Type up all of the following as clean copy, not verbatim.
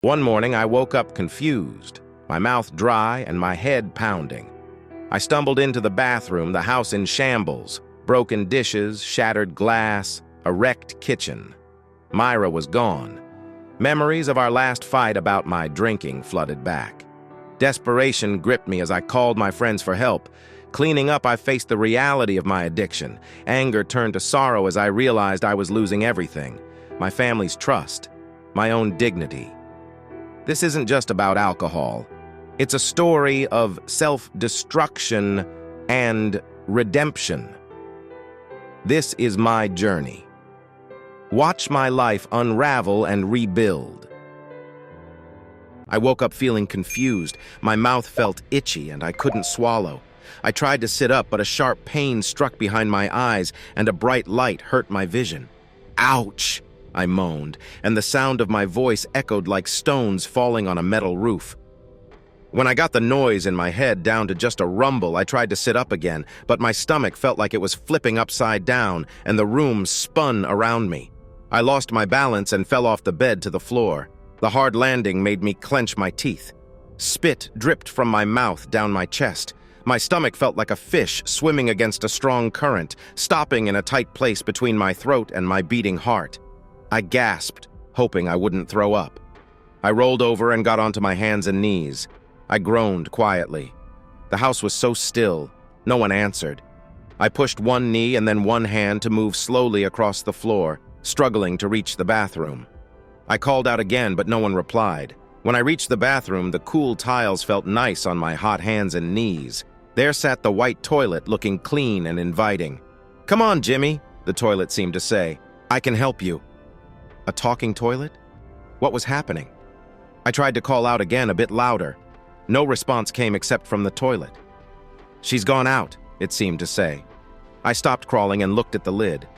One morning, I woke up confused, my mouth dry and my head pounding. I stumbled into the bathroom, the house in shambles, broken dishes, shattered glass, a wrecked kitchen. Myra was gone. Memories of our last fight about my drinking flooded back. Desperation gripped me as I called my friends for help. Cleaning up, I faced the reality of my addiction. Anger turned to sorrow as I realized I was losing everything: my family's trust, my own dignity. This isn't just about alcohol. It's a story of self-destruction and redemption. This is my journey. Watch my life unravel and rebuild. I woke up feeling confused. My mouth felt itchy and I couldn't swallow. I tried to sit up, but a sharp pain struck behind my eyes and a bright light hurt my vision. Ouch! I moaned, and the sound of my voice echoed like stones falling on a metal roof. When I got the noise in my head down to just a rumble, I tried to sit up again, but my stomach felt like it was flipping upside down, and the room spun around me. I lost my balance and fell off the bed to the floor. The hard landing made me clench my teeth. Spit dripped from my mouth down my chest. My stomach felt like a fish swimming against a strong current, stopping in a tight place between my throat and my beating heart. I gasped, hoping I wouldn't throw up. I rolled over and got onto my hands and knees. I groaned quietly. The house was so still, no one answered. I pushed one knee and then one hand to move slowly across the floor, struggling to reach the bathroom. I called out again, but no one replied. When I reached the bathroom, the cool tiles felt nice on my hot hands and knees. There sat the white toilet, looking clean and inviting. "Come on, Jimmy," the toilet seemed to say. "I can help you." A talking toilet? What was happening? I tried to call out again, a bit louder. No response came except from the toilet. "She's gone out," it seemed to say. I stopped crawling and looked at the lid.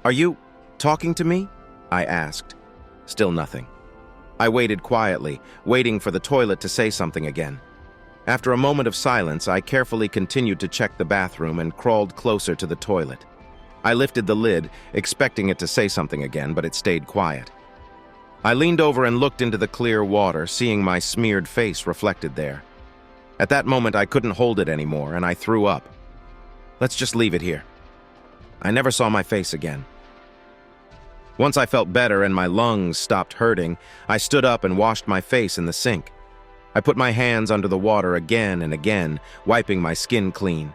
"Are you talking to me?" I asked. Still nothing. I waited quietly, waiting for the toilet to say something again. After a moment of silence, I carefully continued to check the bathroom and crawled closer to the toilet. I lifted the lid, expecting it to say something again, but it stayed quiet. I leaned over and looked into the clear water, seeing my smeared face reflected there. At that moment, I couldn't hold it anymore, and I threw up. Let's just leave it here. I never saw my face again. Once I felt better and my lungs stopped hurting, I stood up and washed my face in the sink. I put my hands under the water again and again, wiping my skin clean.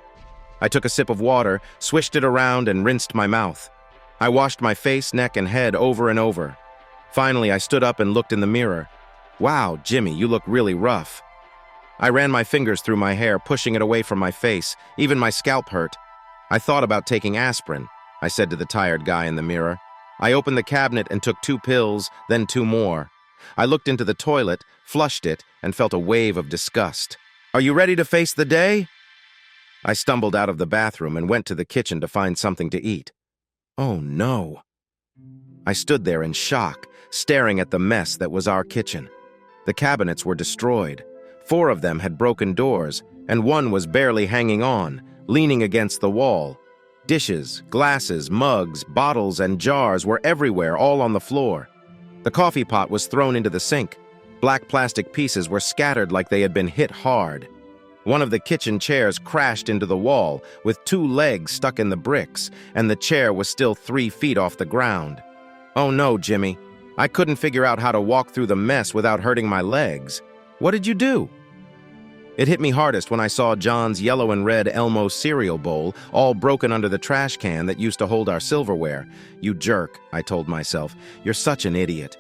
I took a sip of water, swished it around, and rinsed my mouth. I washed my face, neck, and head over and over. Finally, I stood up and looked in the mirror. "Wow, Jimmy, you look really rough." I ran my fingers through my hair, pushing it away from my face. Even my scalp hurt. "I thought about taking aspirin," I said to the tired guy in the mirror. I opened the cabinet and took 2 pills, then 2 more. I looked into the toilet, flushed it, and felt a wave of disgust. "Are you ready to face the day?" I stumbled out of the bathroom and went to the kitchen to find something to eat. Oh no. I stood there in shock, staring at the mess that was our kitchen. The cabinets were destroyed. 4 of them had broken doors, and one was barely hanging on, leaning against the wall. Dishes, glasses, mugs, bottles, and jars were everywhere, all on the floor. The coffee pot was thrown into the sink. Black plastic pieces were scattered like they had been hit hard. One of the kitchen chairs crashed into the wall, with 2 legs stuck in the bricks, and the chair was still 3 feet off the ground. Oh no, Jimmy. I couldn't figure out how to walk through the mess without hurting my legs. What did you do? It hit me hardest when I saw John's yellow and red Elmo cereal bowl, all broken under the trash can that used to hold our silverware. "You jerk," I told myself. "You're such an idiot."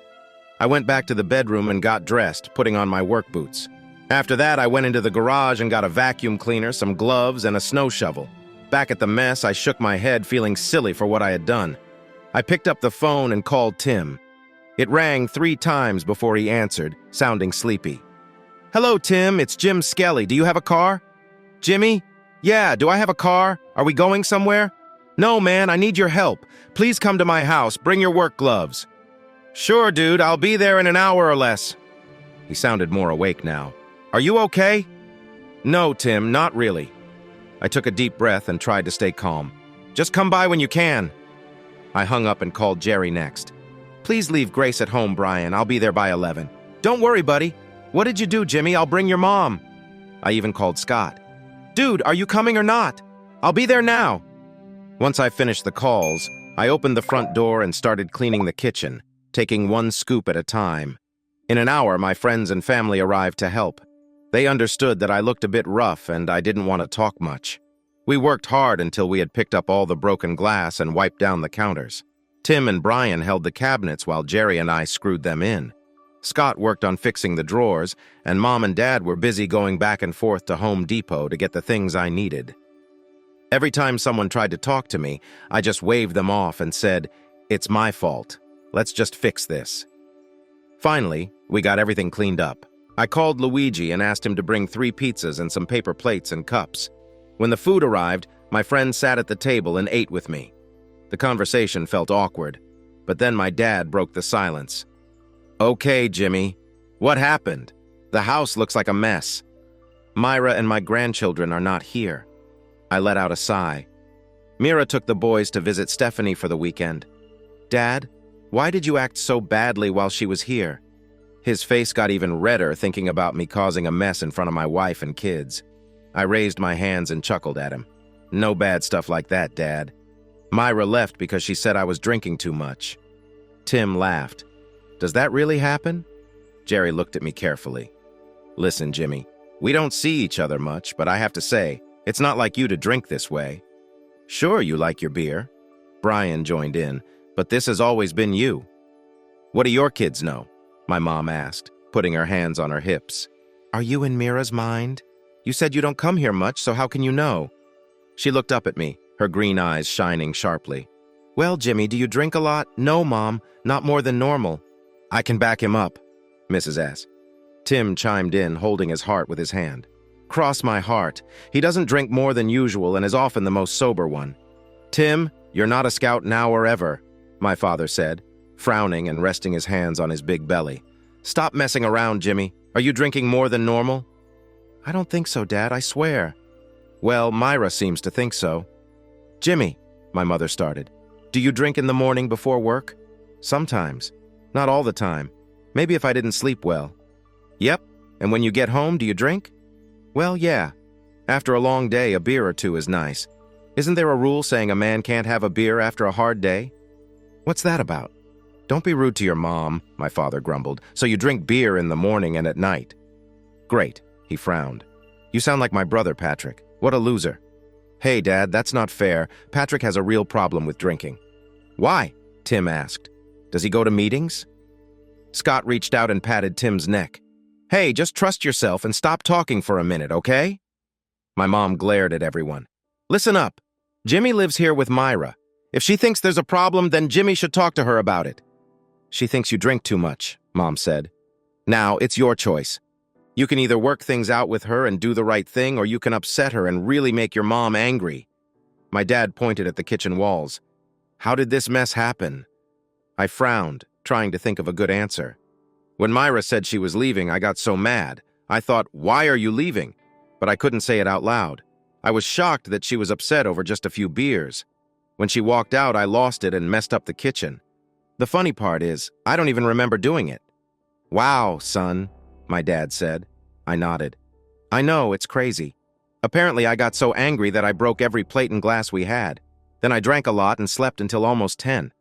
I went back to the bedroom and got dressed, putting on my work boots. After that, I went into the garage and got a vacuum cleaner, some gloves, and a snow shovel. Back at the mess, I shook my head, feeling silly for what I had done. I picked up the phone and called Tim. It rang 3 times before he answered, sounding sleepy. "Hello, Tim, it's Jim Skelly. Do you have a car?" "Jimmy? Yeah, do I have a car? Are we going somewhere?" "No, man, I need your help. Please come to my house. Bring your work gloves." "Sure, dude, I'll be there in an hour or less." He sounded more awake now. "Are you okay?" "No, Tim, not really." I took a deep breath and tried to stay calm. "Just come by when you can." I hung up and called Jerry next. "Please leave Grace at home, Brian. I'll be there by 11. "Don't worry, buddy. What did you do, Jimmy? I'll bring your mom." I even called Scott. "Dude, are you coming or not? I'll be there now." Once I finished the calls, I opened the front door and started cleaning the kitchen, taking one scoop at a time. In an hour, my friends and family arrived to help. They understood that I looked a bit rough and I didn't want to talk much. We worked hard until we had picked up all the broken glass and wiped down the counters. Tim and Brian held the cabinets while Jerry and I screwed them in. Scott worked on fixing the drawers, and Mom and Dad were busy going back and forth to Home Depot to get the things I needed. Every time someone tried to talk to me, I just waved them off and said, "It's my fault. Let's just fix this." Finally, we got everything cleaned up. I called Luigi and asked him to bring 3 pizzas and some paper plates and cups. When the food arrived, my friend sat at the table and ate with me. The conversation felt awkward, but then my dad broke the silence. "Okay, Jimmy, what happened? The house looks like a mess. Myra and my grandchildren are not here." I let out a sigh. Mira took the boys to visit Stephanie for the weekend. "Dad, why did you act so badly while she was here?" His face got even redder thinking about me causing a mess in front of my wife and kids. I raised my hands and chuckled at him. "No bad stuff like that, Dad. Myra left because she said I was drinking too much." Tim laughed. "Does that really happen?" Jerry looked at me carefully. "Listen, Jimmy, we don't see each other much, but I have to say, it's not like you to drink this way." "Sure, you like your beer." Brian joined in, "But this has always been you." "What do your kids know?" my mom asked, putting her hands on her hips. "Are you in Mira's mind? You said you don't come here much, so how can you know?" She looked up at me, her green eyes shining sharply. "Well, Jimmy, do you drink a lot?" "No, Mom, not more than normal." "I can back him up," Mrs. S. Tim chimed in, holding his heart with his hand. "Cross my heart. He doesn't drink more than usual and is often the most sober one." "Tim, you're not a scout now or ever," my father said, frowning and resting his hands on his big belly. "Stop messing around, Jimmy. Are you drinking more than normal?" "I don't think so, Dad, I swear." "Well, Myra seems to think so." "Jimmy," my mother started, "do you drink in the morning before work?" "Sometimes. Not all the time. Maybe if I didn't sleep well." "Yep. And when you get home, do you drink?" "Well, yeah. After a long day, a beer or two is nice. Isn't there a rule saying a man can't have a beer after a hard day?" "What's that about?" "Don't be rude to your mom," my father grumbled. "So you drink beer in the morning and at night." "Great," he frowned. "You sound like my brother, Patrick. What a loser." "Hey, Dad, that's not fair. Patrick has a real problem with drinking." "Why?" Tim asked. "Does he go to meetings?" Scott reached out and patted Tim's neck. "Hey, just trust yourself and stop talking for a minute, okay?" My mom glared at everyone. "Listen up. Jimmy lives here with Myra. If she thinks there's a problem, then Jimmy should talk to her about it." "She thinks you drink too much," Mom said. "Now, it's your choice. You can either work things out with her and do the right thing, or you can upset her and really make your mom angry." My dad pointed at the kitchen walls. "How did this mess happen?" I frowned, trying to think of a good answer. When Myra said she was leaving, I got so mad. I thought, "Why are you leaving?" But I couldn't say it out loud. I was shocked that she was upset over just a few beers. When she walked out, I lost it and messed up the kitchen. The funny part is, I don't even remember doing it. "Wow, son," my dad said. I nodded. "I know, it's crazy. Apparently, I got so angry that I broke every plate and glass we had. Then I drank a lot and slept until almost 10.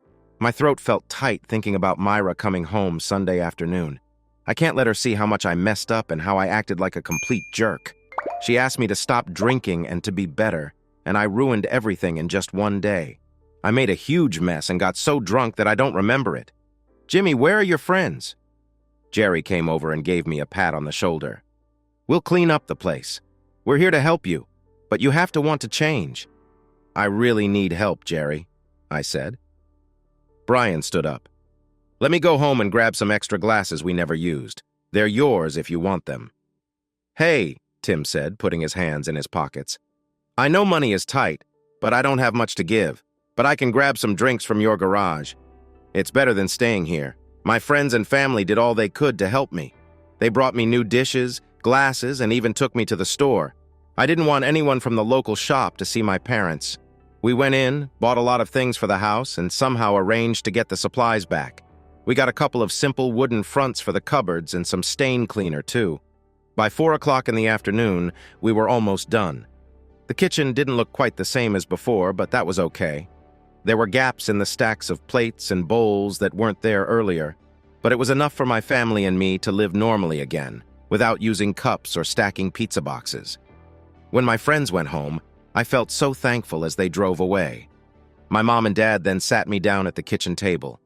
My throat felt tight thinking about Myra coming home Sunday afternoon. I can't let her see how much I messed up and how I acted like a complete jerk. She asked me to stop drinking and to be better, and I ruined everything in just one day. I made a huge mess and got so drunk that I don't remember it. Jimmy, where are your friends?" Jerry came over and gave me a pat on the shoulder. "We'll clean up the place. We're here to help you, but you have to want to change." "I really need help, Jerry," I said. Brian stood up. "Let me go home and grab some extra glasses we never used. They're yours if you want them." "Hey," Tim said, putting his hands in his pockets. "I know money is tight, but I don't have much to give. But I can grab some drinks from your garage. It's better than staying here. My friends and family did all they could to help me. They brought me new dishes, glasses, and even took me to the store. I didn't want anyone from the local shop to see my parents. We went in, bought a lot of things for the house, and somehow arranged to get the supplies back. We got a couple of simple wooden fronts for the cupboards and some stain cleaner, too. By 4 o'clock in the afternoon, we were almost done. The kitchen didn't look quite the same as before, but that was okay. There were gaps in the stacks of plates and bowls that weren't there earlier, but it was enough for my family and me to live normally again, without using cups or stacking pizza boxes. When my friends went home, I felt so thankful as they drove away. My mom and dad then sat me down at the kitchen table.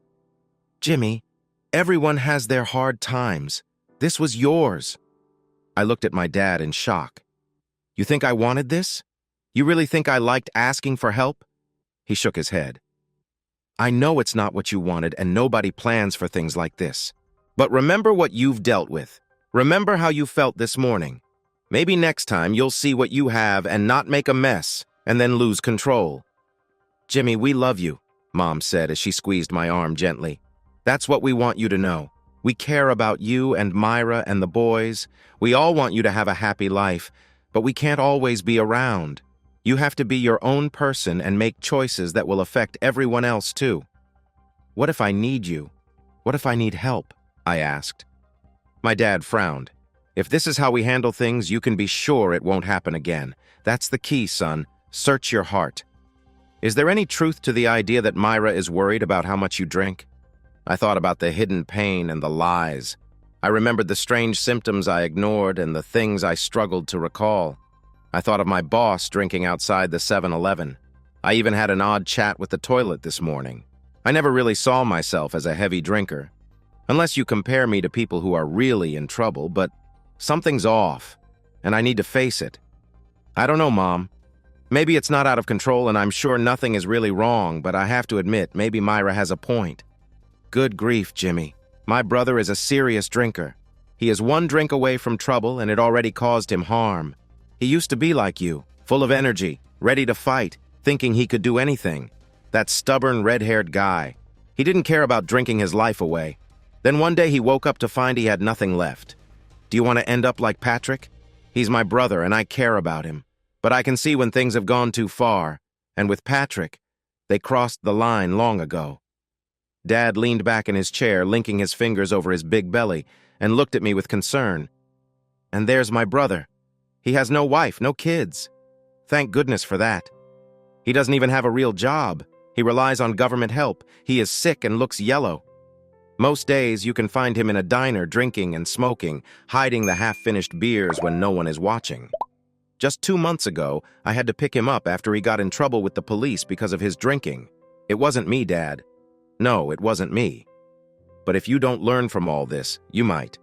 "Jimmy, everyone has their hard times. This was yours." I looked at my dad in shock. "You think I wanted this? You really think I liked asking for help?" He shook his head. "I know it's not what you wanted, and nobody plans for things like this. But remember what you've dealt with. Remember how you felt this morning. Maybe next time you'll see what you have and not make a mess, and then lose control." "Jimmy, we love you," Mom said as she squeezed my arm gently. "That's what we want you to know. We care about you and Myra and the boys. We all want you to have a happy life, but we can't always be around. You have to be your own person and make choices that will affect everyone else too." "What if I need you? What if I need help?" I asked. My dad frowned. "If this is how we handle things, you can be sure it won't happen again. That's the key, son. Search your heart." "Is there any truth to the idea that Myra is worried about how much you drink?" I thought about the hidden pain and the lies. I remembered the strange symptoms I ignored and the things I struggled to recall. I thought of my boss drinking outside the 7-Eleven. I even had an odd chat with the toilet this morning. I never really saw myself as a heavy drinker, unless you compare me to people who are really in trouble, but something's off, and I need to face it. I don't know, Mom. Maybe it's not out of control and I'm sure nothing is really wrong, but I have to admit, maybe Myra has a point. Good grief, Jimmy. My brother is a serious drinker. He is one drink away from trouble and it already caused him harm. He used to be like you, full of energy, ready to fight, thinking he could do anything. That stubborn, red-haired guy. He didn't care about drinking his life away. Then one day he woke up to find he had nothing left. Do you want to end up like Patrick? He's my brother and I care about him. But I can see when things have gone too far. And with Patrick, they crossed the line long ago. Dad leaned back in his chair, linking his fingers over his big belly, and looked at me with concern. And there's my brother. He has no wife, no kids. Thank goodness for that. He doesn't even have a real job. He relies on government help. He is sick and looks yellow. Most days you can find him in a diner drinking and smoking, hiding the half-finished beers when no one is watching. Just 2 months ago, I had to pick him up after he got in trouble with the police because of his drinking. It wasn't me, Dad. No, it wasn't me. But if you don't learn from all this, you might.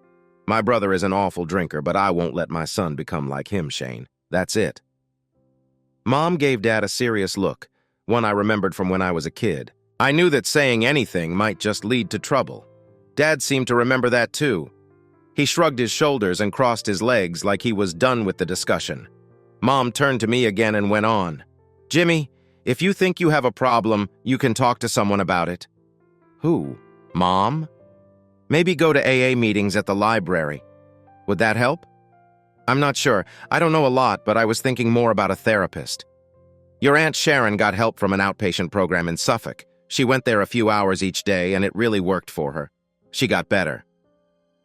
My brother is an awful drinker, but I won't let my son become like him, Shane. That's it. Mom gave Dad a serious look, one I remembered from when I was a kid. I knew that saying anything might just lead to trouble. Dad seemed to remember that too. He shrugged his shoulders and crossed his legs like he was done with the discussion. Mom turned to me again and went on. "Jimmy, if you think you have a problem, you can talk to someone about it." "Who? Mom?" "Maybe go to AA meetings at the library. Would that help?" "I'm not sure. I don't know a lot, but I was thinking more about a therapist. Your Aunt Sharon got help from an outpatient program in Suffolk. She went there a few hours each day, and it really worked for her. She got better."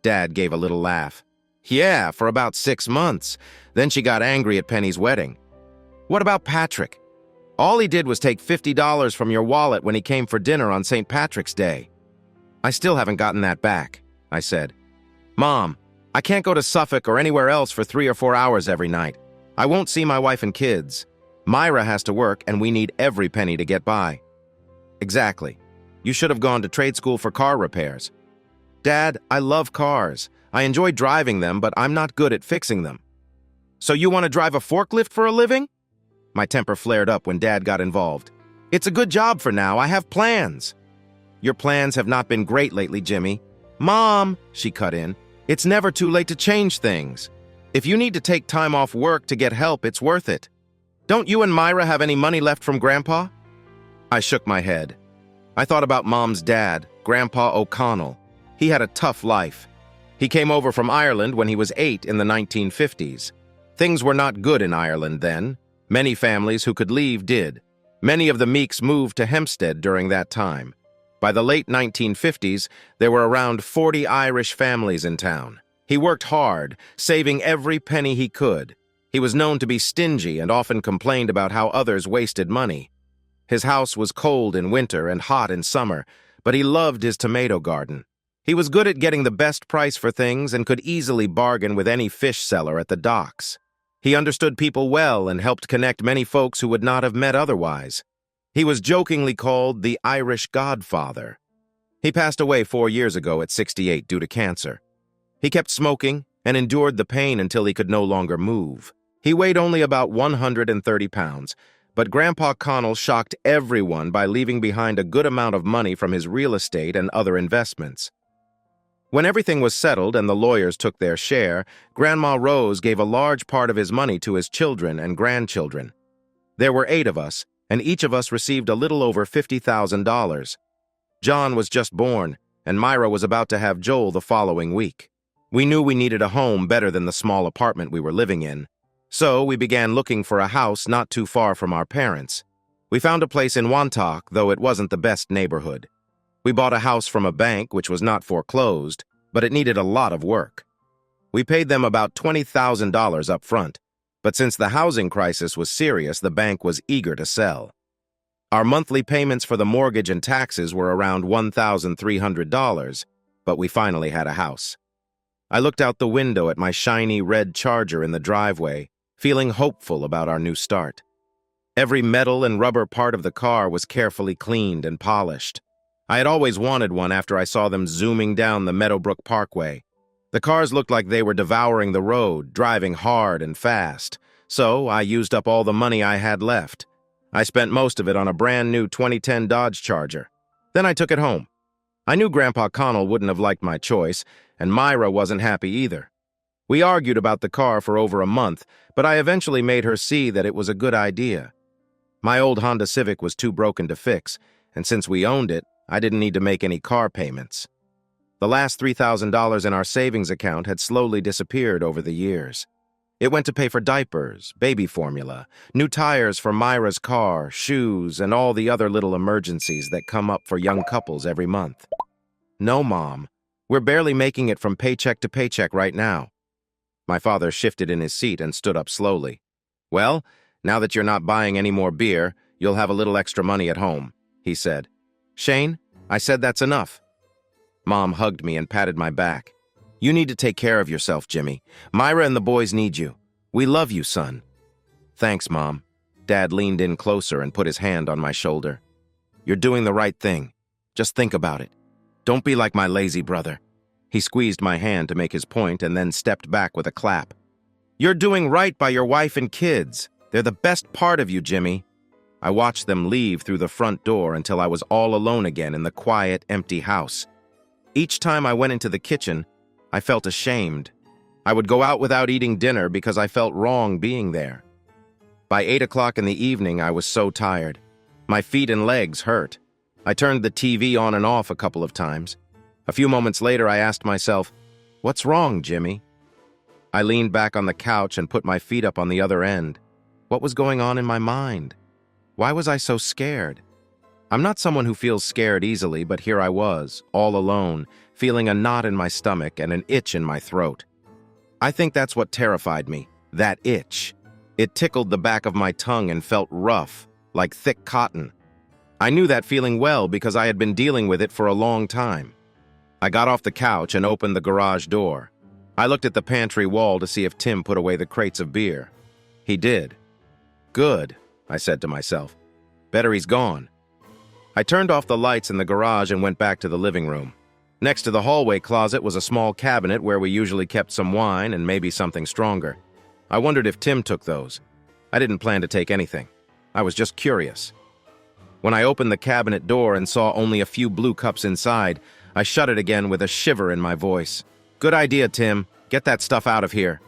Dad gave a little laugh. "Yeah, for about 6 months. Then she got angry at Penny's wedding." "What about Patrick? All he did was take $50 from your wallet when he came for dinner on St. Patrick's Day." "I still haven't gotten that back," I said. "Mom, I can't go to Suffolk or anywhere else for 3 or 4 hours every night. I won't see my wife and kids. Myra has to work, and we need every penny to get by." "Exactly. You should have gone to trade school for car repairs." "Dad, I love cars. I enjoy driving them, but I'm not good at fixing them." "So you want to drive a forklift for a living?" My temper flared up when Dad got involved. "It's a good job for now. I have plans." "Your plans have not been great lately, Jimmy." "Mom," she cut in, "it's never too late to change things. If you need to take time off work to get help, it's worth it. Don't you and Myra have any money left from Grandpa?" I shook my head. I thought about Mom's dad, Grandpa O'Connell. He had a tough life. He came over from Ireland when he was 8 in the 1950s. Things were not good in Ireland then. Many families who could leave did. Many of the Meeks moved to Hempstead during that time. By the late 1950s, there were around 40 Irish families in town. He worked hard, saving every penny he could. He was known to be stingy and often complained about how others wasted money. His house was cold in winter and hot in summer, but he loved his tomato garden. He was good at getting the best price for things and could easily bargain with any fish seller at the docks. He understood people well and helped connect many folks who would not have met otherwise. He was jokingly called the Irish Godfather. He passed away 4 years ago at 68 due to cancer. He kept smoking and endured the pain until he could no longer move. He weighed only about 130 pounds, but Grandpa Connell shocked everyone by leaving behind a good amount of money from his real estate and other investments. When everything was settled and the lawyers took their share, Grandma Rose gave a large part of his money to his children and grandchildren. There were 8 of us, and each of us received a little over $50,000. John was just born, and Myra was about to have Joel the following week. We knew we needed a home better than the small apartment we were living in, so we began looking for a house not too far from our parents. We found a place in Wantock, though it wasn't the best neighborhood. We bought a house from a bank which was not foreclosed, but it needed a lot of work. We paid them about $20,000 up front, but since the housing crisis was serious, the bank was eager to sell. Our monthly payments for the mortgage and taxes were around $1,300, but we finally had a house. I looked out the window at my shiny red Charger in the driveway, feeling hopeful about our new start. Every metal and rubber part of the car was carefully cleaned and polished. I had always wanted one after I saw them zooming down the Meadowbrook Parkway. The cars looked like they were devouring the road, driving hard and fast, so I used up all the money I had left. I spent most of it on a brand new 2010 Dodge Charger. Then I took it home. I knew Grandpa Connell wouldn't have liked my choice, and Myra wasn't happy either. We argued about the car for over a month, but I eventually made her see that it was a good idea. My old Honda Civic was too broken to fix, and since we owned it, I didn't need to make any car payments. The last $3,000 in our savings account had slowly disappeared over the years. It went to pay for diapers, baby formula, new tires for Myra's car, shoes, and all the other little emergencies that come up for young couples every month. No, Mom, we're barely making it from paycheck to paycheck right now. My father shifted in his seat and stood up slowly. Well, now that you're not buying any more beer, you'll have a little extra money at home, he said. Shane, I said that's enough. Mom hugged me and patted my back. You need to take care of yourself, Jimmy. Myra and the boys need you. We love you, son. Thanks, Mom. Dad leaned in closer and put his hand on my shoulder. You're doing the right thing. Just think about it. Don't be like my lazy brother. He squeezed my hand to make his point and then stepped back with a clap. You're doing right by your wife and kids. They're the best part of you, Jimmy. I watched them leave through the front door until I was all alone again in the quiet, empty house. Each time I went into the kitchen, I felt ashamed. I would go out without eating dinner because I felt wrong being there. By 8 o'clock in the evening, I was so tired. My feet and legs hurt. I turned the TV on and off a couple of times. A few moments later, I asked myself, "What's wrong, Jimmy?" I leaned back on the couch and put my feet up on the other end. What was going on in my mind? Why was I so scared? I'm not someone who feels scared easily, but here I was, all alone, feeling a knot in my stomach and an itch in my throat. I think that's what terrified me, that itch. It tickled the back of my tongue and felt rough, like thick cotton. I knew that feeling well because I had been dealing with it for a long time. I got off the couch and opened the garage door. I looked at the pantry wall to see if Tim put away the crates of beer. He did. Good, I said to myself. Better he's gone. I turned off the lights in the garage and went back to the living room. Next to the hallway closet was a small cabinet where we usually kept some wine and maybe something stronger. I wondered if Tim took those. I didn't plan to take anything. I was just curious. When I opened the cabinet door and saw only a few blue cups inside, I shut it again with a shiver in my voice. Good idea, Tim. Get that stuff out of here.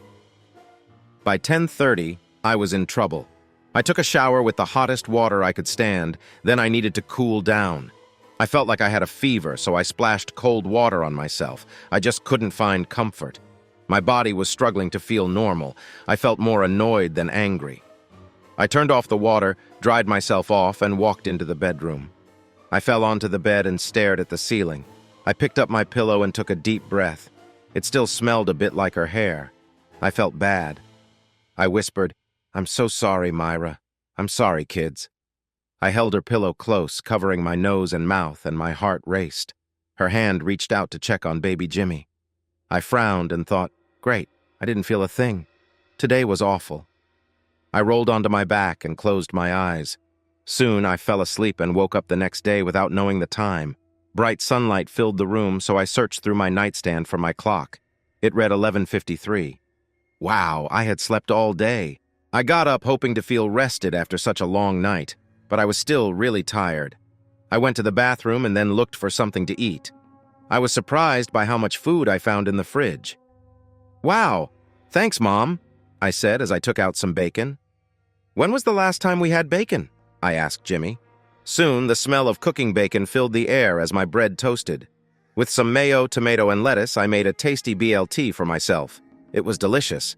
By 10:30, I was in trouble. I took a shower with the hottest water I could stand, then I needed to cool down. I felt like I had a fever, so I splashed cold water on myself. I just couldn't find comfort. My body was struggling to feel normal. I felt more annoyed than angry. I turned off the water, dried myself off, and walked into the bedroom. I fell onto the bed and stared at the ceiling. I picked up my pillow and took a deep breath. It still smelled a bit like her hair. I felt bad. I whispered, "I'm so sorry, Myra. I'm sorry, kids." I held her pillow close, covering my nose and mouth, and my heart raced. Her hand reached out to check on baby Jimmy. I frowned and thought, great, I didn't feel a thing. Today was awful. I rolled onto my back and closed my eyes. Soon I fell asleep and woke up the next day without knowing the time. Bright sunlight filled the room, so I searched through my nightstand for my clock. It read 11:53. Wow, I had slept all day. I got up hoping to feel rested after such a long night, but I was still really tired. I went to the bathroom and then looked for something to eat. I was surprised by how much food I found in the fridge. "Wow, thanks, Mom," I said as I took out some bacon. "When was the last time we had bacon?" I asked Jimmy. Soon, the smell of cooking bacon filled the air as my bread toasted. With some mayo, tomato, and lettuce, I made a tasty BLT for myself. It was delicious.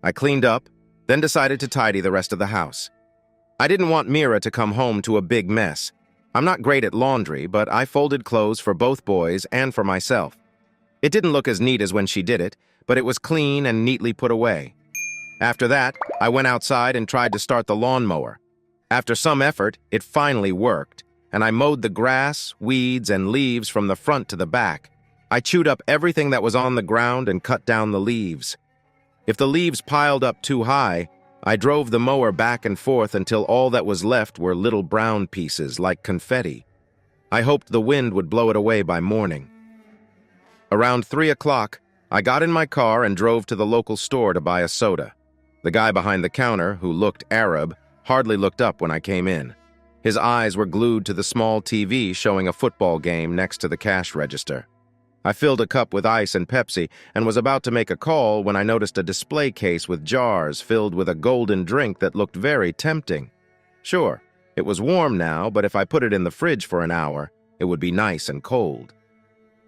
I cleaned up, then decided to tidy the rest of the house. I didn't want Mira to come home to a big mess. I'm not great at laundry, but I folded clothes for both boys and for myself. It didn't look as neat as when she did it, but it was clean and neatly put away. After that, I went outside and tried to start the lawnmower. After some effort, it finally worked, and I mowed the grass, weeds, and leaves from the front to the back. I chewed up everything that was on the ground and cut down the leaves. If the leaves piled up too high, I drove the mower back and forth until all that was left were little brown pieces like confetti. I hoped the wind would blow it away by morning. Around 3 o'clock, I got in my car and drove to the local store to buy a soda. The guy behind the counter, who looked Arab, hardly looked up when I came in. His eyes were glued to the small TV showing a football game next to the cash register. I filled a cup with ice and Pepsi and was about to make a call when I noticed a display case with jars filled with a golden drink that looked very tempting. Sure, it was warm now, but if I put it in the fridge for an hour, it would be nice and cold.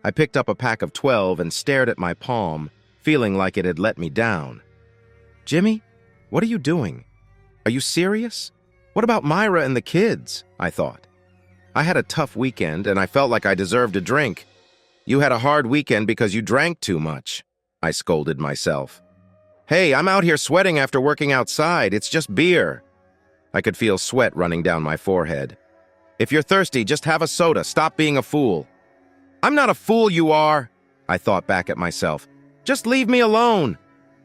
I picked up a pack of 12 and stared at my palm, feeling like it had let me down. "Jimmy, what are you doing? Are you serious? What about Myra and the kids?" I thought. I had a tough weekend and I felt like I deserved a drink. "You had a hard weekend because you drank too much," I scolded myself. "Hey, I'm out here sweating after working outside. It's just beer." I could feel sweat running down my forehead. "If you're thirsty, just have a soda. Stop being a fool." "I'm not a fool, you are," I thought back at myself. "Just leave me alone."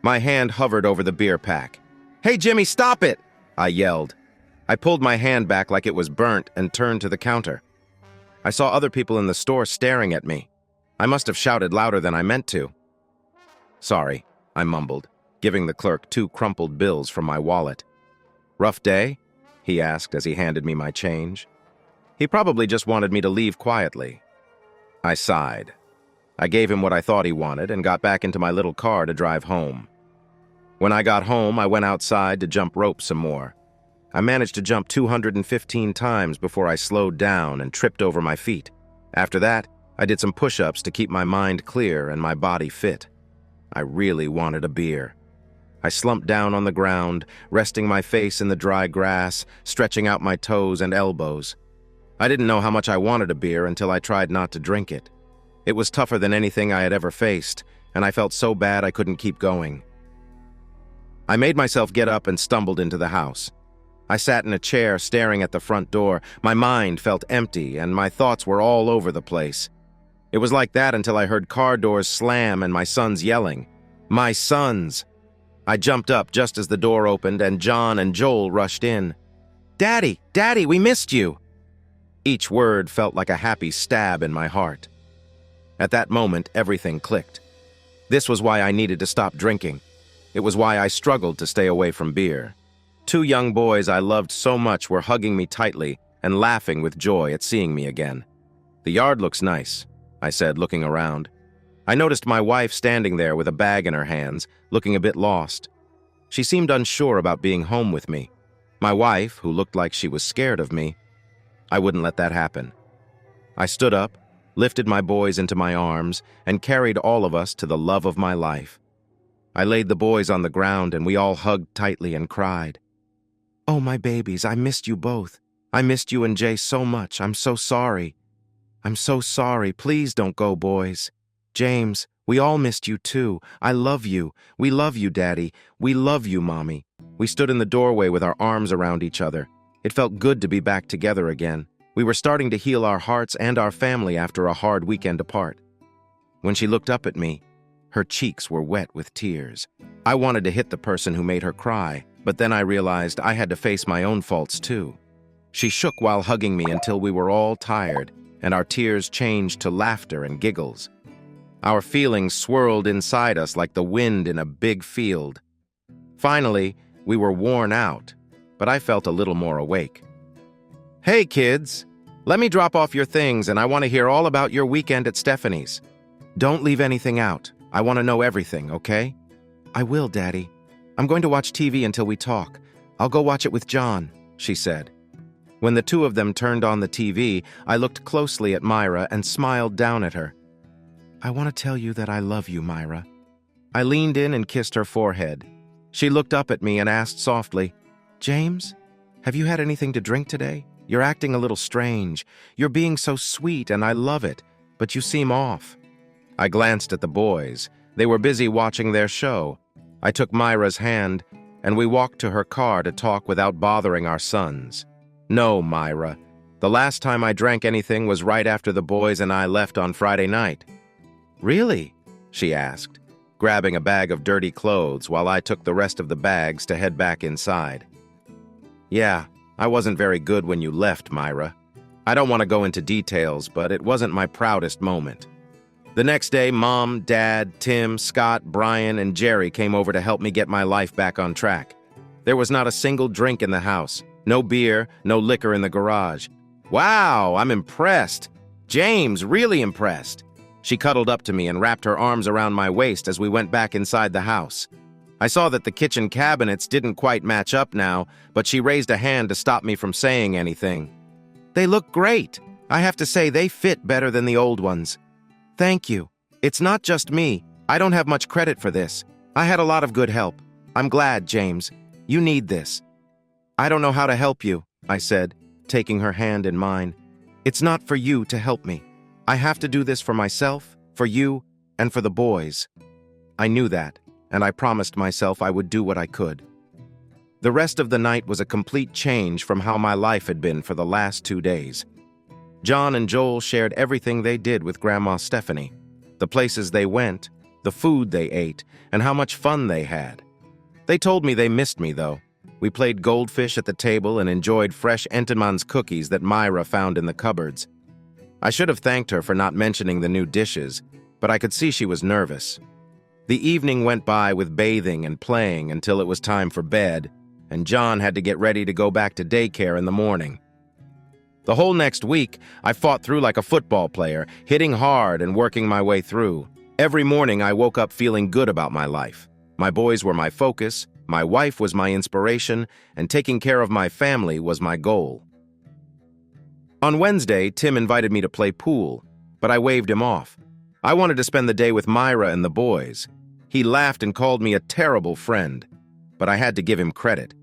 My hand hovered over the beer pack. "Hey, Jimmy, stop it," I yelled. I pulled my hand back like it was burnt and turned to the counter. I saw other people in the store staring at me. I must have shouted louder than I meant to. "Sorry," I mumbled, giving the clerk 2 crumpled bills from my wallet. "Rough day?" he asked as he handed me my change. He probably just wanted me to leave quietly. I sighed. I gave him what I thought he wanted and got back into my little car to drive home. When I got home, I went outside to jump rope some more. I managed to jump 215 times before I slowed down and tripped over my feet. After that, I did some push-ups to keep my mind clear and my body fit. I really wanted a beer. I slumped down on the ground, resting my face in the dry grass, stretching out my toes and elbows. I didn't know how much I wanted a beer until I tried not to drink it. It was tougher than anything I had ever faced, and I felt so bad I couldn't keep going. I made myself get up and stumbled into the house. I sat in a chair staring at the front door. My mind felt empty, and my thoughts were all over the place. It was like that until I heard car doors slam and my sons yelling. My sons! I jumped up just as the door opened and John and Joel rushed in. "Daddy! Daddy, we missed you!" Each word felt like a happy stab in my heart. At that moment, everything clicked. This was why I needed to stop drinking. It was why I struggled to stay away from beer. 2 young boys I loved so much were hugging me tightly and laughing with joy at seeing me again. "The yard looks nice," I said, looking around. I noticed my wife standing there with a bag in her hands, looking a bit lost. She seemed unsure about being home with me. My wife, who looked like she was scared of me, I wouldn't let that happen. I stood up, lifted my boys into my arms, and carried all of us to the love of my life. I laid the boys on the ground and we all hugged tightly and cried. "Oh, my babies, I missed you both. I missed you and Jay so much. I'm so sorry. I'm so sorry. Please don't go, boys. James, we all missed you too. I love you. We love you, Daddy. We love you, Mommy. We stood in the doorway with our arms around each other. It felt good to be back together again. We were starting to heal our hearts and our family after a hard weekend apart. When she looked up at me, her cheeks were wet with tears. I wanted to hit the person who made her cry, but then I realized I had to face my own faults too. She shook while hugging me until we were all tired, and our tears changed to laughter and giggles. Our feelings swirled inside us like the wind in a big field. Finally, we were worn out, but I felt a little more awake. Hey, kids! Let me drop off your things, and I want to hear all about your weekend at Stephanie's. Don't leave anything out. I want to know everything, okay? I will, Daddy. I'm going to watch TV until we talk. I'll go watch it with John, she said. When the two of them turned on the TV, I looked closely at Myra and smiled down at her. I want to tell you that I love you, Myra. I leaned in and kissed her forehead. She looked up at me and asked softly, James, have you had anything to drink today? You're acting a little strange. You're being so sweet and I love it, but you seem off. I glanced at the boys. They were busy watching their show. I took Myra's hand and we walked to her car to talk without bothering our sons. No, Myra. The last time I drank anything was right after the boys and I left on Friday night. Really? She asked, grabbing a bag of dirty clothes while I took the rest of the bags to head back inside. Yeah, I wasn't very good when you left, Myra. I don't want to go into details, but it wasn't my proudest moment. The next day, Mom, Dad, Tim, Scott, Brian, and Jerry came over to help me get my life back on track. There was not a single drink in the house. No beer, no liquor in the garage. Wow, I'm impressed. James, really impressed. She cuddled up to me and wrapped her arms around my waist as we went back inside the house. I saw that the kitchen cabinets didn't quite match up now, but she raised a hand to stop me from saying anything. They look great. I have to say they fit better than the old ones. Thank you. It's not just me. I don't have much credit for this. I had a lot of good help. I'm glad, James. You need this. I don't know how to help you, I said, taking her hand in mine. It's not for you to help me. I have to do this for myself, for you, and for the boys. I knew that, and I promised myself I would do what I could. The rest of the night was a complete change from how my life had been for the last 2 days. John and Joel shared everything they did with Grandma Stephanie, the places they went, the food they ate, and how much fun they had. They told me they missed me, though. We played goldfish at the table and enjoyed fresh Entenmann's cookies that Myra found in the cupboards. I should have thanked her for not mentioning the new dishes, but I could see she was nervous. The evening went by with bathing and playing until it was time for bed, and John had to get ready to go back to daycare in the morning. The whole next week, I fought through like a football player, hitting hard and working my way through. Every morning, I woke up feeling good about my life. My boys were my focus, my wife was my inspiration, and taking care of my family was my goal. On Wednesday, Tim invited me to play pool, but I waved him off. I wanted to spend the day with Myra and the boys. He laughed and called me a terrible friend, but I had to give him credit.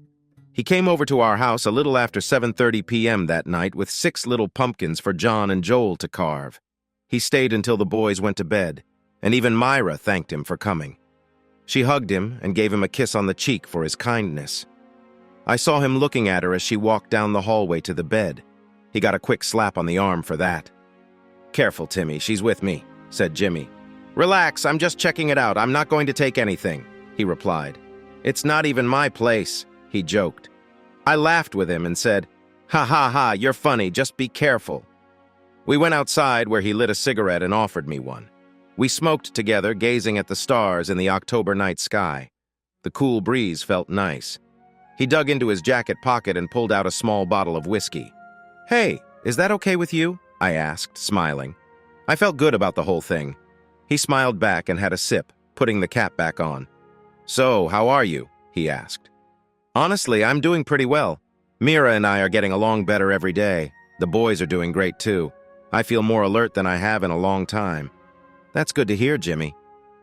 He came over to our house a little after 7:30 p.m. that night with 6 little pumpkins for John and Joel to carve. He stayed until the boys went to bed, and even Myra thanked him for coming. She hugged him and gave him a kiss on the cheek for his kindness. I saw him looking at her as she walked down the hallway to the bed. He got a quick slap on the arm for that. "Careful, Timmy, she's with me," said Jimmy. "Relax, I'm just checking it out. I'm not going to take anything," he replied. "It's not even my place," he joked. I laughed with him and said, "Ha ha ha, you're funny, just be careful." We went outside where he lit a cigarette and offered me one. We smoked together, gazing at the stars in the October night sky. The cool breeze felt nice. He dug into his jacket pocket and pulled out a small bottle of whiskey. "Hey, is that okay with you?" I asked, smiling. I felt good about the whole thing. He smiled back and had a sip, putting the cap back on. "So, how are you?" he asked. "Honestly, I'm doing pretty well. Mira and I are getting along better every day. The boys are doing great too. I feel more alert than I have in a long time." "That's good to hear, Jimmy.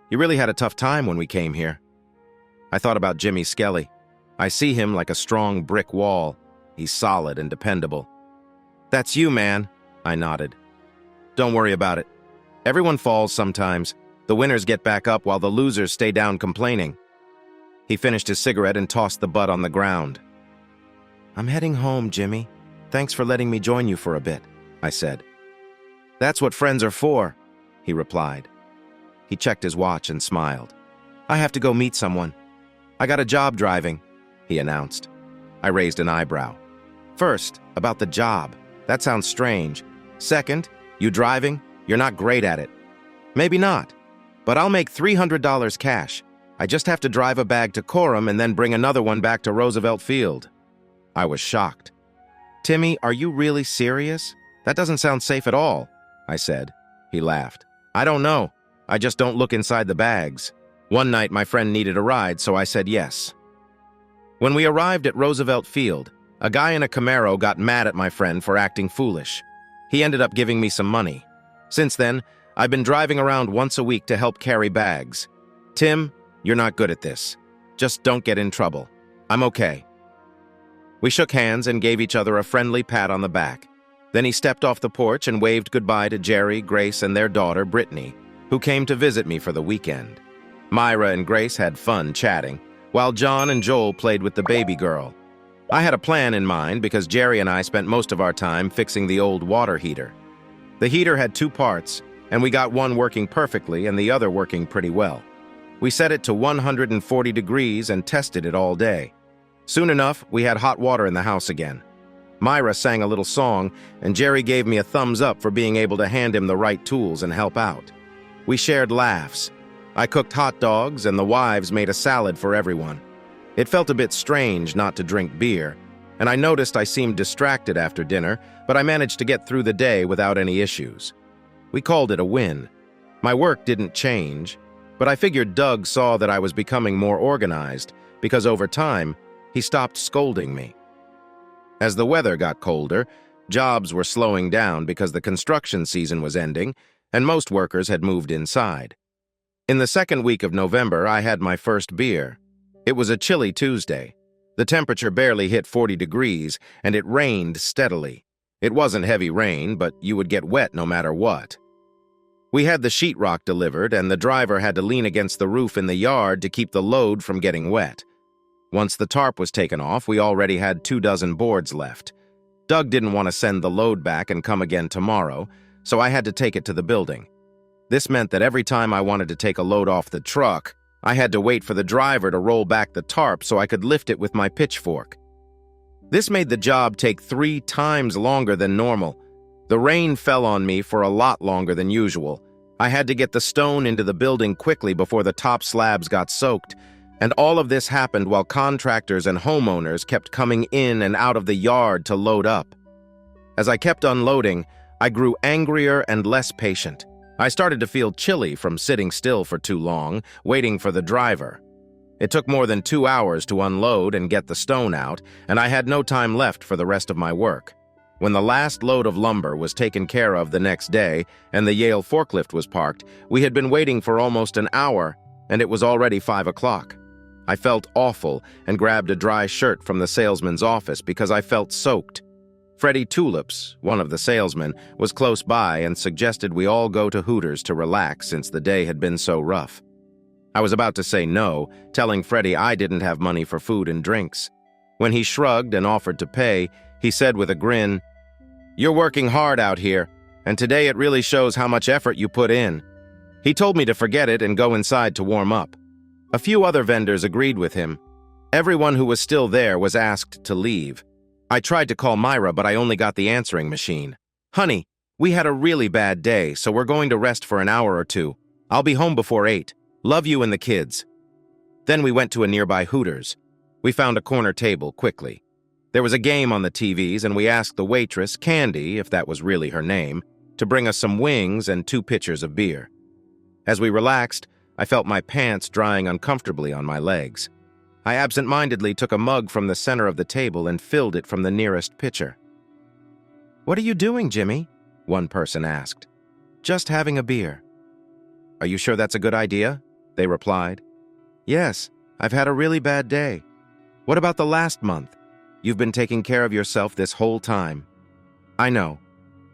You really had a tough time when we came here." I thought about Jimmy Skelly. I see him like a strong brick wall. He's solid and dependable. "That's you, man," I nodded. "Don't worry about it. Everyone falls sometimes. The winners get back up while the losers stay down complaining." He finished his cigarette and tossed the butt on the ground. "I'm heading home, Jimmy. Thanks for letting me join you for a bit," I said. "That's what friends are for," he replied. He checked his watch and smiled. "I have to go meet someone. I got a job driving," he announced. I raised an eyebrow. "First, about the job. That sounds strange. Second, you driving? You're not great at it." "Maybe not, but I'll make $300 cash. I just have to drive a bag to Courtroom and then bring another one back to Roosevelt Field." I was shocked. "Timmy, are you really serious? That doesn't sound safe at all," I said. He laughed. "I don't know. I just don't look inside the bags. One night my friend needed a ride, so I said yes." When we arrived at Roosevelt Field, a guy in a Camaro got mad at my friend for acting foolish. He ended up giving me some money. Since then, I've been driving around once a week to help carry bags. "Tim, you're not good at this. Just don't get in trouble. I'm okay." We shook hands and gave each other a friendly pat on the back. Then he stepped off the porch and waved goodbye to Jerry, Grace, and their daughter, Brittany, who came to visit me for the weekend. Myra and Grace had fun chatting, while John and Joel played with the baby girl. I had a plan in mind because Jerry and I spent most of our time fixing the old water heater. The heater had two parts, and we got one working perfectly and the other working pretty well. We set it to 140 degrees and tested it all day. Soon enough, we had hot water in the house again. Myra sang a little song, and Jerry gave me a thumbs up for being able to hand him the right tools and help out. We shared laughs. I cooked hot dogs, and the wives made a salad for everyone. It felt a bit strange not to drink beer, and I noticed I seemed distracted after dinner, but I managed to get through the day without any issues. We called it a win. My work didn't change, but I figured Doug saw that I was becoming more organized, because over time, he stopped scolding me. As the weather got colder, jobs were slowing down because the construction season was ending, and most workers had moved inside. In the second week of November, I had my first beer. It was a chilly Tuesday. The temperature barely hit 40 degrees, and it rained steadily. It wasn't heavy rain, but you would get wet no matter what. We had the sheetrock delivered, and the driver had to lean against the roof in the yard to keep the load from getting wet. Once the tarp was taken off, we already had 24 boards left. Doug didn't want to send the load back and come again tomorrow, so I had to take it to the building. This meant that every time I wanted to take a load off the truck, I had to wait for the driver to roll back the tarp so I could lift it with my pitchfork. This made the job take 3 times longer than normal. The rain fell on me for a lot longer than usual. I had to get the stone into the building quickly before the top slabs got soaked, and all of this happened while contractors and homeowners kept coming in and out of the yard to load up. As I kept unloading, I grew angrier and less patient. I started to feel chilly from sitting still for too long, waiting for the driver. It took more than 2 hours to unload and get the stone out, and I had no time left for the rest of my work. When the last load of lumber was taken care of the next day and the Yale forklift was parked, we had been waiting for almost an hour, and it was already 5 o'clock. I felt awful and grabbed a dry shirt from the salesman's office because I felt soaked. Freddie Tulips, one of the salesmen, was close by and suggested we all go to Hooters to relax since the day had been so rough. I was about to say no, telling Freddie I didn't have money for food and drinks. When he shrugged and offered to pay, he said with a grin, "You're working hard out here, and today it really shows how much effort you put in." He told me to forget it and go inside to warm up. A few other vendors agreed with him. Everyone who was still there was asked to leave. I tried to call Myra, but I only got the answering machine. "Honey, we had a really bad day, so we're going to rest for an hour or two. I'll be home before 8. Love you and the kids." Then we went to a nearby Hooters. We found a corner table quickly. There was a game on the TVs, and we asked the waitress, Candy, if that was really her name, to bring us some wings and 2 pitchers of beer. As we relaxed, I felt my pants drying uncomfortably on my legs. I absent-mindedly took a mug from the center of the table and filled it from the nearest pitcher. "What are you doing, Jimmy?" one person asked. "Just having a beer." "Are you sure that's a good idea?" they replied. "Yes, I've had a really bad day." "What about the last month? You've been taking care of yourself this whole time." I know.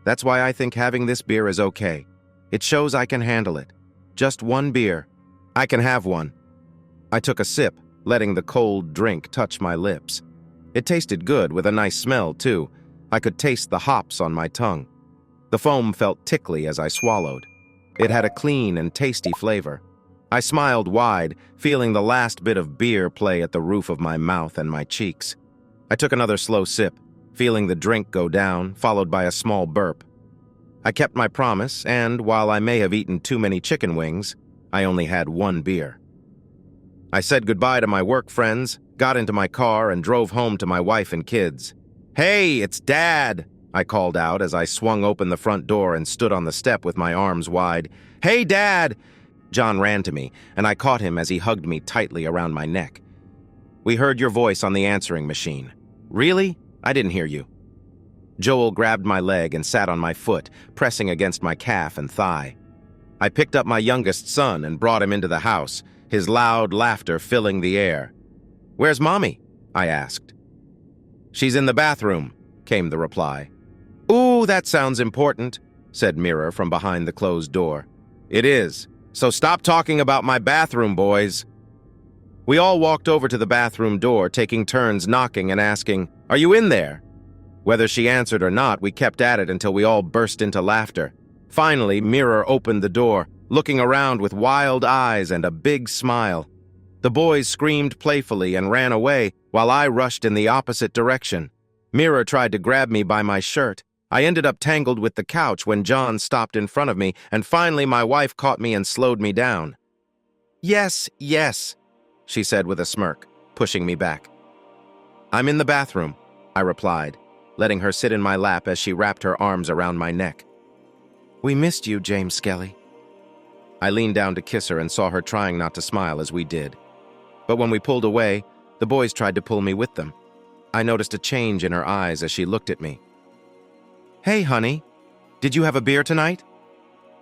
That's why I think having this beer is okay. It shows I can handle it. Just one beer. I can have one. I took a sip, letting the cold drink touch my lips. It tasted good, with a nice smell, too. I could taste the hops on my tongue. The foam felt tickly as I swallowed. It had a clean and tasty flavor. I smiled wide, feeling the last bit of beer play at the roof of my mouth and my cheeks. I took another slow sip, feeling the drink go down, followed by a small burp. I kept my promise, and while I may have eaten too many chicken wings, I only had one beer. I said goodbye to my work friends, got into my car, and drove home to my wife and kids. "Hey, it's Dad!" I called out as I swung open the front door and stood on the step with my arms wide. "Hey, Dad!" John ran to me, and I caught him as he hugged me tightly around my neck. "We heard your voice on the answering machine." "Really? I didn't hear you." Joel grabbed my leg and sat on my foot, pressing against my calf and thigh. I picked up my youngest son and brought him into the house, his loud laughter filling the air. "Where's Mommy?" I asked. "She's in the bathroom," came the reply. "Ooh, that sounds important," said Mira from behind the closed door. "It is. So stop talking about my bathroom, boys." We all walked over to the bathroom door, taking turns knocking and asking, "Are you in there?" Whether she answered or not, we kept at it until we all burst into laughter. Finally, Mira opened the door, looking around with wild eyes and a big smile. The boys screamed playfully and ran away, while I rushed in the opposite direction. Mira tried to grab me by my shirt. I ended up tangled with the couch when John stopped in front of me, and finally my wife caught me and slowed me down. Yes, she said with a smirk, pushing me back. "I'm in the bathroom," I replied, letting her sit in my lap as she wrapped her arms around my neck. "We missed you, James Skelly." I leaned down to kiss her and saw her trying not to smile as we did. But when we pulled away, the boys tried to pull me with them. I noticed a change in her eyes as she looked at me. "Hey, honey, did you have a beer tonight?"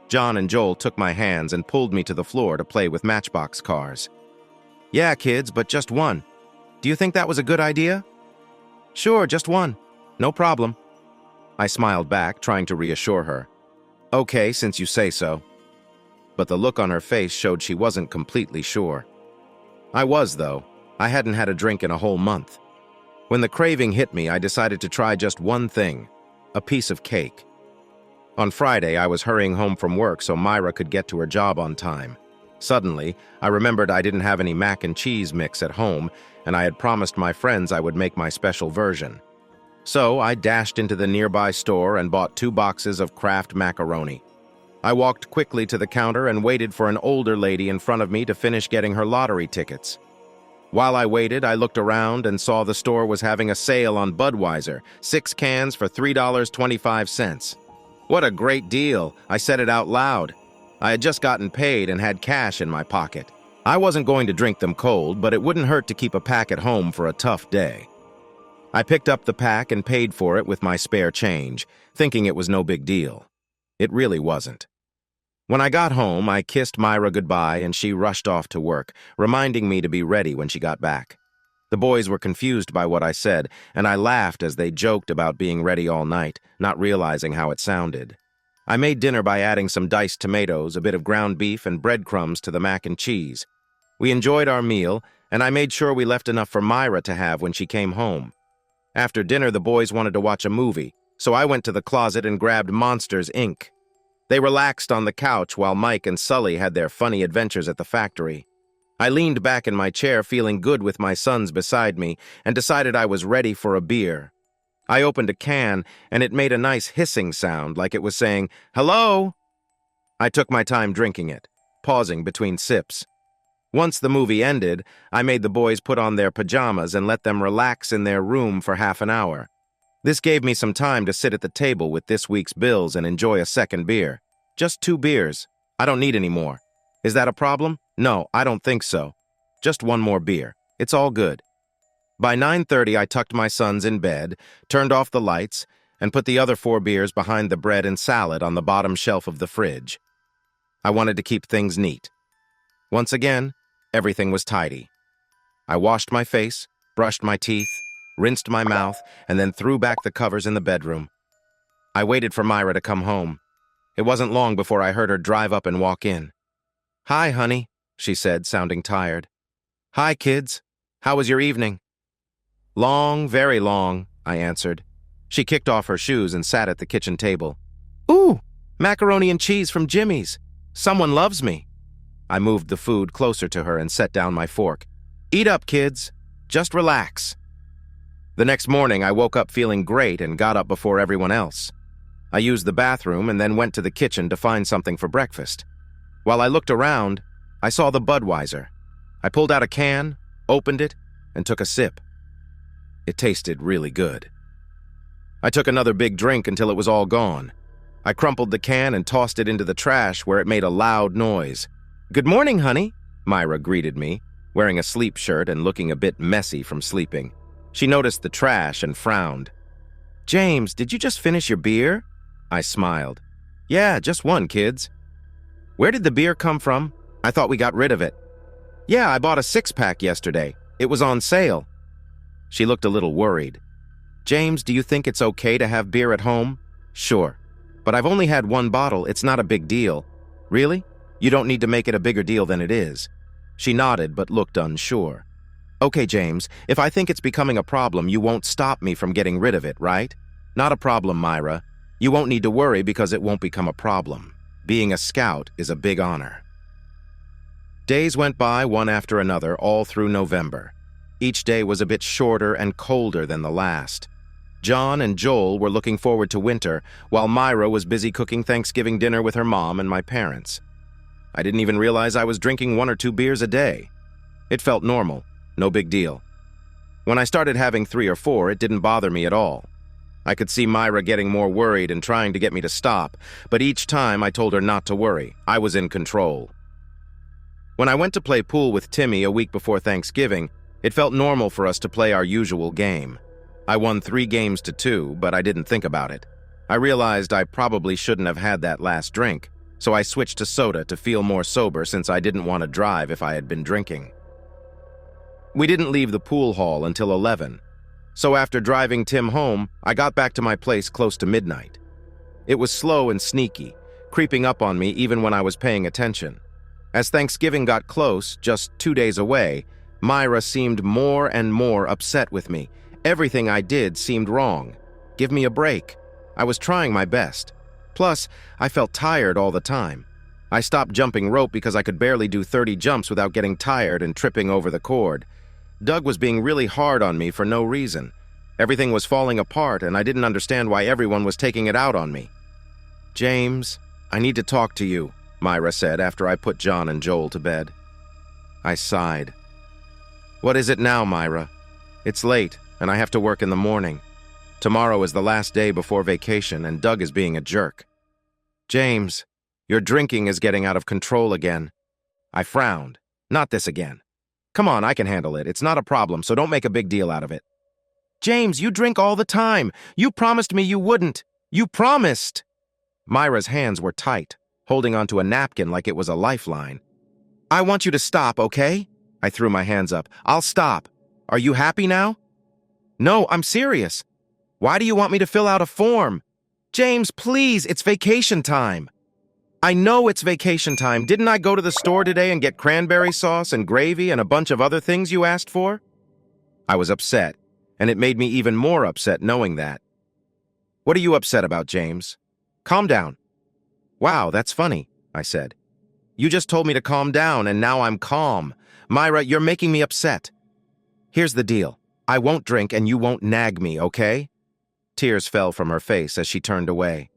John and Joel took my hands and pulled me to the floor to play with matchbox cars. "Yeah, kids, but just one. Do you think that was a good idea?" "Sure, just one. No problem." I smiled back, trying to reassure her. "Okay, since you say so." But the look on her face showed she wasn't completely sure. I was, though. I hadn't had a drink in a whole month. When the craving hit me, I decided to try just one thing: a piece of cake. On Friday, I was hurrying home from work so Myra could get to her job on time. Suddenly, I remembered I didn't have any mac and cheese mix at home, and I had promised my friends I would make my special version. So I dashed into the nearby store and bought 2 boxes of Kraft macaroni. I walked quickly to the counter and waited for an older lady in front of me to finish getting her lottery tickets. While I waited, I looked around and saw the store was having a sale on Budweiser, 6 cans for $3.25. What a great deal! I said it out loud. I had just gotten paid and had cash in my pocket. I wasn't going to drink them cold, but it wouldn't hurt to keep a pack at home for a tough day. I picked up the pack and paid for it with my spare change, thinking it was no big deal. It really wasn't. When I got home, I kissed Myra goodbye and she rushed off to work, reminding me to be ready when she got back. The boys were confused by what I said, and I laughed as they joked about being ready all night, not realizing how it sounded. I made dinner by adding some diced tomatoes, a bit of ground beef, and breadcrumbs to the mac and cheese. We enjoyed our meal, and I made sure we left enough for Myra to have when she came home. After dinner, the boys wanted to watch a movie, so I went to the closet and grabbed Monsters, Inc. They relaxed on the couch while Mike and Sully had their funny adventures at the factory. I leaned back in my chair, feeling good with my sons beside me, and decided I was ready for a beer. I opened a can, and it made a nice hissing sound, like it was saying, "Hello?" I took my time drinking it, pausing between sips. Once the movie ended, I made the boys put on their pajamas and let them relax in their room for half an hour. This gave me some time to sit at the table with this week's bills and enjoy a second beer. Just 2 beers. I don't need any more. Is that a problem? No, I don't think so. Just one more beer. It's all good. By 9:30, I tucked my sons in bed, turned off the lights, and put the other 4 beers behind the bread and salad on the bottom shelf of the fridge. I wanted to keep things neat. Once again, everything was tidy. I washed my face, brushed my teeth, rinsed my mouth, and then threw back the covers in the bedroom. I waited for Myra to come home. It wasn't long before I heard her drive up and walk in. "Hi, honey," she said, sounding tired. "Hi, kids. How was your evening?" "Long, very long," I answered. She kicked off her shoes and sat at the kitchen table. "Ooh, macaroni and cheese from Jimmy's. Someone loves me." I moved the food closer to her and set down my fork. "Eat up, kids. Just relax." The next morning, I woke up feeling great and got up before everyone else. I used the bathroom and then went to the kitchen to find something for breakfast. While I looked around, I saw the Budweiser. I pulled out a can, opened it, and took a sip. It tasted really good. I took another big drink until it was all gone. I crumpled the can and tossed it into the trash where it made a loud noise. "Good morning, honey," Myra greeted me, wearing a sleep shirt and looking a bit messy from sleeping. She noticed the trash and frowned. "James, did you just finish your beer?" I smiled. "Yeah, just one, kids." "Where did the beer come from? I thought we got rid of it." "Yeah, I bought a six-pack yesterday. It was on sale." She looked a little worried. "James, do you think it's okay to have beer at home?" "Sure. But I've only had one bottle. It's not a big deal." "Really? You don't need to make it a bigger deal than it is." She nodded but looked unsure. "Okay, James, if I think it's becoming a problem, you won't stop me from getting rid of it, right?" "Not a problem, Myra. You won't need to worry because it won't become a problem. Being a scout is a big honor." Days went by one after another all through November. Each day was a bit shorter and colder than the last. John and Joel were looking forward to winter, while Myra was busy cooking Thanksgiving dinner with her mom and my parents. I didn't even realize I was drinking 1 or 2 beers a day. It felt normal, no big deal. When I started having 3 or 4, it didn't bother me at all. I could see Myra getting more worried and trying to get me to stop, but each time I told her not to worry. I was in control. When I went to play pool with Timmy a week before Thanksgiving, it felt normal for us to play our usual game. I won 3 games to 2, but I didn't think about it. I realized I probably shouldn't have had that last drink, so I switched to soda to feel more sober since I didn't want to drive if I had been drinking. We didn't leave the pool hall until 11, so after driving Tim home, I got back to my place close to midnight. It was slow and sneaky, creeping up on me even when I was paying attention. As Thanksgiving got close, just 2 days away, Myra seemed more and more upset with me. Everything I did seemed wrong. Give me a break. I was trying my best. Plus, I felt tired all the time. I stopped jumping rope because I could barely do 30 jumps without getting tired and tripping over the cord. Doug was being really hard on me for no reason. Everything was falling apart, and I didn't understand why everyone was taking it out on me. "James, I need to talk to you," Myra said after I put John and Joel to bed. I sighed. "What is it now, Myra? It's late, and I have to work in the morning. Tomorrow is the last day before vacation, and Doug is being a jerk." "James, your drinking is getting out of control again." I frowned. "Not this again. Come on, I can handle it. It's not a problem, so don't make a big deal out of it." "James, you drink all the time. You promised me you wouldn't. You promised." Myra's hands were tight, holding onto a napkin like it was a lifeline. "I want you to stop, okay?" I threw my hands up. "I'll stop. Are you happy now?" "No, I'm serious. Why do you want me to fill out a form?" "James, please, it's vacation time." "I know it's vacation time. Didn't I go to the store today and get cranberry sauce and gravy and a bunch of other things you asked for?" I was upset, and it made me even more upset knowing that. "What are you upset about, James? Calm down." "Wow, that's funny," I said. "You just told me to calm down, and now I'm calm. Myra, you're making me upset. Here's the deal. I won't drink, and you won't nag me, okay?" Tears fell from her face as she turned away.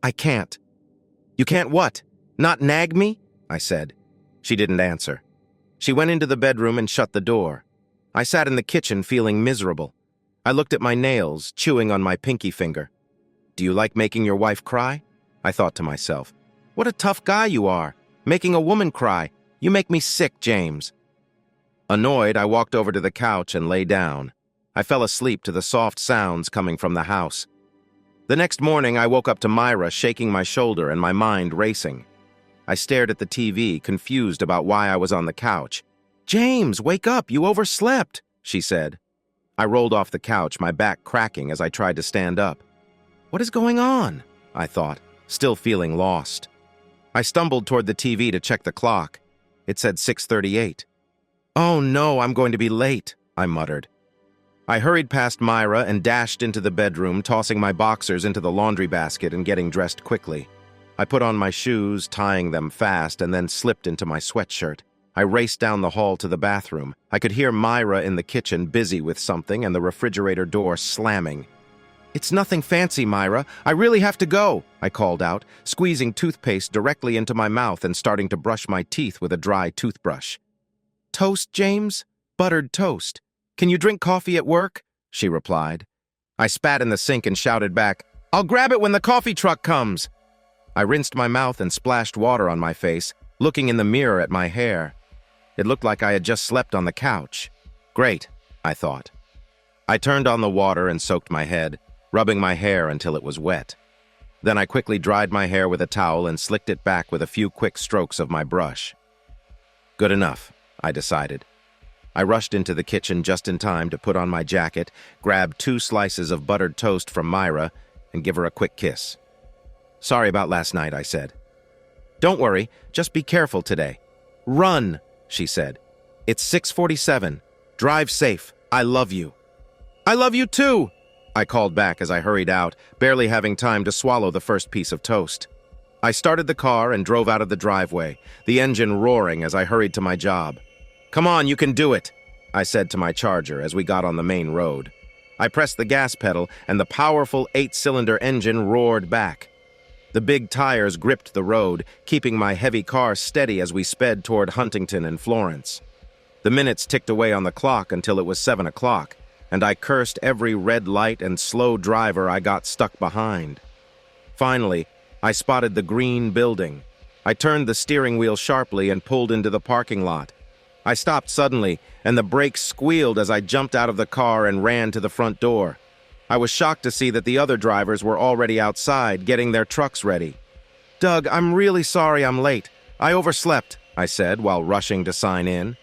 "I can't." "You can't what? Not nag me?" I said. She didn't answer. She went into the bedroom and shut the door. I sat in the kitchen feeling miserable. I looked at my nails, chewing on my pinky finger. "Do you like making your wife cry?" I thought to myself. "What a tough guy you are, making a woman cry. You make me sick, James." Annoyed, I walked over to the couch and lay down. I fell asleep to the soft sounds coming from the house. The next morning, I woke up to Myra shaking my shoulder and my mind racing. I stared at the TV, confused about why I was on the couch. "James, wake up, you overslept," she said. I rolled off the couch, my back cracking as I tried to stand up. What is going on? I thought, still feeling lost. I stumbled toward the TV to check the clock. It said 6:38. Oh no, I'm going to be late, I muttered. I hurried past Myra and dashed into the bedroom, tossing my boxers into the laundry basket and getting dressed quickly. I put on my shoes, tying them fast, and then slipped into my sweatshirt. I raced down the hall to the bathroom. I could hear Myra in the kitchen busy with something and the refrigerator door slamming. It's nothing fancy, Myra. I really have to go, I called out, squeezing toothpaste directly into my mouth and starting to brush my teeth with a dry toothbrush. Toast, James? Buttered toast. Can you drink coffee at work? She replied. I spat in the sink and shouted back, I'll grab it when the coffee truck comes. I rinsed my mouth and splashed water on my face, looking in the mirror at my hair. It looked like I had just slept on the couch. Great, I thought. I turned on the water and soaked my head, rubbing my hair until it was wet. Then I quickly dried my hair with a towel and slicked it back with a few quick strokes of my brush. Good enough, I decided. I rushed into the kitchen just in time to put on my jacket, grab 2 slices of buttered toast from Myra, and give her a quick kiss. Sorry about last night, I said. Don't worry, just be careful today. Run, she said. It's 6:47. Drive safe. I love you. I love you too, I called back as I hurried out, barely having time to swallow the first piece of toast. I started the car and drove out of the driveway, the engine roaring as I hurried to my job. Come on, you can do it, I said to my Charger as we got on the main road. I pressed the gas pedal and the powerful 8-cylinder engine roared back. The big tires gripped the road, keeping my heavy car steady as we sped toward Huntington and Florence. The minutes ticked away on the clock until it was 7 o'clock, and I cursed every red light and slow driver I got stuck behind. Finally, I spotted the green building. I turned the steering wheel sharply and pulled into the parking lot. I stopped suddenly, and the brakes squealed as I jumped out of the car and ran to the front door. I was shocked to see that the other drivers were already outside, getting their trucks ready. Doug, I'm really sorry I'm late. I overslept, I said while rushing to sign in.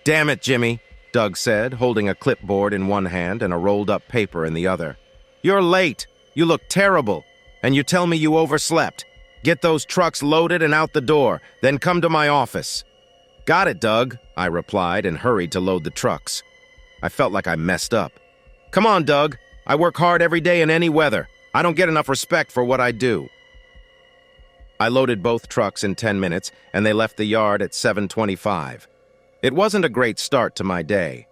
Damn it, Jimmy, Doug said, holding a clipboard in one hand and a rolled-up paper in the other. You're late. You look terrible. And you tell me you overslept. Get those trucks loaded and out the door, then come to my office. Got it, Doug, I replied and hurried to load the trucks. I felt like I messed up. Come on, Doug. I work hard every day in any weather. I don't get enough respect for what I do. I loaded both trucks in 10 minutes, and they left the yard at 7:25. It wasn't a great start to my day.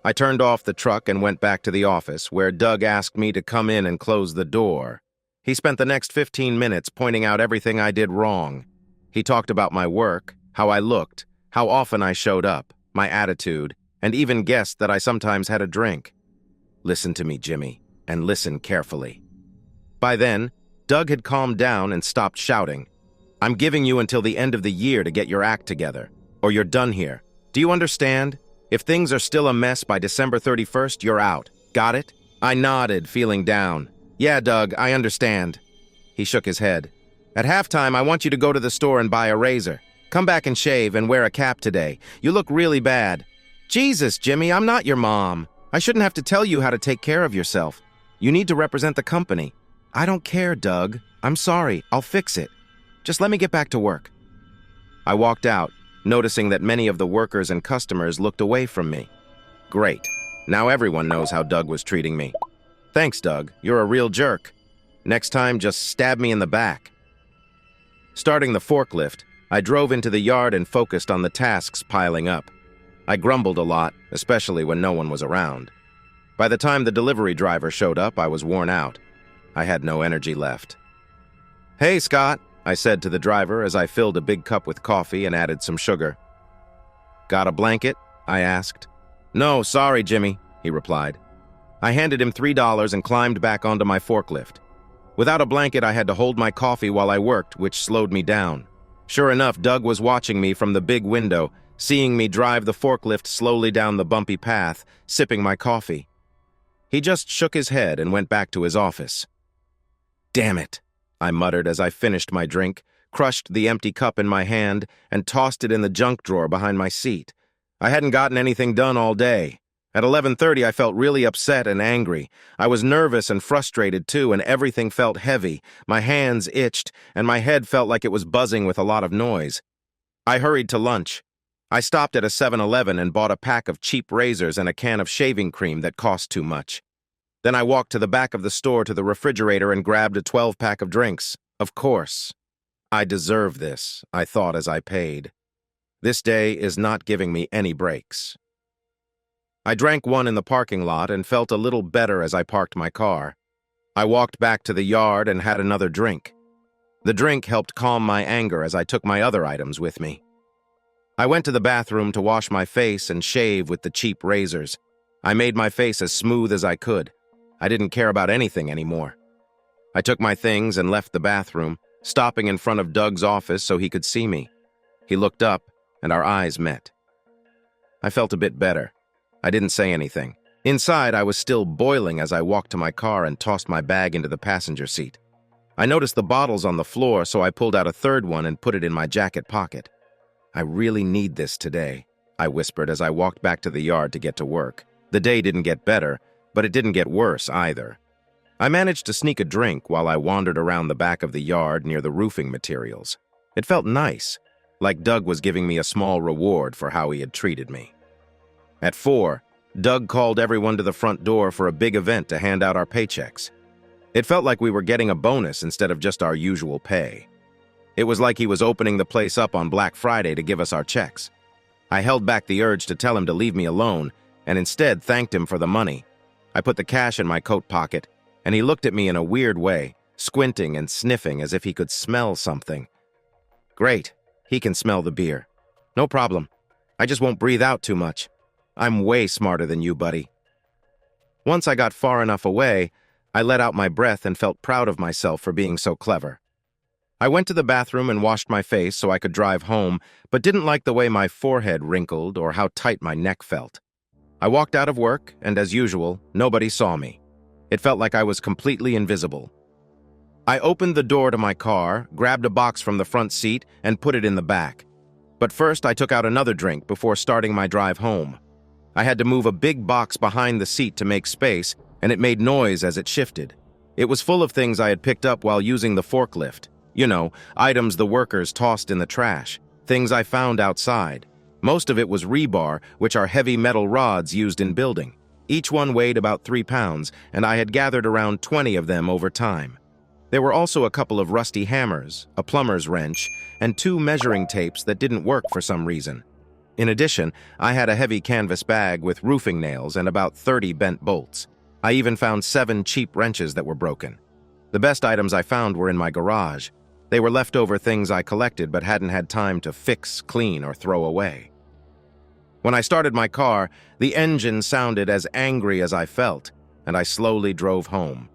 I turned off the truck and went back to the office, where Doug asked me to come in and close the door. He spent the next 15 minutes pointing out everything I did wrong. He talked about my work, how I looked, how often I showed up, my attitude, and even guessed that I sometimes had a drink. Listen to me, Jimmy, and listen carefully. By then, Doug had calmed down and stopped shouting. I'm giving you until the end of the year to get your act together, or you're done here. Do you understand? If things are still a mess by December 31st, you're out. Got it? I nodded, feeling down. Yeah, Doug, I understand. He shook his head. At halftime, I want you to go to the store and buy a razor. Come back and shave and wear a cap today. You look really bad. Jesus, Jimmy, I'm not your mom. I shouldn't have to tell you how to take care of yourself. You need to represent the company. I don't care, Doug. I'm sorry. I'll fix it. Just let me get back to work. I walked out, noticing that many of the workers and customers looked away from me. Great. Now everyone knows how Doug was treating me. Thanks, Doug. You're a real jerk. Next time, just stab me in the back. Starting the forklift, I drove into the yard and focused on the tasks piling up. I grumbled a lot, especially when no one was around. By the time the delivery driver showed up, I was worn out. I had no energy left. Hey, Scott, I said to the driver as I filled a big cup with coffee and added some sugar. Got a blanket? I asked. No, sorry, Jimmy, he replied. I handed him $3 and climbed back onto my forklift. Without a blanket, I had to hold my coffee while I worked, which slowed me down. Sure enough, Doug was watching me from the big window, seeing me drive the forklift slowly down the bumpy path, sipping my coffee. He just shook his head and went back to his office. Damn it, I muttered as I finished my drink, crushed the empty cup in my hand, and tossed it in the junk drawer behind my seat. I hadn't gotten anything done all day. At 11:30, I felt really upset and angry. I was nervous and frustrated too, and everything felt heavy. My hands itched, and my head felt like it was buzzing with a lot of noise. I hurried to lunch. I stopped at a 7-Eleven and bought a pack of cheap razors and a can of shaving cream that cost too much. Then I walked to the back of the store to the refrigerator and grabbed a 12-pack of drinks. Of course. I deserve this, I thought as I paid. This day is not giving me any breaks. I drank one in the parking lot and felt a little better as I parked my car. I walked back to the yard and had another drink. The drink helped calm my anger as I took my other items with me. I went to the bathroom to wash my face and shave with the cheap razors. I made my face as smooth as I could. I didn't care about anything anymore. I took my things and left the bathroom, stopping in front of Doug's office so he could see me. He looked up, and our eyes met. I felt a bit better. I didn't say anything. Inside, I was still boiling as I walked to my car and tossed my bag into the passenger seat. I noticed the bottles on the floor, so I pulled out a third one and put it in my jacket pocket. I really need this today, I whispered as I walked back to the yard to get to work. The day didn't get better, but it didn't get worse either. I managed to sneak a drink while I wandered around the back of the yard near the roofing materials. It felt nice, like Doug was giving me a small reward for how he had treated me. At 4, Doug called everyone to the front door for a big event to hand out our paychecks. It felt like we were getting a bonus instead of just our usual pay. It was like he was opening the place up on Black Friday to give us our checks. I held back the urge to tell him to leave me alone, and instead thanked him for the money. I put the cash in my coat pocket, and he looked at me in a weird way, squinting and sniffing as if he could smell something. Great, he can smell the beer. No problem. I just won't breathe out too much. I'm way smarter than you, buddy. Once I got far enough away, I let out my breath and felt proud of myself for being so clever. I went to the bathroom and washed my face so I could drive home, but didn't like the way my forehead wrinkled or how tight my neck felt. I walked out of work, and as usual, nobody saw me. It felt like I was completely invisible. I opened the door to my car, grabbed a box from the front seat, and put it in the back. But first, I took out another drink before starting my drive home. I had to move a big box behind the seat to make space, and it made noise as it shifted. It was full of things I had picked up while using the forklift. You know, items the workers tossed in the trash, things I found outside. Most of it was rebar, which are heavy metal rods used in building. Each one weighed about 3 pounds, and I had gathered around 20 of them over time. There were also a couple of rusty hammers, a plumber's wrench, and 2 measuring tapes that didn't work for some reason. In addition, I had a heavy canvas bag with roofing nails and about 30 bent bolts. I even found 7 cheap wrenches that were broken. The best items I found were in my garage. They were leftover things I collected but hadn't had time to fix, clean, or throw away. When I started my car, the engine sounded as angry as I felt, and I slowly drove home.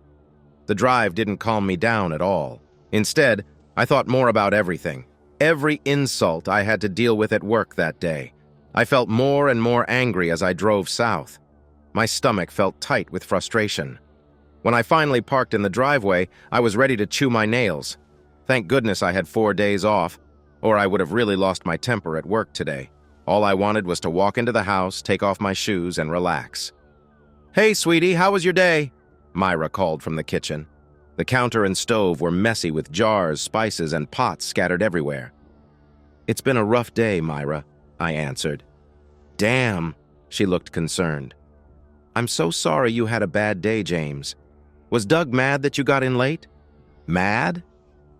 The drive didn't calm me down at all. Instead, I thought more about everything. Every insult I had to deal with at work that day. I felt more and more angry as I drove south. My stomach felt tight with frustration. When I finally parked in the driveway, I was ready to chew my nails. Thank goodness I had 4 days off, or I would have really lost my temper at work today. All I wanted was to walk into the house, take off my shoes, and relax. "Hey, sweetie, how was your day?" Myra called from the kitchen. The counter and stove were messy with jars, spices, and pots scattered everywhere. "It's been a rough day, Myra," I answered. "Damn," she looked concerned. "I'm so sorry you had a bad day, James. Was Doug mad that you got in late?" "Mad?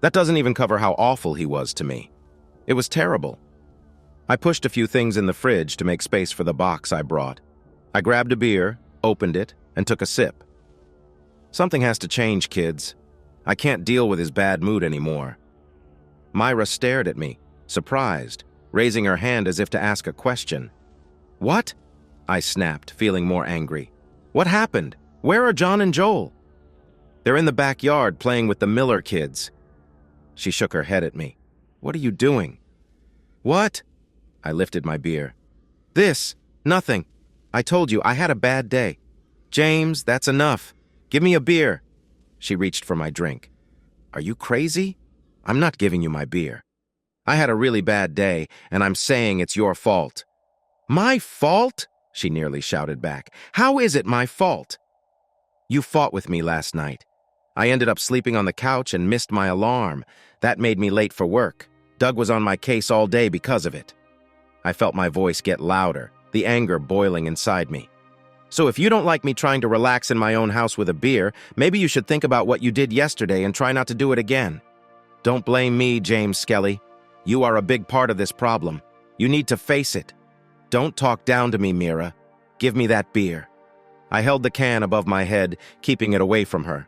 That doesn't even cover how awful he was to me. It was terrible." I pushed a few things in the fridge to make space for the box I brought. I grabbed a beer, opened it, and took a sip. "Something has to change, kids. I can't deal with his bad mood anymore." Myra stared at me, surprised, raising her hand as if to ask a question. "What?" I snapped, feeling more angry. "What happened? Where are John and Joel?" "They're in the backyard playing with the Miller kids." She shook her head at me. "What are you doing?" "What?" I lifted my beer. "This. Nothing. I told you I had a bad day. James, that's enough. Give me a beer." She reached for my drink. "Are you crazy? I'm not giving you my beer. I had a really bad day, and I'm saying it's your fault." "My fault?" she nearly shouted back. "How is it my fault?" "You fought with me last night. I ended up sleeping on the couch and missed my alarm. That made me late for work. Doug was on my case all day because of it." I felt my voice get louder, the anger boiling inside me. "So if you don't like me trying to relax in my own house with a beer, maybe you should think about what you did yesterday and try not to do it again. Don't blame me, James Skelly. You are a big part of this problem. You need to face it. Don't talk down to me, Mira. Give me that beer." I held the can above my head, keeping it away from her.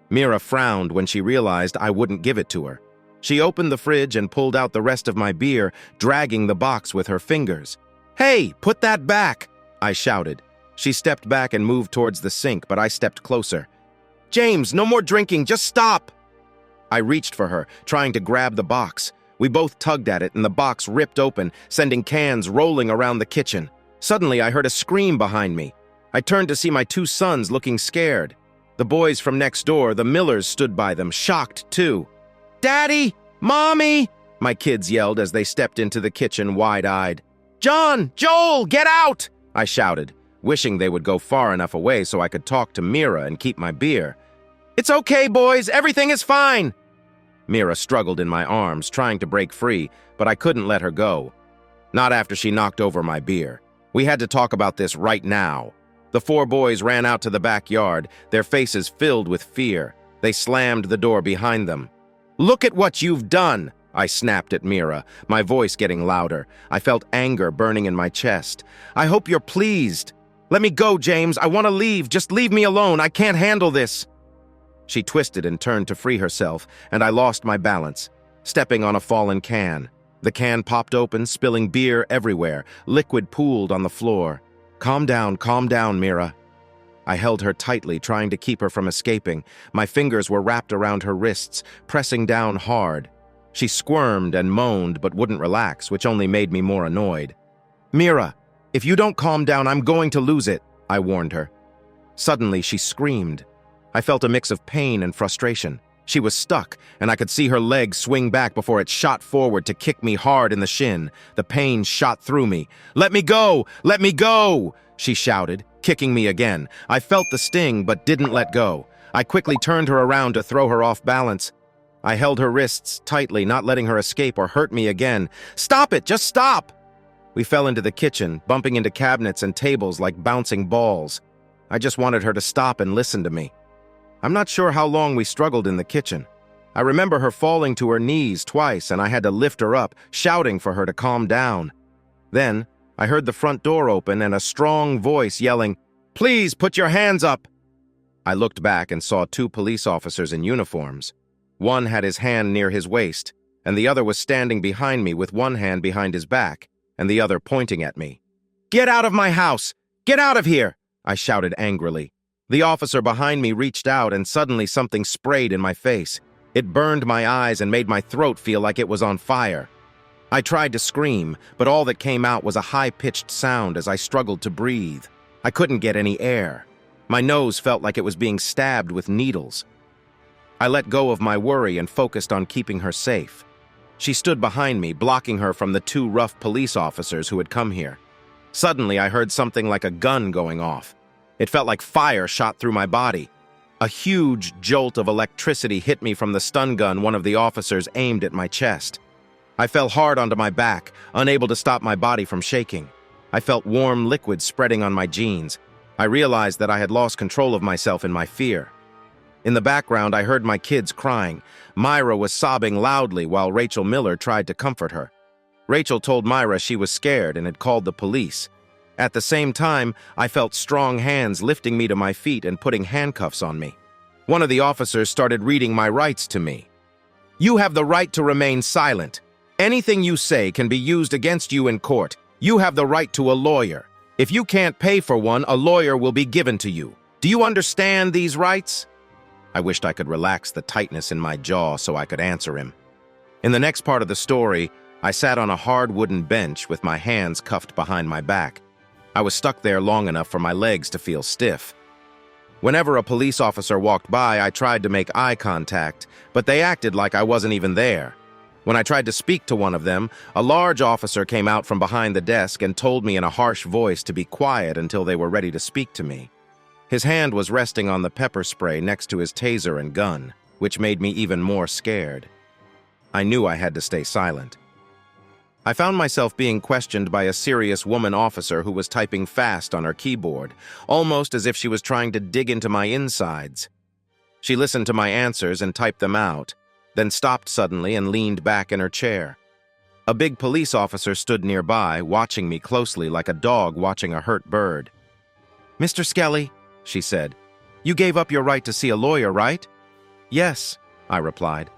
Mira frowned when she realized I wouldn't give it to her. She opened the fridge and pulled out the rest of my beer, dragging the box with her fingers. "Hey, put that back!" I shouted. She stepped back and moved towards the sink, but I stepped closer. "James, no more drinking, just stop!" I reached for her, trying to grab the box. We both tugged at it, and the box ripped open, sending cans rolling around the kitchen. Suddenly, I heard a scream behind me. I turned to see my two sons looking scared. The boys from next door, the Millers, stood by them, shocked too. "Daddy! Mommy!" my kids yelled as they stepped into the kitchen wide-eyed. "John! Joel! Get out!" I shouted, wishing they would go far enough away so I could talk to Mira and keep my beer. "It's okay, boys. Everything is fine." Mira struggled in my arms, trying to break free, but I couldn't let her go. Not after she knocked over my beer. We had to talk about this right now. The four boys ran out to the backyard, their faces filled with fear. They slammed the door behind them. "Look at what you've done!" I snapped at Mira, my voice getting louder. I felt anger burning in my chest. "I hope you're pleased. Let me go, James. I want to leave. Just leave me alone. I can't handle this." She twisted and turned to free herself, and I lost my balance, stepping on a fallen can. The can popped open, spilling beer everywhere. Liquid pooled on the floor. Calm down, Mira." I held her tightly, trying to keep her from escaping. My fingers were wrapped around her wrists, pressing down hard. She squirmed and moaned but wouldn't relax, which only made me more annoyed. "Mira, if you don't calm down, I'm going to lose it," I warned her. Suddenly, she screamed. I felt a mix of pain and frustration. She was stuck, and I could see her leg swing back before it shot forward to kick me hard in the shin. The pain shot through me. "Let me go! Let me go!" she shouted, kicking me again. I felt the sting, but didn't let go. I quickly turned her around to throw her off balance. I held her wrists tightly, not letting her escape or hurt me again. "Stop it! Just stop!" We fell into the kitchen, bumping into cabinets and tables like bouncing balls. I just wanted her to stop and listen to me. I'm not sure how long we struggled in the kitchen. I remember her falling to her knees twice, and I had to lift her up, shouting for her to calm down. Then, I heard the front door open and a strong voice yelling, "Please put your hands up!" I looked back and saw two police officers in uniforms. One had his hand near his waist, and the other was standing behind me with one hand behind his back, and the other pointing at me. "Get out of my house! Get out of here!" I shouted angrily. The officer behind me reached out, and suddenly something sprayed in my face. It burned my eyes and made my throat feel like it was on fire. I tried to scream, but all that came out was a high-pitched sound as I struggled to breathe. I couldn't get any air. My nose felt like it was being stabbed with needles. I let go of my worry and focused on keeping her safe. She stood behind me, blocking her from the two rough police officers who had come here. Suddenly, I heard something like a gun going off. It felt like fire shot through my body. A huge jolt of electricity hit me from the stun gun one of the officers aimed at my chest. I fell hard onto my back, unable to stop my body from shaking. I felt warm liquid spreading on my jeans. I realized that I had lost control of myself in my fear. In the background, I heard my kids crying. Myra was sobbing loudly while Rachel Miller tried to comfort her. Rachel told Myra she was scared and had called the police. At the same time, I felt strong hands lifting me to my feet and putting handcuffs on me. One of the officers started reading my rights to me. "You have the right to remain silent. Anything you say can be used against you in court. You have the right to a lawyer. If you can't pay for one, a lawyer will be given to you. Do you understand these rights?" I wished I could relax the tightness in my jaw so I could answer him. In the next part of the story, I sat on a hard wooden bench with my hands cuffed behind my back. I was stuck there long enough for my legs to feel stiff. Whenever a police officer walked by, I tried to make eye contact, but they acted like I wasn't even there. When I tried to speak to one of them, a large officer came out from behind the desk and told me in a harsh voice to be quiet until they were ready to speak to me. His hand was resting on the pepper spray next to his taser and gun, which made me even more scared. I knew I had to stay silent. I found myself being questioned by a serious woman officer who was typing fast on her keyboard, almost as if she was trying to dig into my insides. She listened to my answers and typed them out, then stopped suddenly and leaned back in her chair. A big police officer stood nearby, watching me closely like a dog watching a hurt bird. "Mr. Skelly," she said, "you gave up your right to see a lawyer, right?" "Yes," I replied.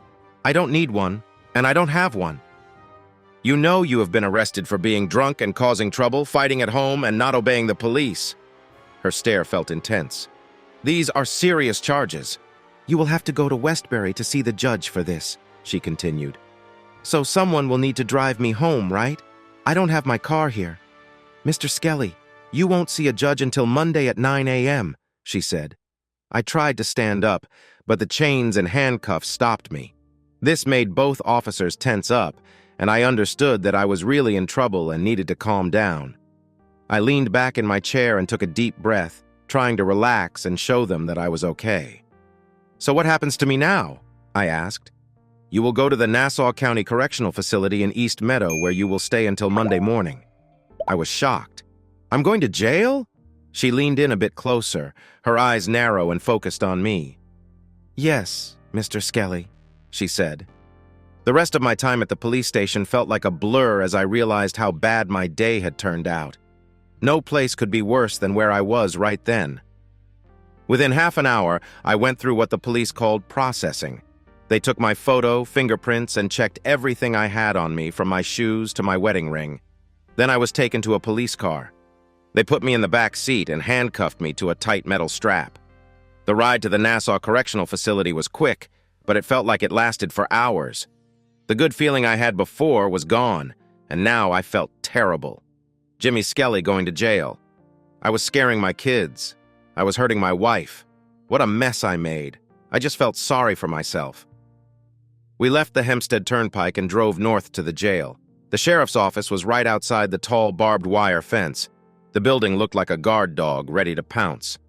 "I don't need one, and I don't have one." "You know you have been arrested for being drunk and causing trouble, fighting at home, and not obeying the police." Her stare felt intense. "These are serious charges." "You will have to go to Westbury to see the judge for this," she continued. "So someone will need to drive me home, right? I don't have my car here." "Mr. Skelly, you won't see a judge until Monday at 9 a.m., she said. I tried to stand up, but the chains and handcuffs stopped me. This made both officers tense up, and I understood that I was really in trouble and needed to calm down. I leaned back in my chair and took a deep breath, trying to relax and show them that I was okay. "So what happens to me now?" I asked. "You will go to the Nassau County Correctional Facility in East Meadow, where you will stay until Monday morning." I was shocked. "I'm going to jail?" She leaned in a bit closer, her eyes narrow and focused on me. "Yes, Mr. Skelly," she said. The rest of my time at the police station felt like a blur as I realized how bad my day had turned out. No place could be worse than where I was right then. Within half an hour, I went through what the police called processing. They took my photo, fingerprints, and checked everything I had on me, from my shoes to my wedding ring. Then I was taken to a police car. They put me in the back seat and handcuffed me to a tight metal strap. The ride to the Nassau Correctional Facility was quick, but it felt like it lasted for hours. The good feeling I had before was gone, and now I felt terrible. Jimmy Skelly going to jail. I was scaring my kids. I was hurting my wife. What a mess I made. I just felt sorry for myself. We left the Hempstead Turnpike and drove north to the jail. The sheriff's office was right outside the tall barbed wire fence. The building looked like a guard dog ready to pounce.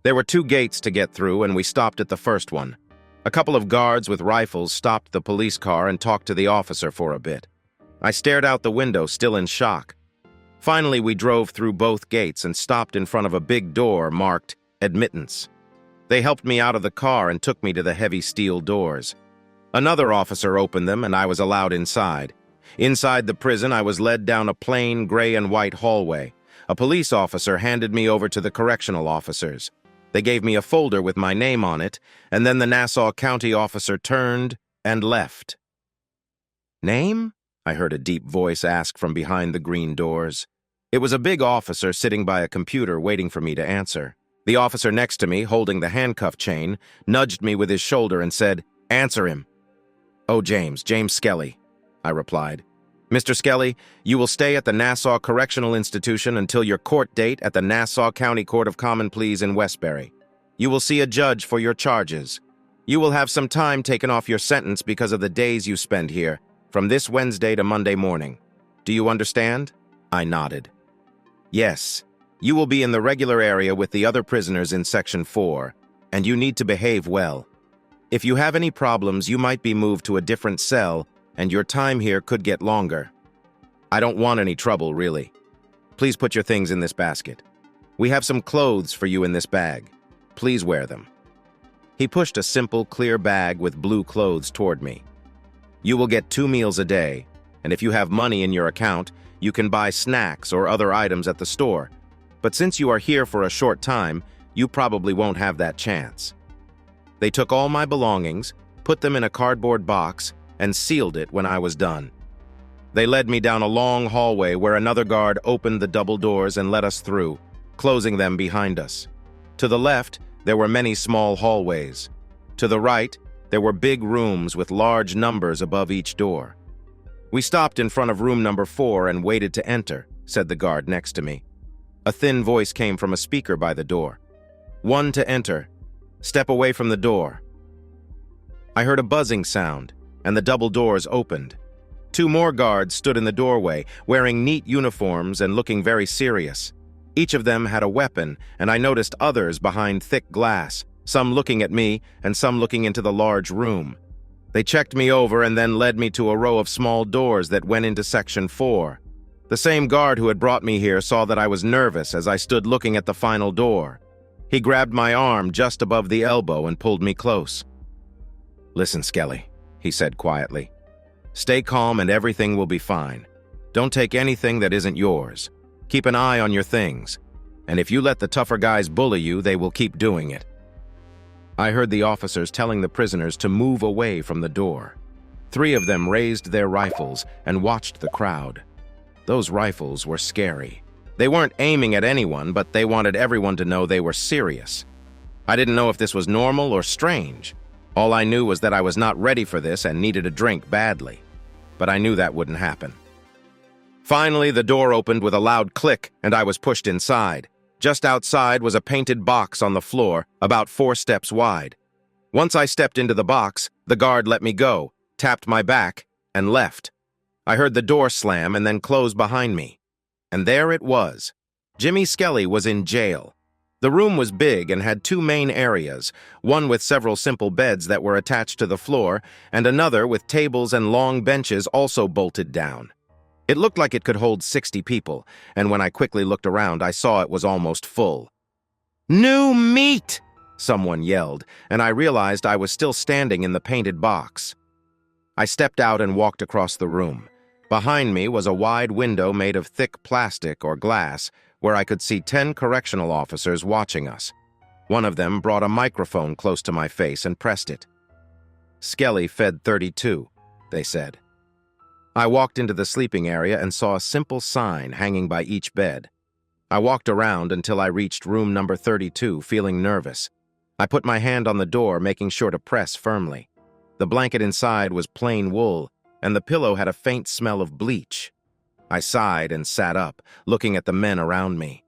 There were 2 gates to get through, and we stopped at the first one. A couple of guards with rifles stopped the police car and talked to the officer for a bit. I stared out the window, still in shock. Finally, we drove through both gates and stopped in front of a big door marked Admittance. They helped me out of the car and took me to the heavy steel doors. Another officer opened them, and I was allowed inside. Inside the prison, I was led down a plain gray and white hallway. A police officer handed me over to the correctional officers. They gave me a folder with my name on it, and then the Nassau County officer turned and left. "Name?" I heard a deep voice ask from behind the green doors. It was a big officer sitting by a computer waiting for me to answer. The officer next to me, holding the handcuff chain, nudged me with his shoulder and said, "Answer him." "Oh, James Skelly," I replied. "Mr. Skelly, you will stay at the Nassau Correctional Institution until your court date at the Nassau County Court of Common Pleas in Westbury. You will see a judge for your charges. You will have some time taken off your sentence because of the days you spend here, from this Wednesday to Monday morning. Do you understand?" I nodded. "Yes, you will be in the regular area with the other prisoners in Section 4, and you need to behave well. If you have any problems, you might be moved to a different cell, and your time here could get longer. I don't want any trouble, really. Please put your things in this basket. We have some clothes for you in this bag. Please wear them." He pushed a simple, clear bag with blue clothes toward me. "You will get 2 meals a day, and if you have money in your account, you can buy snacks or other items at the store. But since you are here for a short time, you probably won't have that chance." They took all my belongings, put them in a cardboard box, and sealed it when I was done. They led me down a long hallway where another guard opened the double doors and let us through, closing them behind us. To the left, there were many small hallways. To the right, there were big rooms with large numbers above each door. "We stopped in front of room number 4 and waited to enter," said the guard next to me. A thin voice came from a speaker by the door. "1 to enter. Step away from the door." I heard a buzzing sound. and the double doors opened. 2 more guards stood in the doorway, wearing neat uniforms and looking very serious. Each of them had a weapon, and I noticed others behind thick glass, some looking at me and some looking into the large room. They checked me over and then led me to a row of small doors that went into Section 4. The same guard who had brought me here saw that I was nervous as I stood looking at the final door. He grabbed my arm just above the elbow and pulled me close. "Listen, Skelly," he said quietly. "Stay calm and everything will be fine. Don't take anything that isn't yours. Keep an eye on your things. And if you let the tougher guys bully you, they will keep doing it." I heard the officers telling the prisoners to move away from the door. 3 of them raised their rifles and watched the crowd. Those rifles were scary. They weren't aiming at anyone, but they wanted everyone to know they were serious. I didn't know if this was normal or strange. All I knew was that I was not ready for this and needed a drink badly. But I knew that wouldn't happen. Finally, the door opened with a loud click, and I was pushed inside. Just outside was a painted box on the floor, about 4 steps wide. Once I stepped into the box, the guard let me go, tapped my back, and left. I heard the door slam and then close behind me. And there it was. Jimmy Skelly was in jail. The room was big and had 2 main areas, one with several simple beds that were attached to the floor, and another with tables and long benches also bolted down. It looked like it could hold 60 people, and when I quickly looked around, I saw it was almost full. "New meat!" someone yelled, and I realized I was still standing in the painted box. I stepped out and walked across the room. Behind me was a wide window made of thick plastic or glass, where I could see 10 correctional officers watching us. One of them brought a microphone close to my face and pressed it. "Skelly fed 32, they said. I walked into the sleeping area and saw a simple sign hanging by each bed. I walked around until I reached room number 32, feeling nervous. I put my hand on the door, making sure to press firmly. The blanket inside was plain wool, and the pillow had a faint smell of bleach. I sighed and sat up, looking at the men around me.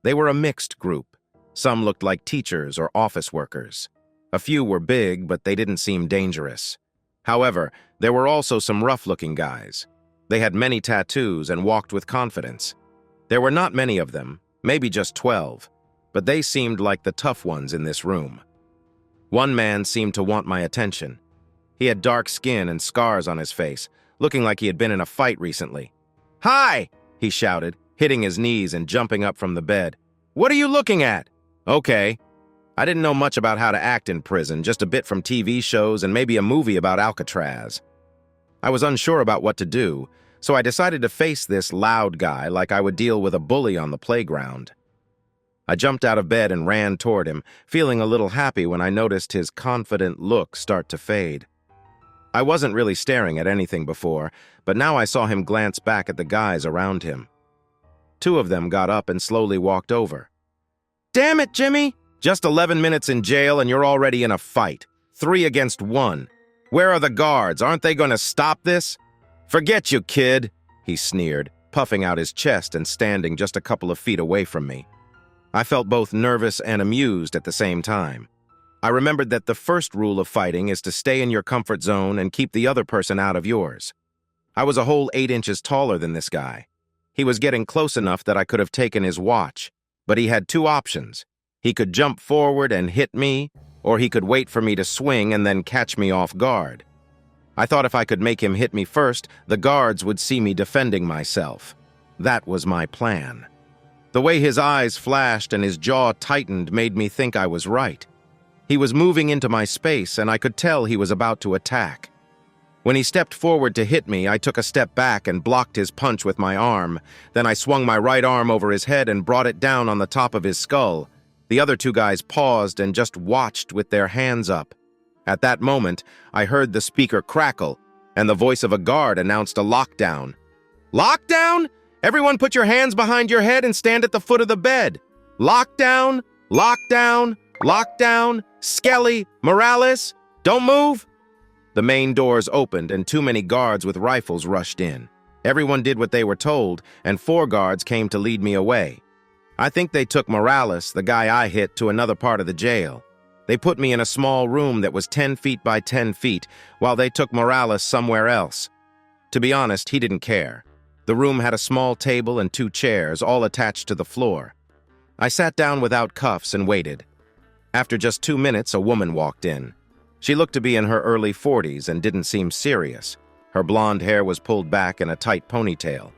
They were a mixed group. Some looked like teachers or office workers. A few were big, but they didn't seem dangerous. However, there were also some rough-looking guys. They had many tattoos and walked with confidence. There were not many of them, maybe just 12, but they seemed like the tough ones in this room. One man seemed to want my attention. He had dark skin and scars on his face, looking like he had been in a fight recently. "Hi!" he shouted, hitting his knees and jumping up from the bed. "What are you looking at?" "Okay." I didn't know much about how to act in prison, just a bit from TV shows and maybe a movie about Alcatraz. I was unsure about what to do, so I decided to face this loud guy like I would deal with a bully on the playground. I jumped out of bed and ran toward him, feeling a little happy when I noticed his confident look start to fade. I wasn't really staring at anything before, but now I saw him glance back at the guys around him. 2 of them got up and slowly walked over. "Damn it, Jimmy! Just 11 minutes in jail and you're already in a fight. 3 against 1. Where are the guards? Aren't they going to stop this?" "Forget you, kid," he sneered, puffing out his chest and standing just a couple of feet away from me. I felt both nervous and amused at the same time. I remembered that the first rule of fighting is to stay in your comfort zone and keep the other person out of yours. I was a whole 8 inches taller than this guy. He was getting close enough that I could have taken his watch, but he had 2 options. He could jump forward and hit me, or he could wait for me to swing and then catch me off guard. I thought if I could make him hit me first, the guards would see me defending myself. That was my plan. The way his eyes flashed and his jaw tightened made me think I was right. He was moving into my space, and I could tell he was about to attack. When he stepped forward to hit me, I took a step back and blocked his punch with my arm. Then I swung my right arm over his head and brought it down on the top of his skull. The other 2 guys paused and just watched with their hands up. At that moment, I heard the speaker crackle, and the voice of a guard announced a lockdown. "Lockdown? Everyone put your hands behind your head and stand at the foot of the bed. Lockdown, lockdown, lockdown, Skelly, Morales, don't move." The main doors opened and 2 many guards with rifles rushed in. Everyone did what they were told, and 4 guards came to lead me away. I think they took Morales, the guy I hit, to another part of the jail. They put me in a small room that was 10 feet by 10 feet while they took Morales somewhere else. To be honest, he didn't care. The room had a small table and 2 chairs, all attached to the floor. I sat down without cuffs and waited. After just 2 minutes, a woman walked in. She looked to be in her early 40s and didn't seem serious. Her blonde hair was pulled back in a tight ponytail.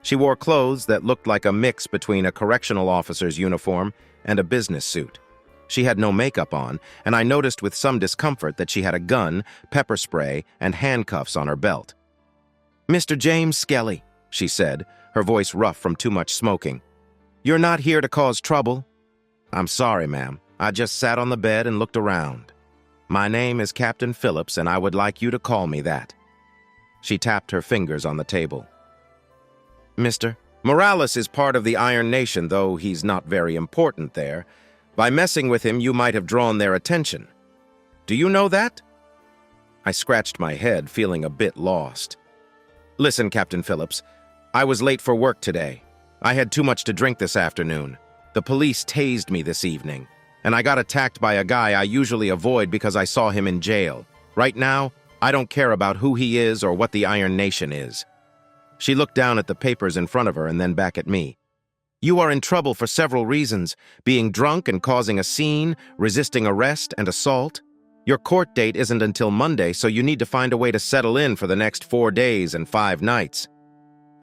She wore clothes that looked like a mix between a correctional officer's uniform and a business suit. She had no makeup on, and I noticed with some discomfort that she had a gun, pepper spray, and handcuffs on her belt. "Mr. James Skelly," she said, her voice rough from too much smoking. "You're not here to cause trouble?" "I'm sorry, ma'am. I just sat on the bed and looked around. My name is Captain Phillips, and I would like you to call me that." She tapped her fingers on the table. "Mr. Morales is part of the Iron Nation, though he's not very important there. By messing with him, you might have drawn their attention. Do you know that?" I scratched my head, feeling a bit lost. "Listen, Captain Phillips, I was late for work today. I had too much to drink this afternoon. The police tased me this evening, and I got attacked by a guy I usually avoid because I saw him in jail. Right now, I don't care about who he is or what the Iron Nation is." She looked down at the papers in front of her and then back at me. "You are in trouble for several reasons: being drunk and causing a scene, resisting arrest, and assault. Your court date isn't until Monday, so you need to find a way to settle in for the next 4 days and 5 nights.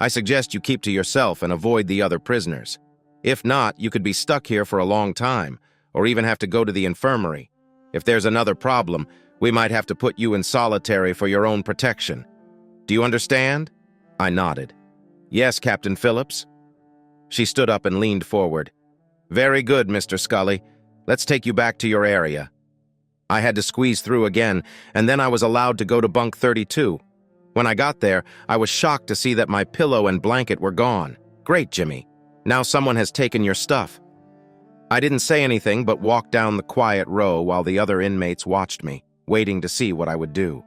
I suggest you keep to yourself and avoid the other prisoners. If not, you could be stuck here for a long time, or even have to go to the infirmary. If there's another problem, we might have to put you in solitary for your own protection. Do you understand?" I nodded. "Yes, Captain Phillips." She stood up and leaned forward. "Very good, Mr. Scully. Let's take you back to your area." I had to squeeze through again, and then I was allowed to go to bunk 32. When I got there, I was shocked to see that my pillow and blanket were gone. "Great, Jimmy. Now someone has taken your stuff." I didn't say anything but walked down the quiet row while the other inmates watched me, waiting to see what I would do.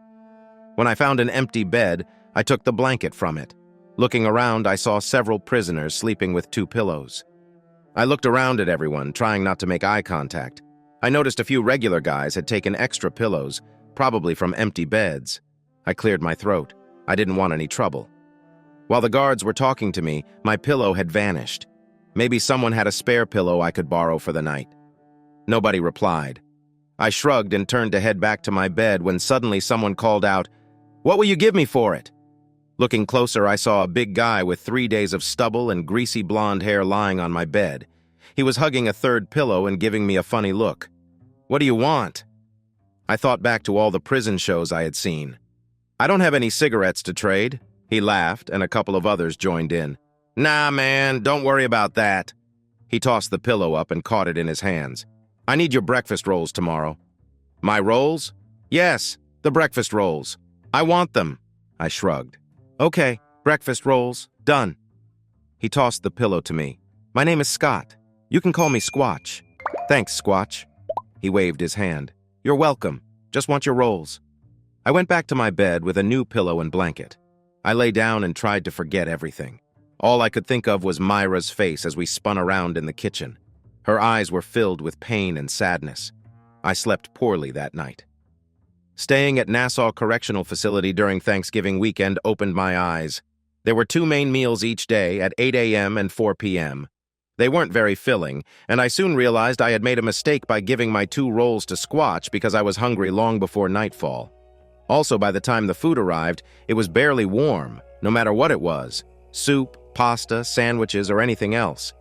When I found an empty bed, I took the blanket from it. Looking around, I saw several prisoners sleeping with 2 pillows. I looked around at everyone, trying not to make eye contact. I noticed a few regular guys had taken extra pillows, probably from empty beds. I cleared my throat. I didn't want any trouble. While the guards were talking to me, my pillow had vanished. Maybe someone had a spare pillow I could borrow for the night. Nobody replied. I shrugged and turned to head back to my bed when suddenly someone called out, "What will you give me for it?" Looking closer, I saw a big guy with 3 days of stubble and greasy blonde hair lying on my bed. He was hugging a third pillow and giving me a funny look. "What do you want?" I thought back to all the prison shows I had seen. "I don't have any cigarettes to trade." He laughed, and a couple of others joined in. "Nah, man, don't worry about that." He tossed the pillow up and caught it in his hands. "I need your breakfast rolls tomorrow." "My rolls?" "Yes, the breakfast rolls. I want them." I shrugged. "Okay, breakfast rolls, done." He tossed the pillow to me. "My name is Scott. You can call me Squatch." "Thanks, Squatch." He waved his hand. "You're welcome. Just want your rolls." I went back to my bed with a new pillow and blanket. I lay down and tried to forget everything. All I could think of was Myra's face as we spun around in the kitchen. Her eyes were filled with pain and sadness. I slept poorly that night. Staying at Nassau Correctional Facility during Thanksgiving weekend opened my eyes. There were 2 main meals each day at 8 a.m. and 4 p.m. They weren't very filling, and I soon realized I had made a mistake by giving my 2 rolls to Squatch because I was hungry long before nightfall. Also, by the time the food arrived, it was barely warm, no matter what it was: soup, pasta, sandwiches, or anything else.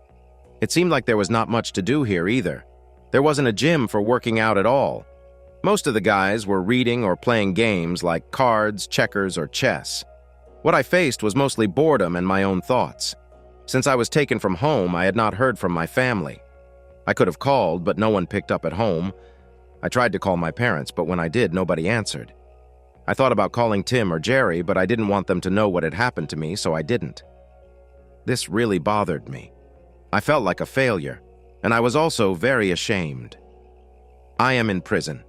It seemed like there was not much to do here either. There wasn't a gym for working out at all. Most of the guys were reading or playing games like cards, checkers, or chess. What I faced was mostly boredom and my own thoughts. Since I was taken from home, I had not heard from my family. I could have called, but no one picked up at home. I tried to call my parents, but when I did, nobody answered. I thought about calling Tim or Jerry, but I didn't want them to know what had happened to me, so I didn't. This really bothered me. I felt like a failure, and I was also very ashamed. I am in prison.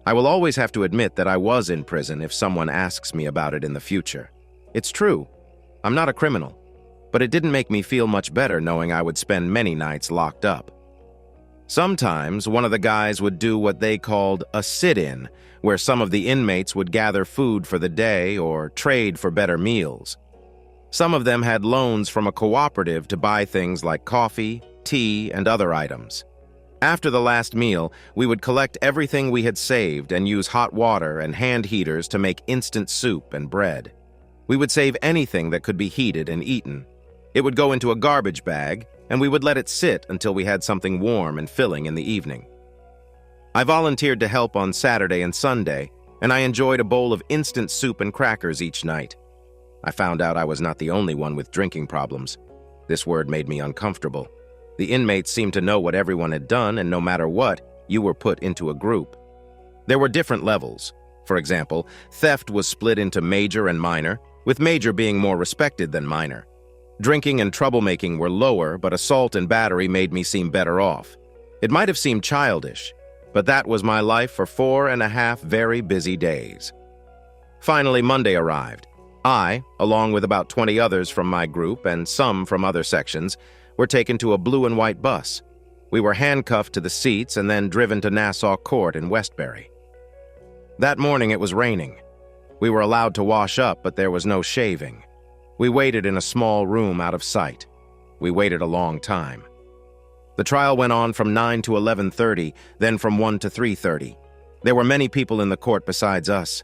I will always have to admit that I was in prison if someone asks me about it in the future. It's true. I'm not a criminal, but it didn't make me feel much better knowing I would spend many nights locked up. Sometimes one of the guys would do what they called a sit-in, where some of the inmates would gather food for the day or trade for better meals. Some of them had loans from a cooperative to buy things like coffee, tea, and other items. After the last meal, we would collect everything we had saved and use hot water and hand heaters to make instant soup and bread. We would save anything that could be heated and eaten. It would go into a garbage bag, and we would let it sit until we had something warm and filling in the evening. I volunteered to help on Saturday and Sunday, and I enjoyed a bowl of instant soup and crackers each night. I found out I was not the only one with drinking problems. This word made me uncomfortable. The inmates seemed to know what everyone had done, and no matter what, you were put into a group. There were different levels. For example, theft was split into major and minor, with major being more respected than minor. Drinking and troublemaking were lower, but assault and battery made me seem better off. It might have seemed childish, but that was my life for 4.5 very busy days. Finally, Monday arrived. I, along with about 20 others from my group and some from other sections, were taken to a blue and white bus. We were handcuffed to the seats and then driven to Nassau Court in Westbury. That morning it was raining. We were allowed to wash up, but there was no shaving. We waited in a small room out of sight. We waited a long time. The trial went on from 9 to 11:30, then from 1 to 3:30. There were many people in the court besides us.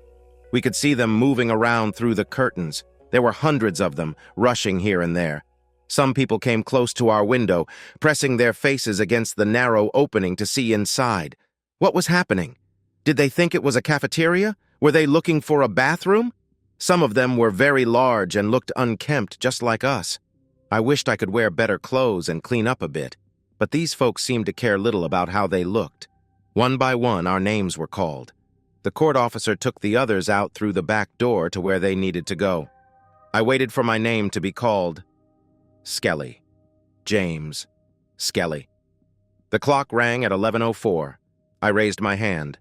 We could see them moving around through the curtains. There were hundreds of them, rushing here and there. Some people came close to our window, pressing their faces against the narrow opening to see inside. What was happening? Did they think it was a cafeteria? Were they looking for a bathroom? Some of them were very large and looked unkempt, just like us. I wished I could wear better clothes and clean up a bit, but these folks seemed to care little about how they looked. One by one, our names were called. The court officer took the others out through the back door to where they needed to go. I waited for my name to be called. Skelly. James Skelly. The clock rang at 11:04. I raised my hand.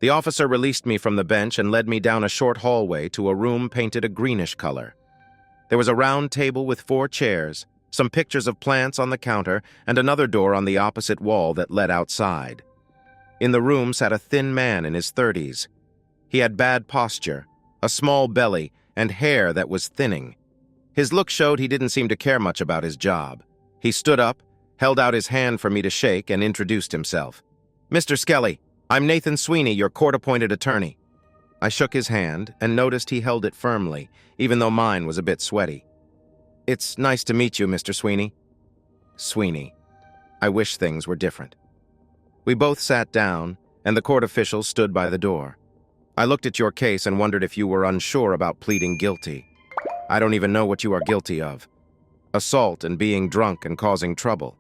The officer released me from the bench and led me down a short hallway to a room painted a greenish color. There was a round table with 4 chairs, some pictures of plants on the counter, and another door on the opposite wall that led outside. In the room sat a thin man in his 30s. He had bad posture, a small belly, and hair that was thinning. His look showed he didn't seem to care much about his job. He stood up, held out his hand for me to shake, and introduced himself. "Mr. Skelly, I'm Nathan Sweeney, your court-appointed attorney." I shook his hand and noticed he held it firmly, even though mine was a bit sweaty. "It's nice to meet you, Mr. Sweeney." Sweeney. I wish things were different. We both sat down, and the court official stood by the door. "I looked at your case and wondered if you were unsure about pleading guilty. I don't even know what you are guilty of. Assault and being drunk and causing trouble.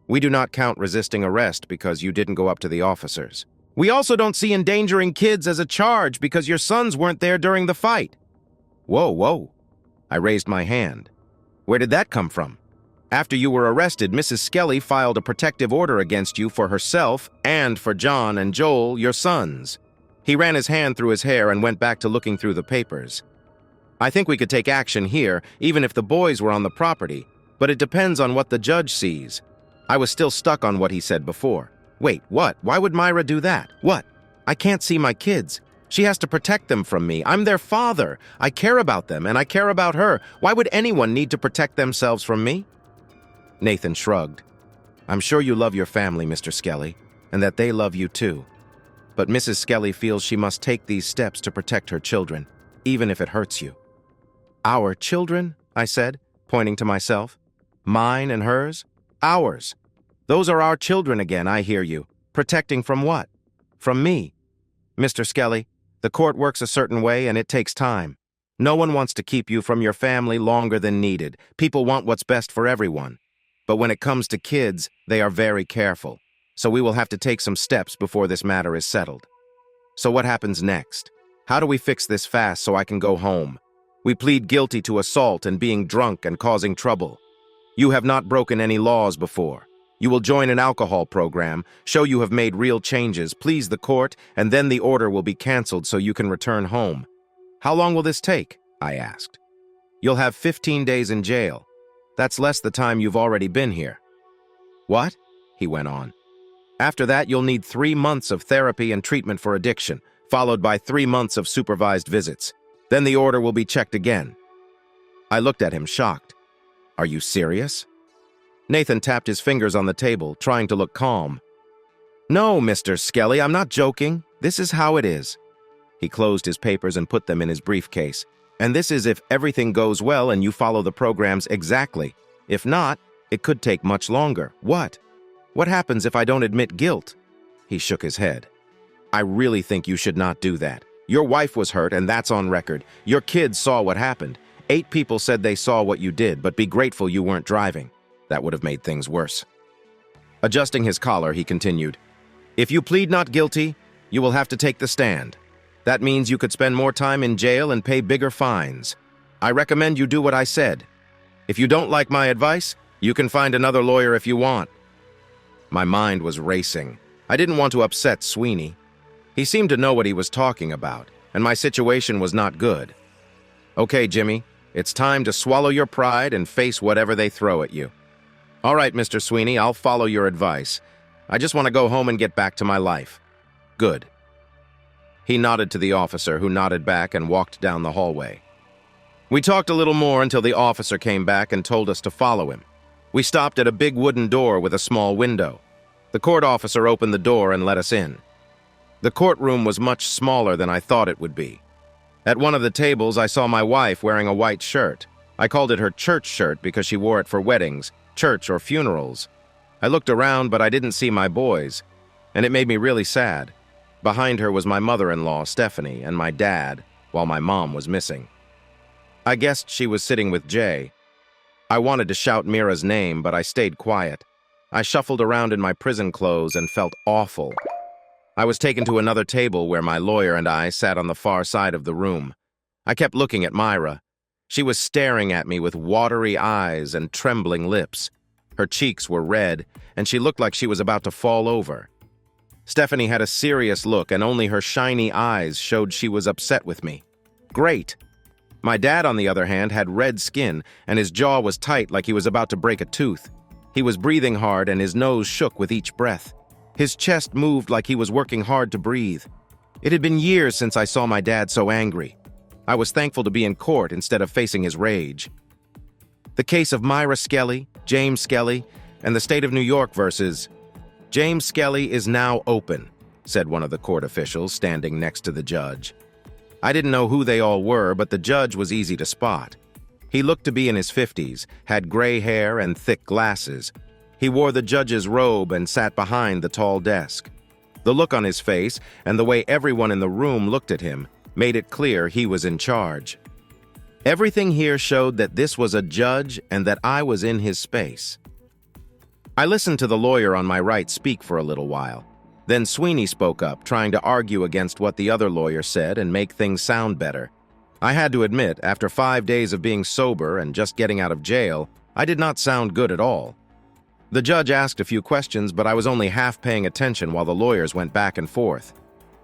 We do not count resisting arrest because you didn't go up to the officers. We also don't see endangering kids as a charge because your sons weren't there during the fight." Whoa. I raised my hand. "Where did that come from? After you were arrested, Mrs. Skelly filed a protective order against you for herself and for John and Joel, your sons." He ran his hand through his hair and went back to looking through the papers. "I think we could take action here, even if the boys were on the property, but it depends on what the judge sees." I was still stuck on what he said before. Wait, what? Why would Myra do that? What? I can't see my kids. She has to protect them from me. I'm their father. I care about them, and I care about her. Why would anyone need to protect themselves from me? Nathan shrugged. "I'm sure you love your family, Mr. Skelly, and that they love you too. But Mrs. Skelly feels she must take these steps to protect her children, even if it hurts you." "Our children?" I said, pointing to myself. "Mine and hers? Ours. Those are our children again, I hear you. Protecting from what? From me. Mr. Skelly, the court works a certain way and it takes time. No one wants to keep you from your family longer than needed. People want what's best for everyone. But when it comes to kids, they are very careful. So we will have to take some steps before this matter is settled. So what happens next? How do we fix this fast so I can go home? We plead guilty to assault and being drunk and causing trouble. You have not broken any laws before. You will join an alcohol program, show you have made real changes, please the court, and then the order will be canceled so you can return home. How long will this take? I asked. You'll have 15 days in jail. That's less the time you've already been here. What? He went on. After that, you'll need 3 months of therapy and treatment for addiction, followed by 3 months of supervised visits. Then the order will be checked again." I looked at him, shocked. "Are you serious?" Nathan tapped his fingers on the table, trying to look calm. "No, Mr. Skelly, I'm not joking. This is how it is." He closed his papers and put them in his briefcase. "And this is if everything goes well and you follow the programs exactly. If not, it could take much longer." "What? What happens if I don't admit guilt?" He shook his head. "I really think you should not do that. Your wife was hurt, and that's on record. Your kids saw what happened. 8 people said they saw what you did, but be grateful you weren't driving. That would have made things worse." Adjusting his collar, he continued, "If you plead not guilty, you will have to take the stand. That means you could spend more time in jail and pay bigger fines. I recommend you do what I said. If you don't like my advice, you can find another lawyer if you want." My mind was racing. I didn't want to upset Sweeney. He seemed to know what he was talking about, and my situation was not good. "Okay, Jimmy, it's time to swallow your pride and face whatever they throw at you." "All right, Mr. Sweeney, I'll follow your advice. I just want to go home and get back to my life." "Good." He nodded to the officer, who nodded back and walked down the hallway. We talked a little more until the officer came back and told us to follow him. We stopped at a big wooden door with a small window. The court officer opened the door and let us in. The courtroom was much smaller than I thought it would be. At one of the tables, I saw my wife wearing a white shirt. I called it her church shirt because she wore it for weddings, church, or funerals. I looked around, but I didn't see my boys, and it made me really sad. Behind her was my mother-in-law, Stephanie, and my dad, while my mom was missing. I guessed she was sitting with Jay. I wanted to shout Mira's name, but I stayed quiet. I shuffled around in my prison clothes and felt awful. I was taken to another table where my lawyer and I sat on the far side of the room. I kept looking at Myra. She was staring at me with watery eyes and trembling lips. Her cheeks were red, and she looked like she was about to fall over. Stephanie had a serious look, and only her shiny eyes showed she was upset with me. Great. My dad, on the other hand, had red skin, and his jaw was tight like he was about to break a tooth. He was breathing hard, and his nose shook with each breath. His chest moved like he was working hard to breathe. It had been years since I saw my dad so angry. I was thankful to be in court instead of facing his rage. The case of Myra Skelly, James Skelly, and the state of New York versus James Skelly is now open, said one of the court officials standing next to the judge. I didn't know who they all were, but the judge was easy to spot. He looked to be in his 50s, had gray hair and thick glasses. He wore the judge's robe and sat behind the tall desk. The look on his face and the way everyone in the room looked at him made it clear he was in charge. Everything here showed that this was a judge and that I was in his space. I listened to the lawyer on my right speak for a little while. Then Sweeney spoke up, trying to argue against what the other lawyer said and make things sound better. I had to admit, after 5 days of being sober and just getting out of jail, I did not sound good at all. The judge asked a few questions, but I was only half paying attention while the lawyers went back and forth.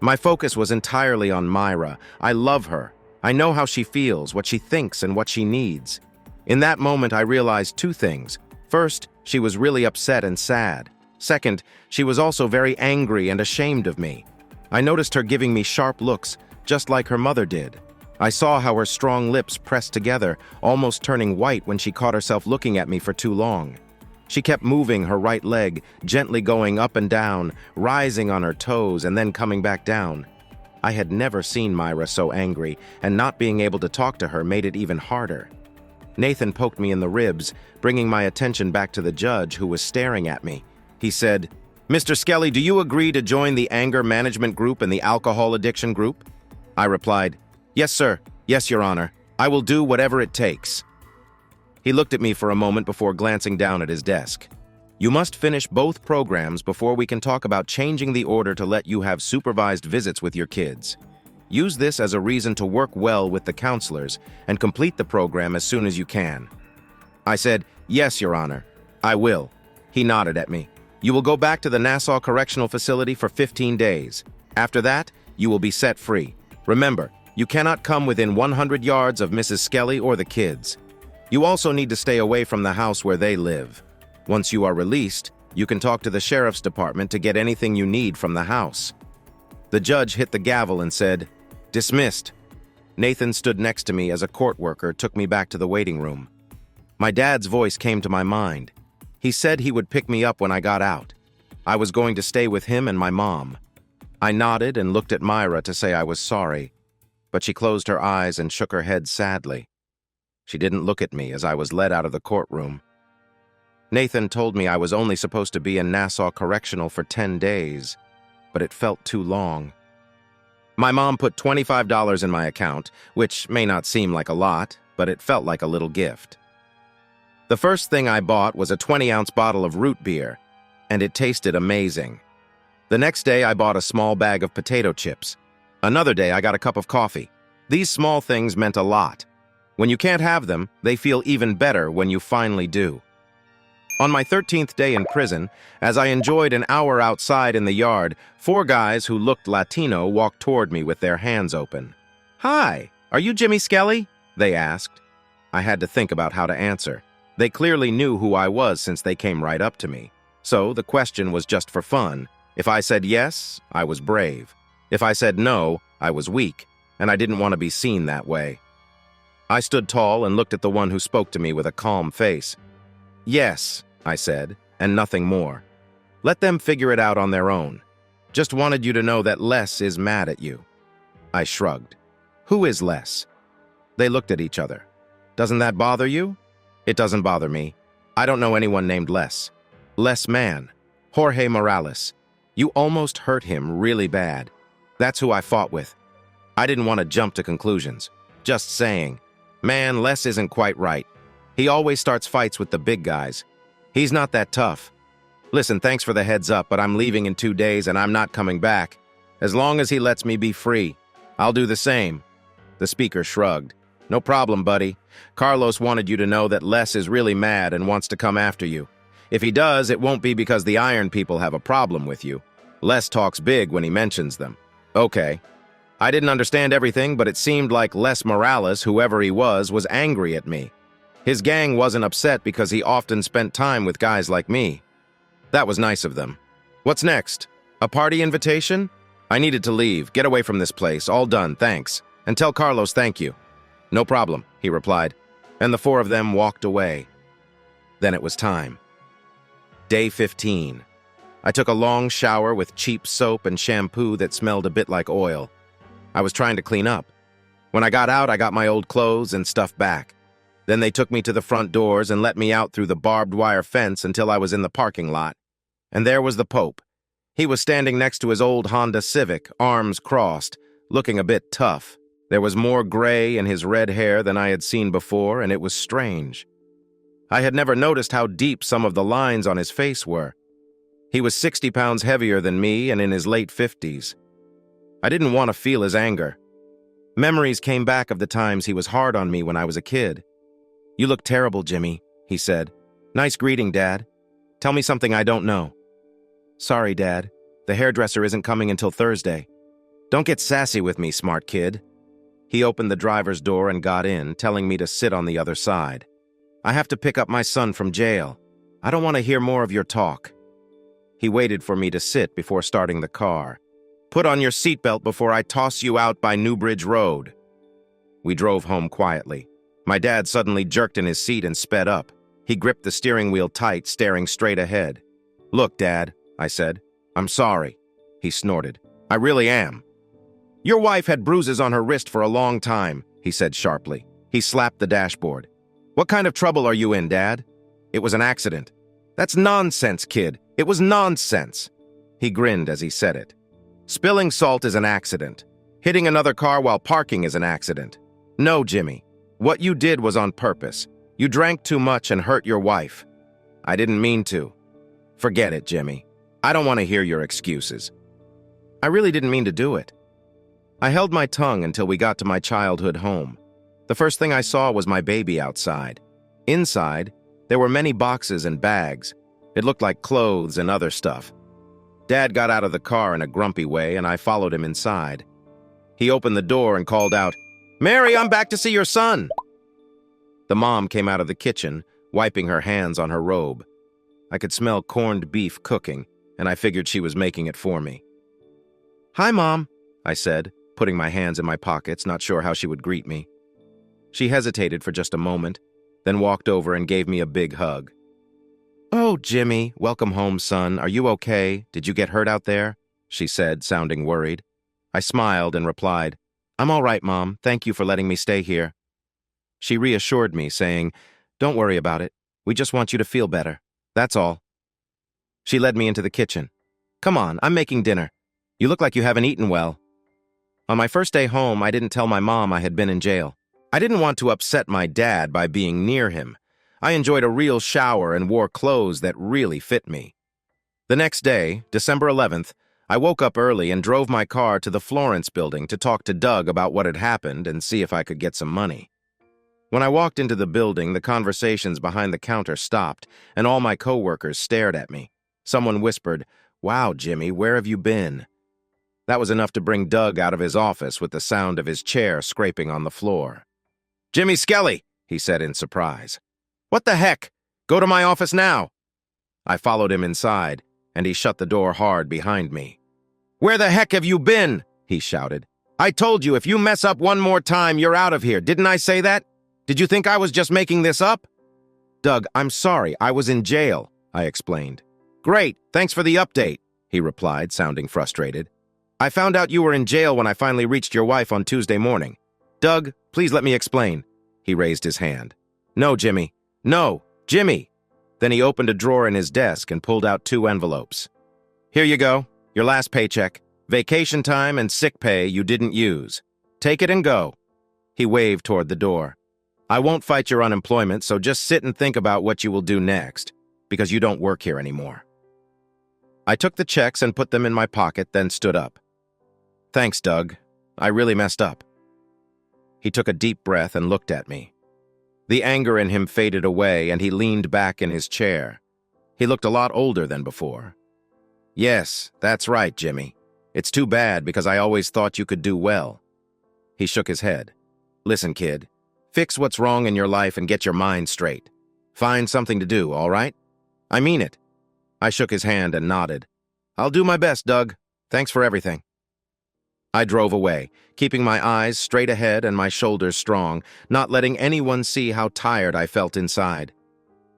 My focus was entirely on Myra. I love her. I know how she feels, what she thinks, and what she needs. In that moment, I realized 2 things. First, she was really upset and sad. Second, she was also very angry and ashamed of me. I noticed her giving me sharp looks, just like her mother did. I saw how her strong lips pressed together, almost turning white when she caught herself looking at me for too long. She kept moving her right leg, gently going up and down, rising on her toes and then coming back down. I had never seen Myra so angry, and not being able to talk to her made it even harder. Nathan poked me in the ribs, bringing my attention back to the judge, who was staring at me. He said, "Mr. Skelly, do you agree to join the anger management group and the alcohol addiction group?" I replied, "Yes, sir. Yes, Your Honor. I will do whatever it takes." He looked at me for a moment before glancing down at his desk. "You must finish both programs before we can talk about changing the order to let you have supervised visits with your kids. Use this as a reason to work well with the counselors and complete the program as soon as you can." I said, "Yes, Your Honor. I will." He nodded at me. "You will go back to the Nassau Correctional Facility for 15 days. After that, you will be set free. Remember, you cannot come within 100 yards of Mrs. Skelly or the kids. You also need to stay away from the house where they live. Once you are released, You can talk to the sheriff's department to get anything you need from the house." The judge hit the gavel and said, "Dismissed." Nathan stood next to me as a court worker took me back to the waiting room. My dad's voice came to my mind. He said he would pick me up when I got out. I was going to stay with him and my mom. I nodded and looked at Myra to say I was sorry, but she closed her eyes and shook her head sadly. She didn't look at me as I was led out of the courtroom. Nathan told me I was only supposed to be in Nassau Correctional for 10 days, but it felt too long. My mom put $25 in my account, which may not seem like a lot, but it felt like a little gift. The first thing I bought was a 20-ounce bottle of root beer, and it tasted amazing. The next day, I bought a small bag of potato chips. Another day, I got a cup of coffee. These small things meant a lot. When you can't have them, they feel even better when you finally do. On my 13th day in prison, as I enjoyed an hour outside in the yard, 4 guys who looked Latino walked toward me with their hands open. "Hi, are you Jimmy Skelly?" they asked. I had to think about how to answer. They clearly knew who I was since they came right up to me. So the question was just for fun. If I said yes, I was brave. If I said no, I was weak, and I didn't want to be seen that way. I stood tall and looked at the one who spoke to me with a calm face. "Yes," I said, and nothing more. "Let them figure it out on their own. Just wanted you to know that Les is mad at you." I shrugged. "Who is Les?" They looked at each other. "Doesn't that bother you?" "It doesn't bother me. I don't know anyone named Les. Les Man. Jorge Morales. You almost hurt him really bad. That's who I fought with." I didn't want to jump to conclusions. Just saying, "Man, Les isn't quite right. He always starts fights with the big guys. He's not that tough. Listen, thanks for the heads up, but I'm leaving in 2 days and I'm not coming back. As long as he lets me be free, I'll do the same." The speaker shrugged. "No problem, buddy. Carlos wanted you to know that Les is really mad and wants to come after you. If he does, it won't be because the Iron people have a problem with you. Les talks big when he mentions them." "Okay." I didn't understand everything, but it seemed like Les Morales, whoever he was angry at me. His gang wasn't upset because he often spent time with guys like me. That was nice of them. "What's next? A party invitation?" I needed to leave. "Get away from this place. All done, thanks. And tell Carlos thank you." "No problem," he replied, and the 4 of them walked away. Then it was time. Day 15. I took a long shower with cheap soap and shampoo that smelled a bit like oil. I was trying to clean up. When I got out, I got my old clothes and stuff back. Then they took me to the front doors and let me out through the barbed wire fence until I was in the parking lot. And there was the Pope. He was standing next to his old Honda Civic, arms crossed, looking a bit tough. There was more gray in his red hair than I had seen before, and it was strange. I had never noticed how deep some of the lines on his face were. He was 60 pounds heavier than me and in his late 50s. I didn't want to feel his anger. Memories came back of the times he was hard on me when I was a kid. "You look terrible, Jimmy," he said. "Nice greeting, Dad. Tell me something I don't know." "Sorry, Dad. The hairdresser isn't coming until Thursday." "Don't get sassy with me, smart kid." He opened the driver's door and got in, telling me to sit on the other side. "I have to pick up my son from jail. I don't want to hear more of your talk." He waited for me to sit before starting the car. "Put on your seatbelt before I toss you out by Newbridge Road." We drove home quietly. My dad suddenly jerked in his seat and sped up. He gripped the steering wheel tight, staring straight ahead. "Look, Dad," I said. "I'm sorry." He snorted. "I really am." "Your wife had bruises on her wrist for a long time," he said sharply. He slapped the dashboard. "What kind of trouble are you in, Dad?" "It was an accident." "That's nonsense, kid. It was nonsense." He grinned as he said it. "Spilling salt is an accident. Hitting another car while parking is an accident. No, Jimmy. What you did was on purpose. You drank too much and hurt your wife." "I didn't mean to." "Forget it, Jimmy. I don't want to hear your excuses." "I really didn't mean to do it." I held my tongue until we got to my childhood home. The first thing I saw was my baby outside. Inside, there were many boxes and bags. It looked like clothes and other stuff. Dad got out of the car in a grumpy way, and I followed him inside. He opened the door and called out, "Mary, I'm back to see your son." The mom came out of the kitchen, wiping her hands on her robe. I could smell corned beef cooking, and I figured she was making it for me. "Hi, Mom," I said, putting my hands in my pockets, not sure how she would greet me. She hesitated for just a moment, then walked over and gave me a big hug. "Oh, Jimmy, welcome home, son. Are you okay? Did you get hurt out there?" she said, sounding worried. I smiled and replied, "I'm all right, Mom. Thank you for letting me stay here." She reassured me, saying, "Don't worry about it. We just want you to feel better. That's all." She led me into the kitchen. "Come on, I'm making dinner. You look like you haven't eaten well." On my first day home, I didn't tell my mom I had been in jail. I didn't want to upset my dad by being near him. I enjoyed a real shower and wore clothes that really fit me. The next day, December 11th, I woke up early and drove my car to the Florence building to talk to Doug about what had happened and see if I could get some money. When I walked into the building, the conversations behind the counter stopped, and all my coworkers stared at me. Someone whispered, "Wow, Jimmy, where have you been?" That was enough to bring Doug out of his office with the sound of his chair scraping on the floor. "Jimmy Skelly," he said in surprise. "What the heck? Go to my office now." I followed him inside, and he shut the door hard behind me. "Where the heck have you been?" he shouted. "I told you if you mess up one more time, you're out of here. Didn't I say that? Did you think I was just making this up?" "Doug, I'm sorry. I was in jail," I explained. "Great. Thanks for the update," he replied, sounding frustrated. "I found out you were in jail when I finally reached your wife on Tuesday morning. Doug, please let me explain." He raised his hand. "No, Jimmy. No, Jimmy." Then he opened a drawer in his desk and pulled out 2 envelopes. "Here you go. Your last paycheck. Vacation time and sick pay you didn't use. Take it and go." He waved toward the door. "I won't fight your unemployment, so just sit and think about what you will do next, because you don't work here anymore." I took the checks and put them in my pocket, then stood up. "Thanks, Doug. I really messed up." He took a deep breath and looked at me. The anger in him faded away, and he leaned back in his chair. He looked a lot older than before. "Yes, that's right, Jimmy. It's too bad because I always thought you could do well." He shook his head. "Listen, kid. Fix what's wrong in your life and get your mind straight. Find something to do, all right? I mean it." I shook his hand and nodded. "I'll do my best, Doug. Thanks for everything." I drove away, keeping my eyes straight ahead and my shoulders strong, not letting anyone see how tired I felt inside.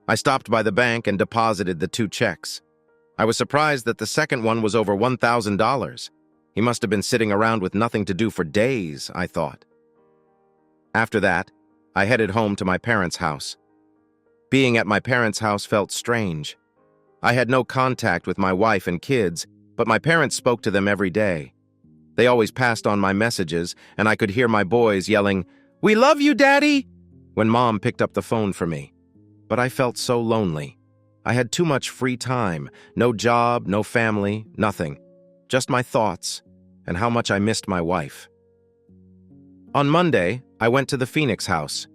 I stopped by the bank and deposited the 2 checks. I was surprised that the second one was over $1,000. He must have been sitting around with nothing to do for days, I thought. After that, I headed home to my parents' house. Being at my parents' house felt strange. I had no contact with my wife and kids, but my parents spoke to them every day. They always passed on my messages, and I could hear my boys yelling, "We love you, Daddy!" when Mom picked up the phone for me. But I felt so lonely. I had too much free time, no job, no family, nothing. Just my thoughts, and how much I missed my wife. On Monday, I went to the Phoenix house.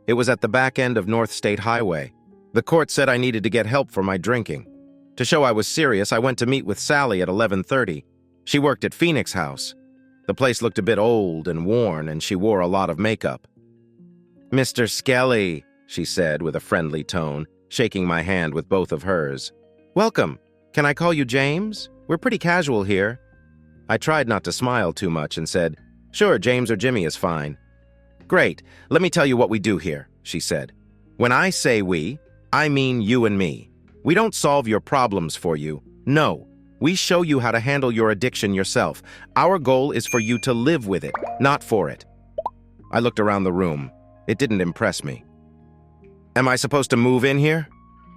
It was at the back end of North State Highway. The court said I needed to get help for my drinking. To show I was serious, I went to meet with Sally at 11:30. She worked at Phoenix House. The place looked a bit old and worn, and she wore a lot of makeup. "Mr. Skelly," she said with a friendly tone, shaking my hand with both of hers. "Welcome. Can I call you James? We're pretty casual here." I tried not to smile too much and said, "Sure, James or Jimmy is fine." "Great. Let me tell you what we do here," she said. "When I say we, I mean you and me. We don't solve your problems for you. No. We show you how to handle your addiction yourself. Our goal is for you to live with it, not for it." I looked around the room. It didn't impress me. "Am I supposed to move in here?"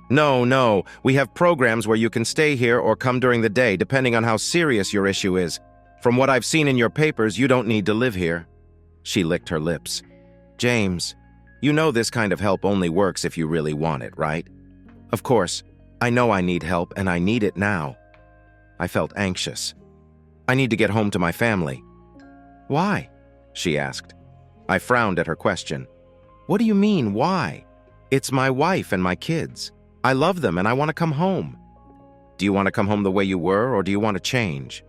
No. We have programs where you can stay here or come during the day, depending on how serious your issue is. From what I've seen in your papers, you don't need to live here." She licked her lips. "James, you know this kind of help only works if you really want it, right?" "Of course. I know I need help, and I need it now." I felt anxious. "I need to get home to my family." "Why?" she asked. I frowned at her question. "What do you mean, why? It's my wife and my kids. I love them and I want to come home." "Do you want to come home the way you were, or do you want to change?"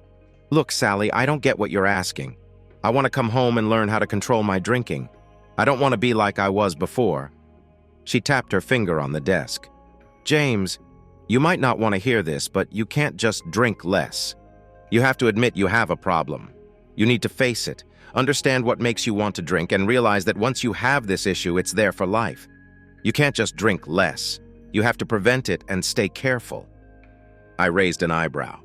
"Look, Sally, I don't get what you're asking. I want to come home and learn how to control my drinking. I don't want to be like I was before." She tapped her finger on the desk. "James, You might not want to hear this, but you can't just drink less. You have to admit you have a problem. You need to face it, understand what makes you want to drink, and realize that once you have this issue, it's there for life. You can't just drink less. You have to prevent it and stay careful. I raised an eyebrow.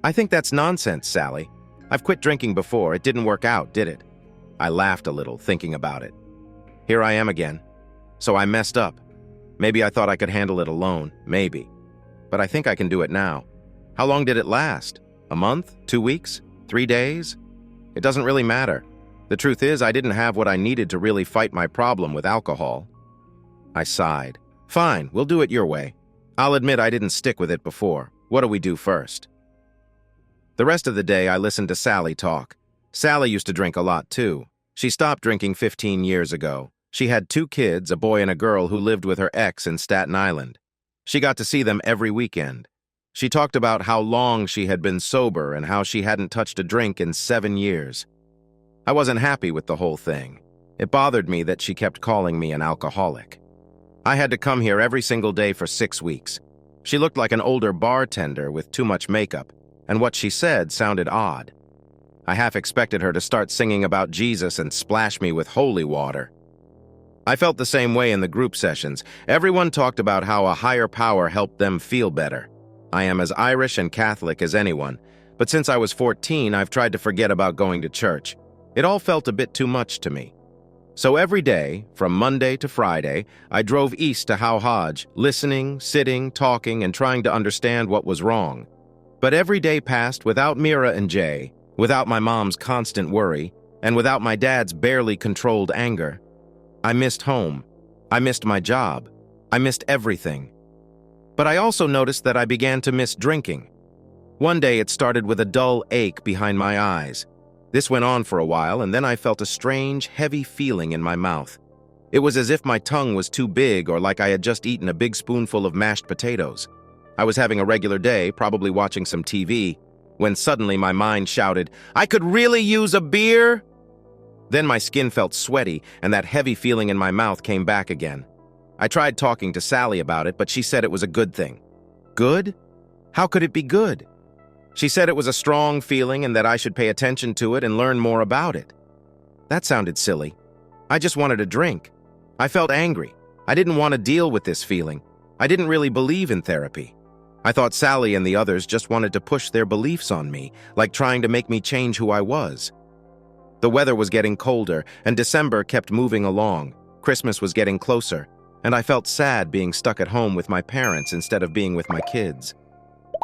I think that's nonsense, Sally. I've quit drinking before. It didn't work out, did it? I laughed a little, thinking about it. Here I am again. So I messed up. Maybe I thought I could handle it alone. Maybe. But I think I can do it now. How long did it last? A month? 2 weeks? 3 days? It doesn't really matter. The truth is, I didn't have what I needed to really fight my problem with alcohol. I sighed. Fine, we'll do it your way. I'll admit I didn't stick with it before. What do we do first? The rest of the day, I listened to Sally talk. Sally used to drink a lot, too. She stopped drinking 15 years ago. She had 2 kids, a boy and a girl, who lived with her ex in Staten Island. She got to see them every weekend. She talked about how long she had been sober and how she hadn't touched a drink in 7 years. I wasn't happy with the whole thing. It bothered me that she kept calling me an alcoholic. I had to come here every single day for 6 weeks. She looked like an older bartender with too much makeup, and what she said sounded odd. I half expected her to start singing about Jesus and splash me with holy water. I felt the same way in the group sessions. Everyone talked about how a higher power helped them feel better. I am as Irish and Catholic as anyone, but since I was 14, I've tried to forget about going to church. It all felt a bit too much to me. So every day, from Monday to Friday, I drove east to How Hodge, listening, sitting, talking, and trying to understand what was wrong. But every day passed without Mira and Jay, without my mom's constant worry, and without my dad's barely controlled anger. I missed home. I missed my job. I missed everything. But I also noticed that I began to miss drinking. One day it started with a dull ache behind my eyes. This went on for a while, and then I felt a strange, heavy feeling in my mouth. It was as if my tongue was too big or like I had just eaten a big spoonful of mashed potatoes. I was having a regular day, probably watching some TV, when suddenly my mind shouted, "I could really use a beer!" Then my skin felt sweaty, and that heavy feeling in my mouth came back again. I tried talking to Sally about it, but she said it was a good thing. Good? How could it be good? She said it was a strong feeling and that I should pay attention to it and learn more about it. That sounded silly. I just wanted a drink. I felt angry. I didn't want to deal with this feeling. I didn't really believe in therapy. I thought Sally and the others just wanted to push their beliefs on me, like trying to make me change who I was. The weather was getting colder, and December kept moving along. Christmas was getting closer, and I felt sad being stuck at home with my parents instead of being with my kids.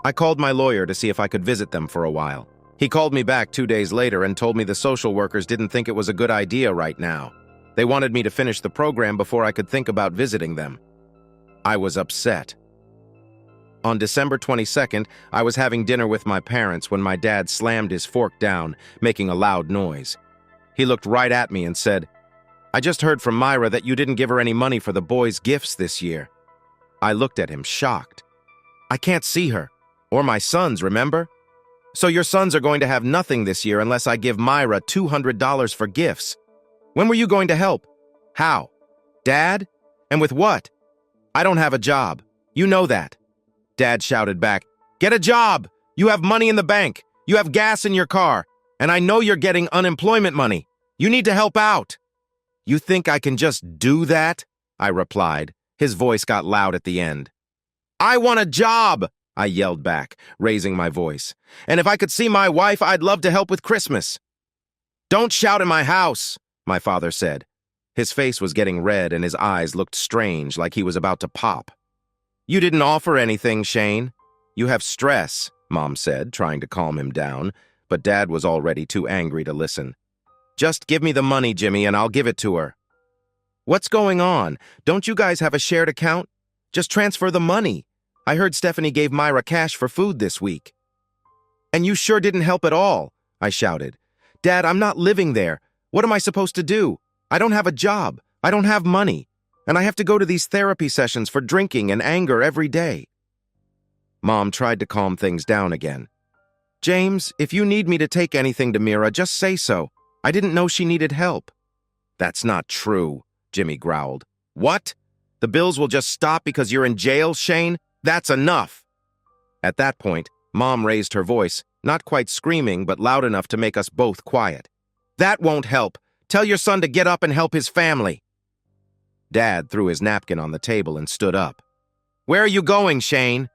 I called my lawyer to see if I could visit them for a while. He called me back 2 days later and told me the social workers didn't think it was a good idea right now. They wanted me to finish the program before I could think about visiting them. I was upset. On December 22nd, I was having dinner with my parents when my dad slammed his fork down, making a loud noise. He looked right at me and said, "I just heard from Myra that you didn't give her any money for the boys' gifts this year." I looked at him, shocked. "I can't see her. Or my sons, remember? So your sons are going to have nothing this year unless I give Myra $200 for gifts. When were you going to help? How? Dad? And with what? I don't have a job. You know that." Dad shouted back, "Get a job! You have money in the bank. You have gas in your car. And I know you're getting unemployment money. You need to help out." "You think I can just do that?" I replied. His voice got loud at the end. "I want a job!" I yelled back, raising my voice. "And if I could see my wife, I'd love to help with Christmas." "Don't shout in my house," my father said. His face was getting red and his eyes looked strange, like he was about to pop. "You didn't offer anything, Shane. You have stress," Mom said, trying to calm him down, but Dad was already too angry to listen. "Just give me the money, Jimmy, and I'll give it to her." "What's going on? Don't you guys have a shared account? Just transfer the money. I heard Stephanie gave Myra cash for food this week." "And you sure didn't help at all," I shouted. "Dad, I'm not living there. What am I supposed to do? I don't have a job. I don't have money. And I have to go to these therapy sessions for drinking and anger every day." Mom tried to calm things down again. "James, if you need me to take anything to Mira, just say so. I didn't know she needed help." "That's not true," Jimmy growled. "What? The bills will just stop because you're in jail, Shane? That's enough!" At that point, Mom raised her voice, not quite screaming, but loud enough to make us both quiet. "That won't help. Tell your son to get up and help his family." Dad threw his napkin on the table and stood up. "Where are you going, Shane?"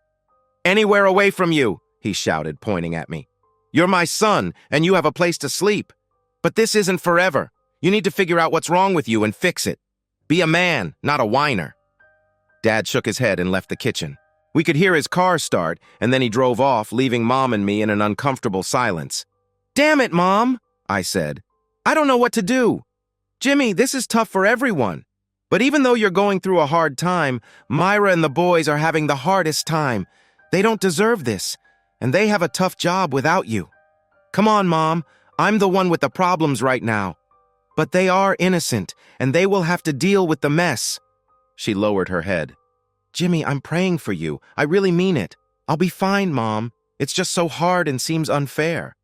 "Anywhere away from you," he shouted, pointing at me. "You're my son, and you have a place to sleep. But this isn't forever. You need to figure out what's wrong with you and fix it. Be a man, not a whiner." Dad shook his head and left the kitchen. We could hear his car start, and then he drove off, leaving Mom and me in an uncomfortable silence. "Damn it, Mom," I said. "I don't know what to do. Jimmy, this is tough for everyone. But even though you're going through a hard time, Myra and the boys are having the hardest time. They don't deserve this, and they have a tough job without you. Come on, Mom, I'm the one with the problems right now. But they are innocent, and they will have to deal with the mess." She lowered her head. "Jimmy, I'm praying for you. I really mean it. I'll be fine, Mom. It's just so hard and seems unfair."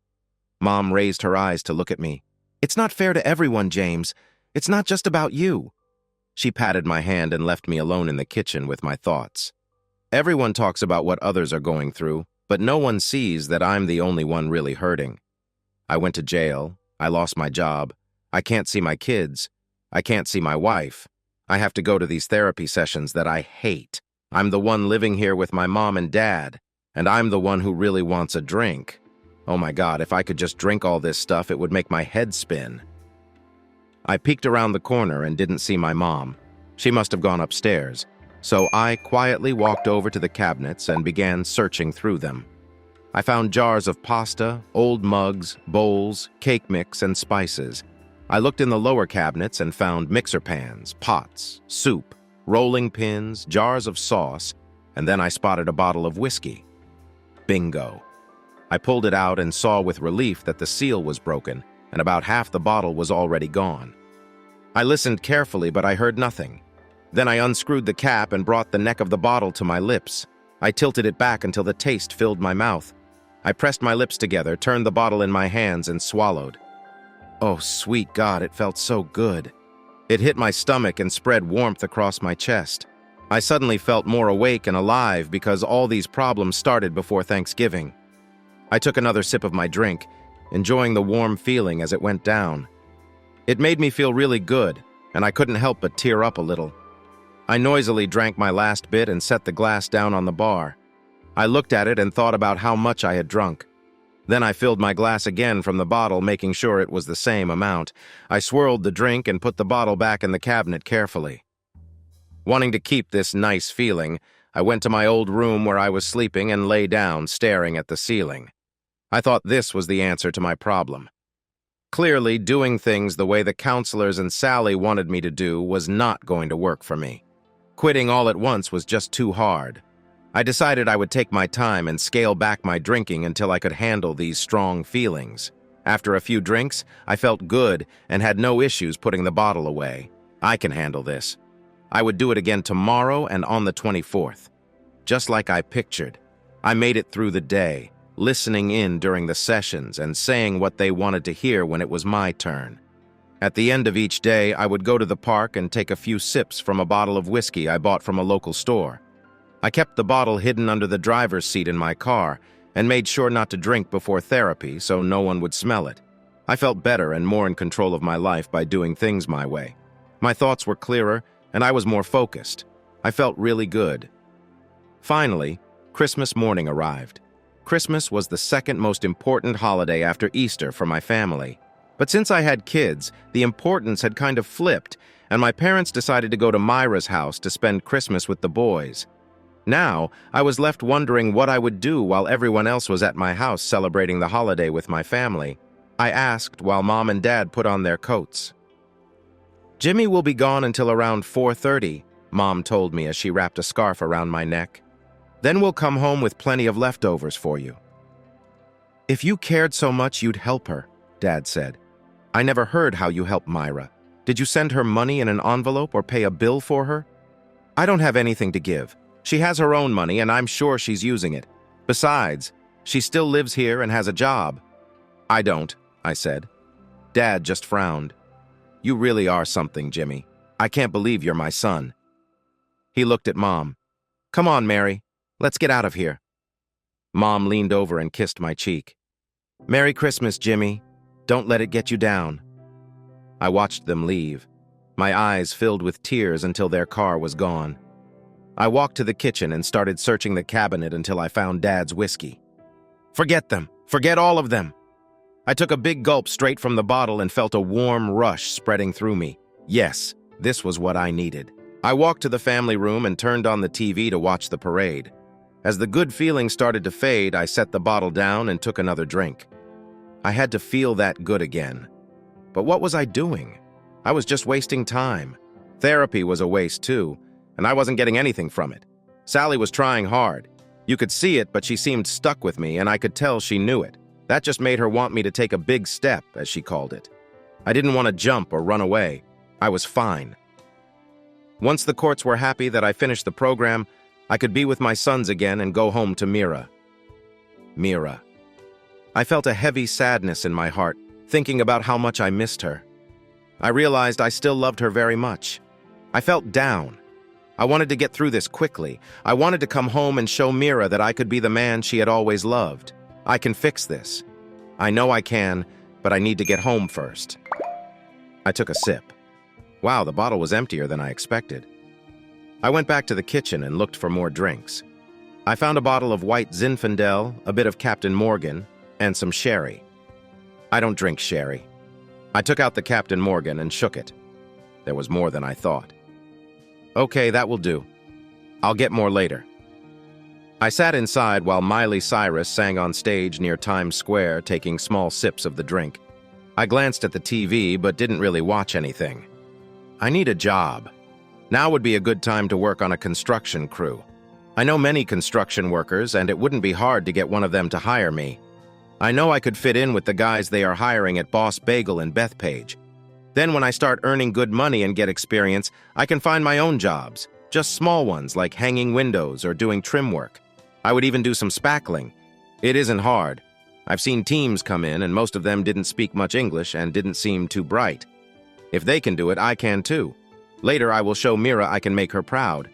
Mom raised her eyes to look at me. "It's not fair to everyone, James. It's not just about you." She patted my hand and left me alone in the kitchen with my thoughts. Everyone talks about what others are going through, but no one sees that I'm the only one really hurting. I went to jail. I lost my job. I can't see my kids. I can't see my wife. I have to go to these therapy sessions that I hate. I'm the one living here with my mom and dad, and I'm the one who really wants a drink. Oh my God, if I could just drink all this stuff, it would make my head spin. I peeked around the corner and didn't see my mom. She must have gone upstairs, so I quietly walked over to the cabinets and began searching through them. I found jars of pasta, old mugs, bowls, cake mix, and spices. I looked in the lower cabinets and found mixer pans, pots, soup, rolling pins, jars of sauce, and then I spotted a bottle of whiskey. Bingo. I pulled it out and saw with relief that the seal was broken, and about half the bottle was already gone. I listened carefully, but I heard nothing. Then I unscrewed the cap and brought the neck of the bottle to my lips. I tilted it back until the taste filled my mouth. I pressed my lips together, turned the bottle in my hands, and swallowed. Oh, sweet God, it felt so good. It hit my stomach and spread warmth across my chest. I suddenly felt more awake and alive because all these problems started before Thanksgiving. I took another sip of my drink, enjoying the warm feeling as it went down. It made me feel really good, and I couldn't help but tear up a little. I noisily drank my last bit and set the glass down on the bar. I looked at it and thought about how much I had drunk. Then I filled my glass again from the bottle, making sure it was the same amount. I swirled the drink and put the bottle back in the cabinet carefully. Wanting to keep this nice feeling, I went to my old room where I was sleeping and lay down, staring at the ceiling. I thought this was the answer to my problem. Clearly, doing things the way the counselors and Sally wanted me to do was not going to work for me. Quitting all at once was just too hard. I decided I would take my time and scale back my drinking until I could handle these strong feelings. After a few drinks, I felt good and had no issues putting the bottle away. I can handle this. I would do it again tomorrow and on the 24th. Just like I pictured. I made it through the day, listening in during the sessions and saying what they wanted to hear when it was my turn. At the end of each day, I would go to the park and take a few sips from a bottle of whiskey I bought from a local store. I kept the bottle hidden under the driver's seat in my car and made sure not to drink before therapy so no one would smell it. I felt better and more in control of my life by doing things my way. My thoughts were clearer and I was more focused. I felt really good. Finally, Christmas morning arrived. Christmas was the second most important holiday after Easter for my family. But since I had kids, the importance had kind of flipped, and my parents decided to go to Myra's house to spend Christmas with the boys. Now, I was left wondering what I would do while everyone else was at my house celebrating the holiday with my family. I asked while Mom and Dad put on their coats. "Jimmy will be gone until around 4:30, Mom told me as she wrapped a scarf around my neck. "Then we'll come home with plenty of leftovers for you." "If you cared so much, you'd help her," Dad said. "I never heard how you helped Myra. Did you send her money in an envelope or pay a bill for her?" "I don't have anything to give. She has her own money, and I'm sure she's using it. Besides, she still lives here and has a job." "I don't," I said. Dad just frowned. "You really are something, Jimmy. I can't believe you're my son." He looked at Mom. "Come on, Mary. Let's get out of here. Mom leaned over and kissed my cheek. Merry Christmas, Jimmy. Don't let it get you down. I watched them leave, my eyes filled with tears until their car was gone. I walked to the kitchen and started searching the cabinet until I found Dad's whiskey. Forget them. Forget all of them. I took a big gulp straight from the bottle and felt a warm rush spreading through me. Yes, this was what I needed. I walked to the family room and turned on the TV to watch the parade. As the good feeling started to fade, I set the bottle down and took another drink. I had to feel that good again. But what was I doing? I was just wasting time. Therapy was a waste too, and I wasn't getting anything from it. Sally was trying hard. You could see it, but she seemed stuck with me, and I could tell she knew it. That just made her want me to take a big step, as she called it. I didn't want to jump or run away. I was fine. Once the courts were happy that I finished the program, I could be with my sons again and go home to Mira. Mira. I felt a heavy sadness in my heart, thinking about how much I missed her. I realized I still loved her very much. I felt down. I wanted to get through this quickly. I wanted to come home and show Mira that I could be the man she had always loved. I can fix this. I know I can, but I need to get home first. I took a sip. Wow, the bottle was emptier than I expected. I went back to the kitchen and looked for more drinks. I found a bottle of white Zinfandel, a bit of Captain Morgan, and some sherry. I don't drink sherry. I took out the Captain Morgan and shook it. There was more than I thought. Okay, that will do. I'll get more later. I sat inside while Miley Cyrus sang on stage near Times Square, taking small sips of the drink. I glanced at the TV, but didn't really watch anything. I need a job. Now would be a good time to work on a construction crew. I know many construction workers, and it wouldn't be hard to get one of them to hire me. I know I could fit in with the guys they are hiring at Boss Bagel in Bethpage. Then when I start earning good money and get experience, I can find my own jobs, just small ones like hanging windows or doing trim work. I would even do some spackling. It isn't hard. I've seen teams come in and most of them didn't speak much English and didn't seem too bright. If they can do it, I can too. Later I will show Mira I can make her proud.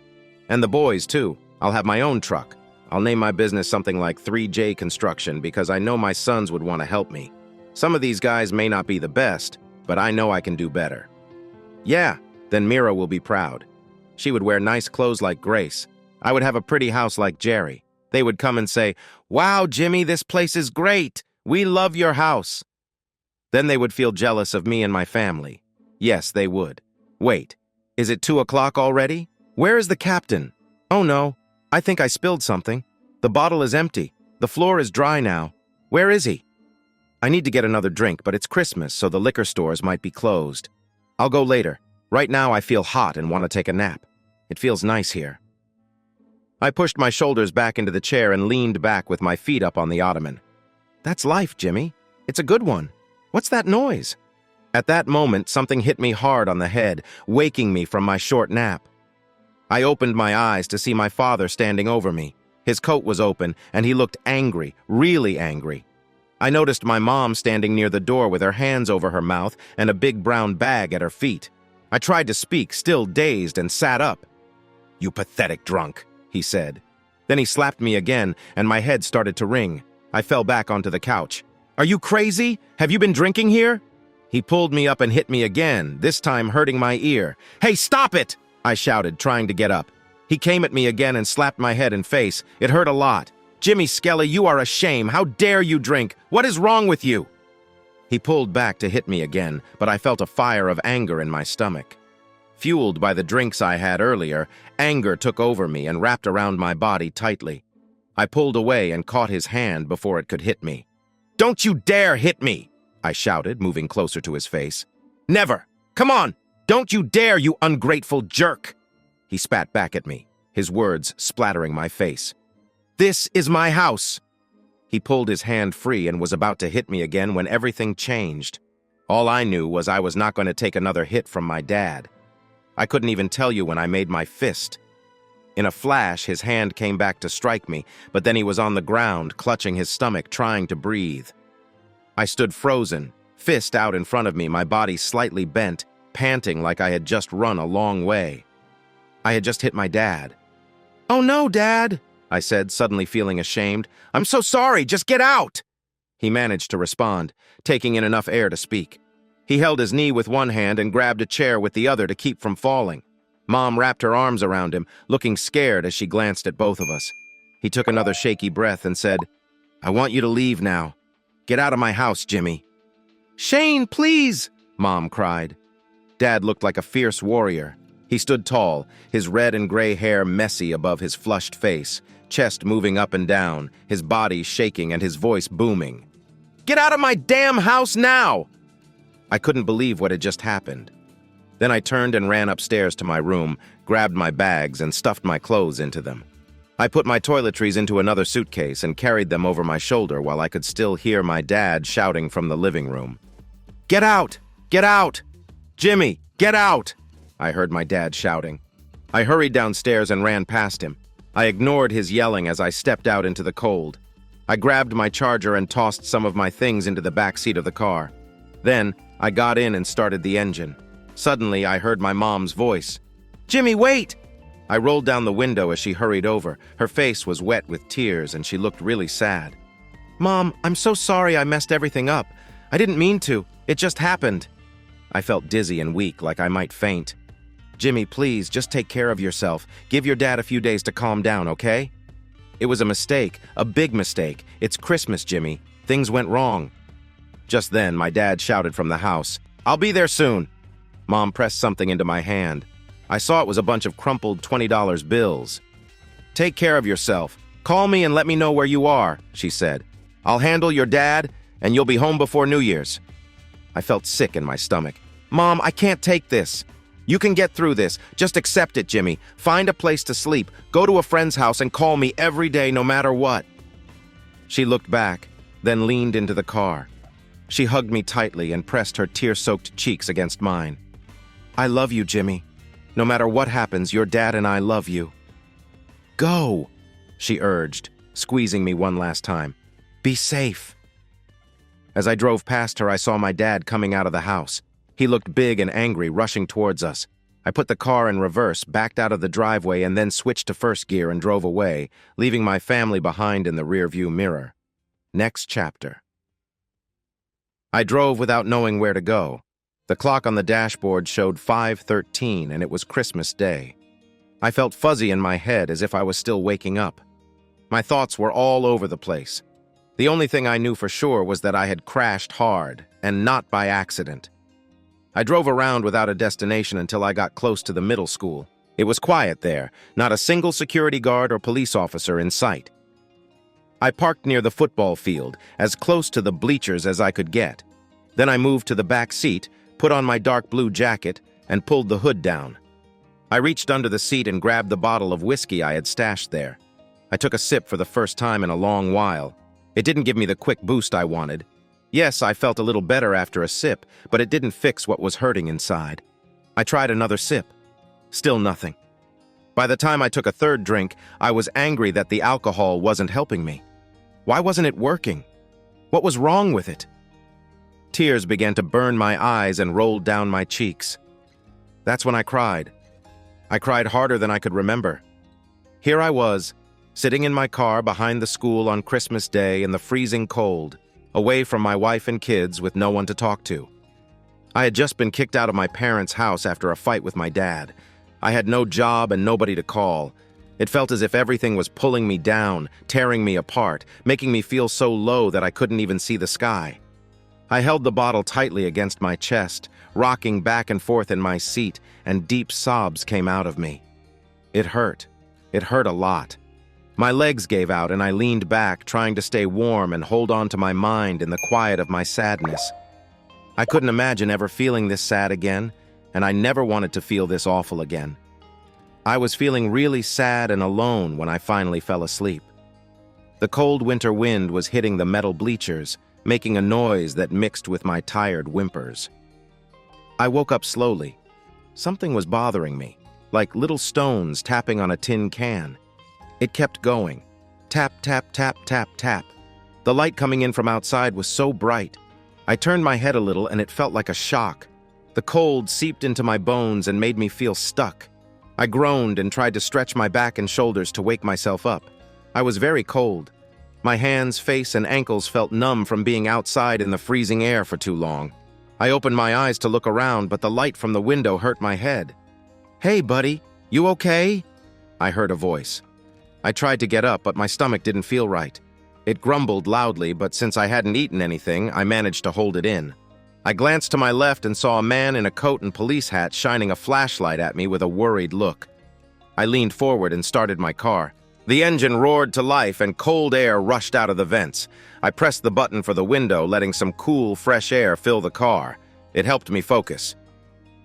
And the boys too. I'll have my own truck. I'll name my business something like 3J Construction because I know my sons would want to help me. Some of these guys may not be the best, but I know I can do better. Yeah, then Mira will be proud. She would wear nice clothes like Grace. I would have a pretty house like Jerry. They would come and say, "Wow, Jimmy, this place is great. We love your house." Then they would feel jealous of me and my family. Yes, they would. Wait, is it 2 o'clock already? Where is the captain? Oh no, I think I spilled something. The bottle is empty. The floor is dry now. Where is he? I need to get another drink, but it's Christmas, so the liquor stores might be closed. I'll go later. Right now I feel hot and want to take a nap. It feels nice here. I pushed my shoulders back into the chair and leaned back with my feet up on the ottoman. That's life, Jimmy. It's a good one. What's that noise? At that moment, something hit me hard on the head, waking me from my short nap. I opened my eyes to see my father standing over me. His coat was open, and he looked angry, really angry. I noticed my mom standing near the door with her hands over her mouth and a big brown bag at her feet. I tried to speak, still dazed, and sat up. "You pathetic drunk," he said. Then he slapped me again, and my head started to ring. I fell back onto the couch. "Are you crazy? Have you been drinking here?" He pulled me up and hit me again, this time hurting my ear. "Hey, stop it!" I shouted, trying to get up. He came at me again and slapped my head and face. It hurt a lot. "Jimmy Skelly, you are a shame. How dare you drink? What is wrong with you?" He pulled back to hit me again, but I felt a fire of anger in my stomach. Fueled by the drinks I had earlier, anger took over me and wrapped around my body tightly. I pulled away and caught his hand before it could hit me. "Don't you dare hit me!" I shouted, moving closer to his face. "Never! Come on! Don't you dare, you ungrateful jerk!" He spat back at me, his words splattering my face. "This is my house!" He pulled his hand free and was about to hit me again when everything changed. All I knew was I was not going to take another hit from my dad. I couldn't even tell you when I made my fist. In a flash, his hand came back to strike me, but then he was on the ground, clutching his stomach, trying to breathe. I stood frozen, fist out in front of me, my body slightly bent, panting like I had just run a long way. I had just hit my dad. "Oh no, Dad!" I said, suddenly feeling ashamed. "I'm so sorry, just get out!" He managed to respond, taking in enough air to speak. He held his knee with one hand and grabbed a chair with the other to keep from falling. Mom wrapped her arms around him, looking scared as she glanced at both of us. He took another shaky breath and said, "I want you to leave now. Get out of my house, Jimmy." "Shane, please!" Mom cried. Dad looked like a fierce warrior. He stood tall, his red and gray hair messy above his flushed face, chest moving up and down, his body shaking and his voice booming. "Get out of my damn house now!" I couldn't believe what had just happened. Then I turned and ran upstairs to my room, grabbed my bags and stuffed my clothes into them. I put my toiletries into another suitcase and carried them over my shoulder while I could still hear my dad shouting from the living room. "Get out! Get out! Jimmy, get out!" I heard my dad shouting. I hurried downstairs and ran past him. I ignored his yelling as I stepped out into the cold. I grabbed my charger and tossed some of my things into the back seat of the car. Then, I got in and started the engine. Suddenly, I heard my mom's voice. "Jimmy, wait!" I rolled down the window as she hurried over. Her face was wet with tears and she looked really sad. "Mom, I'm so sorry I messed everything up. I didn't mean to. It just happened." I felt dizzy and weak, like I might faint. "Jimmy, please, just take care of yourself. Give your dad a few days to calm down, okay?" "It was a mistake, a big mistake. It's Christmas, Jimmy. Things went wrong." Just then, my dad shouted from the house, "I'll be there soon." Mom pressed something into my hand. I saw it was a bunch of crumpled $20 bills. "Take care of yourself. Call me and let me know where you are," she said. "I'll handle your dad, and you'll be home before New Year's." I felt sick in my stomach. "Mom, I can't take this." "You can get through this. Just accept it, Jimmy. Find a place to sleep. Go to a friend's house and call me every day, no matter what." She looked back, then leaned into the car. She hugged me tightly and pressed her tear-soaked cheeks against mine. "I love you, Jimmy. No matter what happens, your dad and I love you." "Go," she urged, squeezing me one last time. "Be safe." As I drove past her, I saw my dad coming out of the house. He looked big and angry, rushing towards us. I put the car in reverse, backed out of the driveway, and then switched to first gear and drove away, leaving my family behind in the rearview mirror. Next chapter. I drove without knowing where to go. The clock on the dashboard showed 5:13, and it was Christmas Day. I felt fuzzy in my head as if I was still waking up. My thoughts were all over the place. The only thing I knew for sure was that I had crashed hard, and not by accident. I drove around without a destination until I got close to the middle school. It was quiet there, not a single security guard or police officer in sight. I parked near the football field, as close to the bleachers as I could get. Then I moved to the back seat, put on my dark blue jacket, and pulled the hood down. I reached under the seat and grabbed the bottle of whiskey I had stashed there. I took a sip for the first time in a long while. It didn't give me the quick boost I wanted. Yes, I felt a little better after a sip, but it didn't fix what was hurting inside. I tried another sip. Still nothing. By the time I took a third drink, I was angry that the alcohol wasn't helping me. Why wasn't it working? What was wrong with it? Tears began to burn my eyes and rolled down my cheeks. That's when I cried. I cried harder than I could remember. Here I was, sitting in my car behind the school on Christmas Day in the freezing cold, away from my wife and kids with no one to talk to. I had just been kicked out of my parents' house after a fight with my dad. I had no job and nobody to call. It felt as if everything was pulling me down, tearing me apart, making me feel so low that I couldn't even see the sky. I held the bottle tightly against my chest, rocking back and forth in my seat, and deep sobs came out of me. It hurt. It hurt a lot. My legs gave out and I leaned back, trying to stay warm and hold on to my mind in the quiet of my sadness. I couldn't imagine ever feeling this sad again, and I never wanted to feel this awful again. I was feeling really sad and alone when I finally fell asleep. The cold winter wind was hitting the metal bleachers, making a noise that mixed with my tired whimpers. I woke up slowly. Something was bothering me, like little stones tapping on a tin can. It kept going. Tap, tap, tap, tap, tap. The light coming in from outside was so bright. I turned my head a little and it felt like a shock. The cold seeped into my bones and made me feel stuck. I groaned and tried to stretch my back and shoulders to wake myself up. I was very cold. My hands, face, and ankles felt numb from being outside in the freezing air for too long. I opened my eyes to look around, but the light from the window hurt my head. "Hey, buddy, you okay?" I heard a voice. I tried to get up, but my stomach didn't feel right. It grumbled loudly, but since I hadn't eaten anything, I managed to hold it in. I glanced to my left and saw a man in a coat and police hat shining a flashlight at me with a worried look. I leaned forward and started my car. The engine roared to life and cold air rushed out of the vents. I pressed the button for the window, letting some cool, fresh air fill the car. It helped me focus.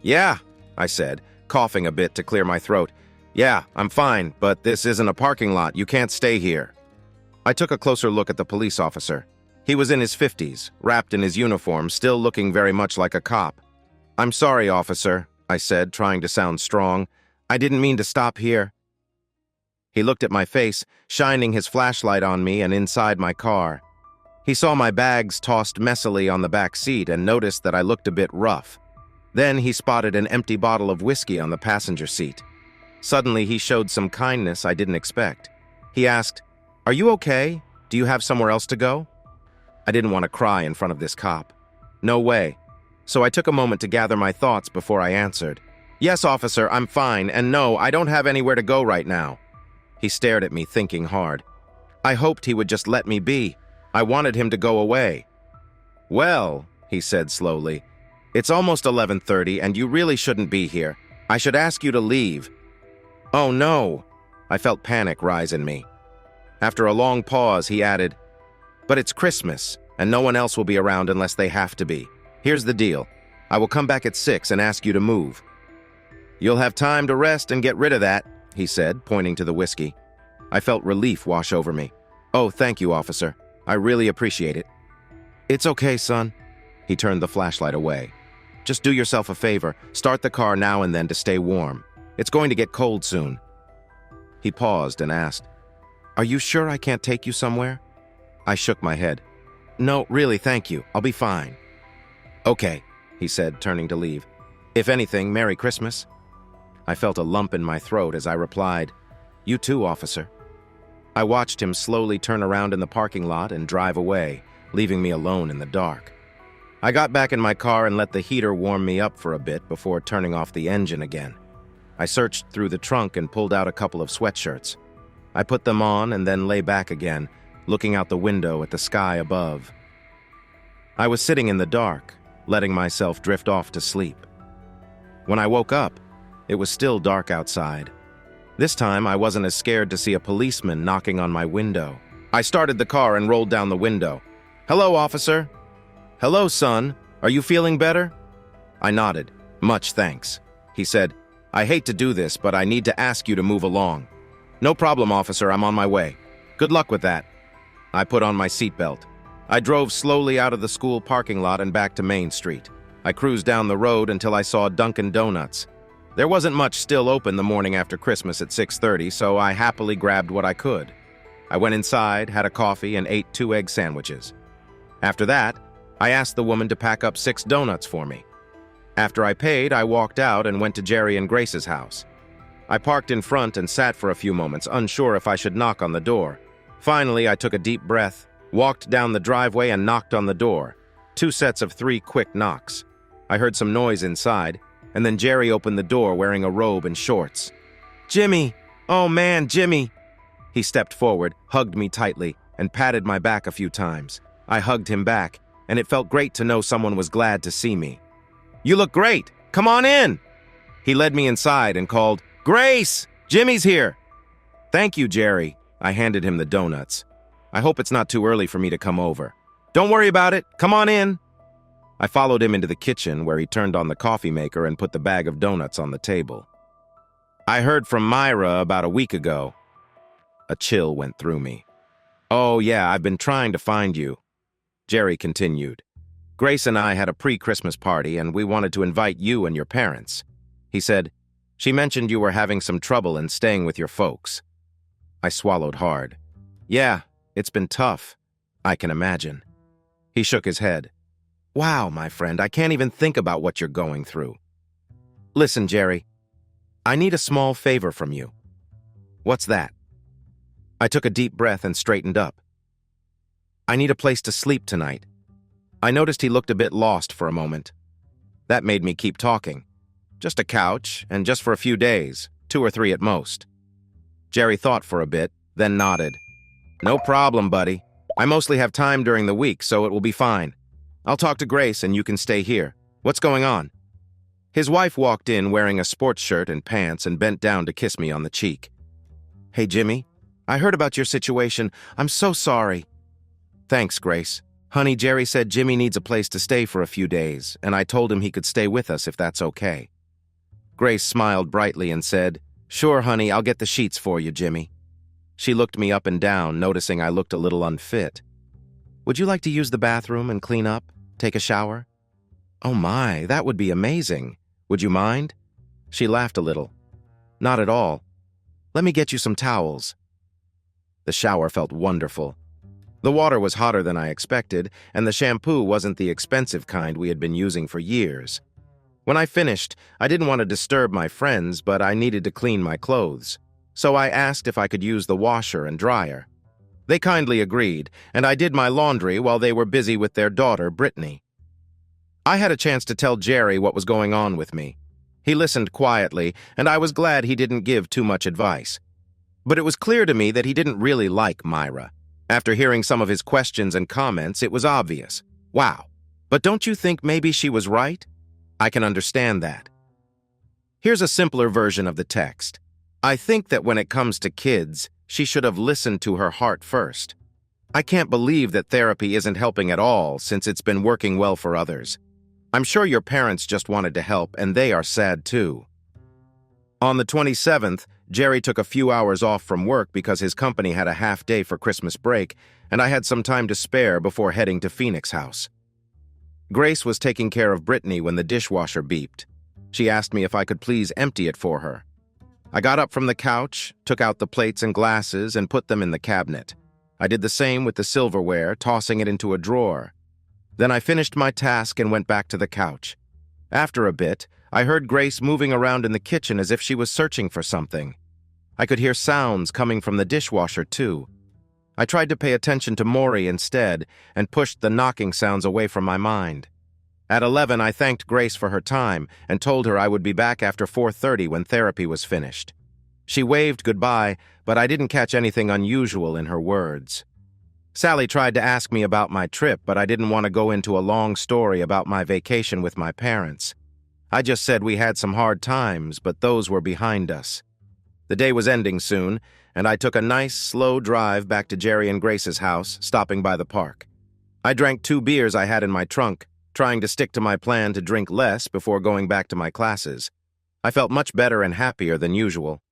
"Yeah," I said, coughing a bit to clear my throat. "Yeah, I'm fine, but this isn't a parking lot. You can't stay here." I took a closer look at the police officer. He was in his 50s, wrapped in his uniform, still looking very much like a cop. "I'm sorry, officer," I said, trying to sound strong. "I didn't mean to stop here." He looked at my face, shining his flashlight on me and inside my car. He saw my bags tossed messily on the back seat and noticed that I looked a bit rough. Then he spotted an empty bottle of whiskey on the passenger seat. Suddenly, he showed some kindness I didn't expect. He asked, "Are you okay? Do you have somewhere else to go?" I didn't want to cry in front of this cop. No way. So I took a moment to gather my thoughts before I answered. "Yes, officer, I'm fine, and no, I don't have anywhere to go right now." He stared at me, thinking hard. I hoped he would just let me be. I wanted him to go away. "Well," he said slowly, "it's almost 11:30 and you really shouldn't be here. I should ask you to leave." "Oh no." I felt panic rise in me. After a long pause, he added, "But it's Christmas, and no one else will be around unless they have to be. Here's the deal. I will come back at 6 and ask you to move." "You'll have time to rest and get rid of that," he said, pointing to the whiskey. I felt relief wash over me. "Oh, thank you, officer. I really appreciate it." "It's okay, son." He turned the flashlight away. "Just do yourself a favor. Start the car now and then to stay warm. It's going to get cold soon." He paused and asked, "Are you sure I can't take you somewhere?" I shook my head. "No, really, thank you. I'll be fine." "Okay," he said, turning to leave. "If anything, Merry Christmas." I felt a lump in my throat as I replied, "You too, officer." I watched him slowly turn around in the parking lot and drive away, leaving me alone in the dark. I got back in my car and let the heater warm me up for a bit before turning off the engine again. I searched through the trunk and pulled out a couple of sweatshirts. I put them on and then lay back again, looking out the window at the sky above. I was sitting in the dark, letting myself drift off to sleep. When I woke up, it was still dark outside. This time, I wasn't as scared to see a policeman knocking on my window. I started the car and rolled down the window. "Hello, officer." "Hello, son. Are you feeling better?" I nodded. "Much thanks." He said, "I hate to do this, but I need to ask you to move along." "No problem, officer. I'm on my way." "Good luck with that." I put on my seatbelt. I drove slowly out of the school parking lot and back to Main Street. I cruised down the road until I saw Dunkin' Donuts. There wasn't much still open the morning after Christmas at 6:30, so I happily grabbed what I could. I went inside, had a coffee, and ate 2 egg sandwiches. After that, I asked the woman to pack up 6 donuts for me. After I paid, I walked out and went to Jerry and Grace's house. I parked in front and sat for a few moments, unsure if I should knock on the door. Finally, I took a deep breath, walked down the driveway, and knocked on the door. 2 sets of 3 quick knocks. I heard some noise inside, and then Jerry opened the door wearing a robe and shorts. "Jimmy! Oh man, Jimmy!" He stepped forward, hugged me tightly, and patted my back a few times. I hugged him back, and it felt great to know someone was glad to see me. "You look great! Come on in!" He led me inside and called, "Grace! Jimmy's here!" "Thank you, Jerry." I handed him the donuts. "I hope it's not too early for me to come over." "Don't worry about it. Come on in." I followed him into the kitchen where he turned on the coffee maker and put the bag of donuts on the table. "I heard from Myra about a week ago." A chill went through me. "Oh yeah, I've been trying to find you." Jerry continued. "Grace and I had a pre-Christmas party and we wanted to invite you and your parents." He said, "She mentioned you were having some trouble and staying with your folks." I swallowed hard. "Yeah, it's been tough. I can imagine." He shook his head. "Wow, my friend, I can't even think about what you're going through." "Listen, Jerry, I need a small favor from you." "What's that?" I took a deep breath and straightened up. I need a place to sleep tonight. I noticed he looked a bit lost for a moment. That made me keep talking. Just a couch, and just for a few days, 2 or 3 at most. Jerry thought for a bit, then nodded. No problem, buddy. I mostly have time during the week, so it will be fine. I'll talk to Grace and you can stay here. What's going on? His wife walked in wearing a sports shirt and pants and bent down to kiss me on the cheek. Hey, Jimmy. I heard about your situation. I'm so sorry. Thanks, Grace. Honey, Jerry said Jimmy needs a place to stay for a few days, and I told him he could stay with us if that's okay. Grace smiled brightly and said, Sure, honey, I'll get the sheets for you, Jimmy. She looked me up and down, noticing I looked a little unfit. Would you like to use the bathroom and clean up? Take a shower? Oh my, that would be amazing. Would you mind? She laughed a little. Not at all. Let me get you some towels. The shower felt wonderful. The water was hotter than I expected, and the shampoo wasn't the expensive kind we had been using for years. When I finished, I didn't want to disturb my friends, but I needed to clean my clothes. So I asked if I could use the washer and dryer. They kindly agreed, and I did my laundry while they were busy with their daughter, Brittany. I had a chance to tell Jerry what was going on with me. He listened quietly, and I was glad he didn't give too much advice. But it was clear to me that he didn't really like Myra. After hearing some of his questions and comments, it was obvious. Wow, but don't you think maybe she was right? I can understand that. Here's a simpler version of the text. I think that when it comes to kids, she should have listened to her heart first. I can't believe that therapy isn't helping at all since it's been working well for others. I'm sure your parents just wanted to help, and they are sad too. On the 27th, Jerry took a few hours off from work because his company had a half day for Christmas break, and I had some time to spare before heading to Phoenix House. Grace was taking care of Brittany when the dishwasher beeped. She asked me if I could please empty it for her. I got up from the couch, took out the plates and glasses, and put them in the cabinet. I did the same with the silverware, tossing it into a drawer. Then I finished my task and went back to the couch. After a bit, I heard Grace moving around in the kitchen as if she was searching for something. I could hear sounds coming from the dishwasher, too. I tried to pay attention to Maury instead and pushed the knocking sounds away from my mind. At 11, I thanked Grace for her time and told her I would be back after 4:30 when therapy was finished. She waved goodbye, but I didn't catch anything unusual in her words. Sally tried to ask me about my trip, but I didn't want to go into a long story about my vacation with my parents. I just said we had some hard times, but those were behind us. The day was ending soon, and I took a nice, slow drive back to Jerry and Grace's house, stopping by the park. I drank 2 beers I had in my trunk, trying to stick to my plan to drink less before going back to my classes. I felt much better and happier than usual.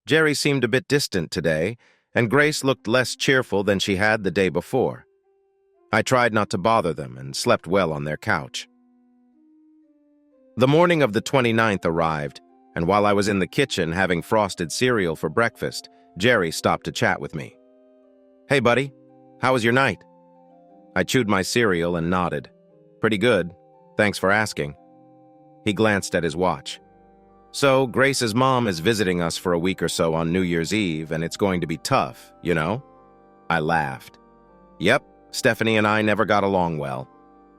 Jerry seemed a bit distant today, and Grace looked less cheerful than she had the day before. I tried not to bother them and slept well on their couch. The morning of the 29th arrived, and while I was in the kitchen having frosted cereal for breakfast, Jerry stopped to chat with me. Hey, buddy, how was your night? I chewed my cereal and nodded. Pretty good. Thanks for asking. He glanced at his watch. So, Grace's mom is visiting us for a week or so on New Year's Eve, and it's going to be tough, you know? I laughed. Yep, Stephanie and I never got along well.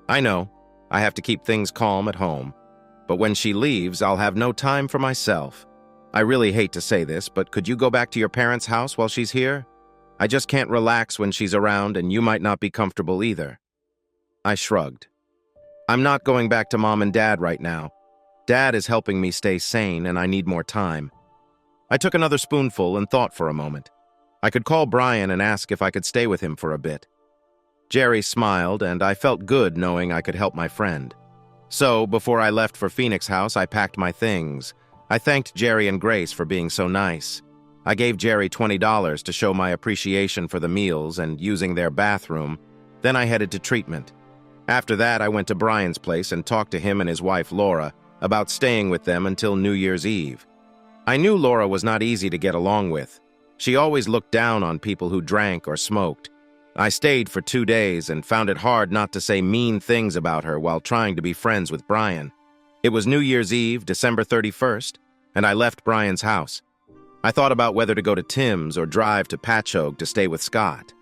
I know, I have to keep things calm at home. But when she leaves, I'll have no time for myself. I really hate to say this, but could you go back to your parents' house while she's here? I just can't relax when she's around, and you might not be comfortable either. I shrugged. I'm not going back to Mom and Dad right now. Dad is helping me stay sane, and I need more time. I took another spoonful and thought for a moment. I could call Brian and ask if I could stay with him for a bit. Jerry smiled, and I felt good knowing I could help my friend. So, before I left for Phoenix House, I packed my things. I thanked Jerry and Grace for being so nice. I gave Jerry $20 to show my appreciation for the meals and using their bathroom. Then I headed to treatment. After that, I went to Brian's place and talked to him and his wife, Laura, about staying with them until New Year's Eve. I knew Laura was not easy to get along with. She always looked down on people who drank or smoked. I stayed for 2 days and found it hard not to say mean things about her while trying to be friends with Brian. It was New Year's Eve, December 31st, and I left Brian's house. I thought about whether to go to Tim's or drive to Patchogue to stay with Scott.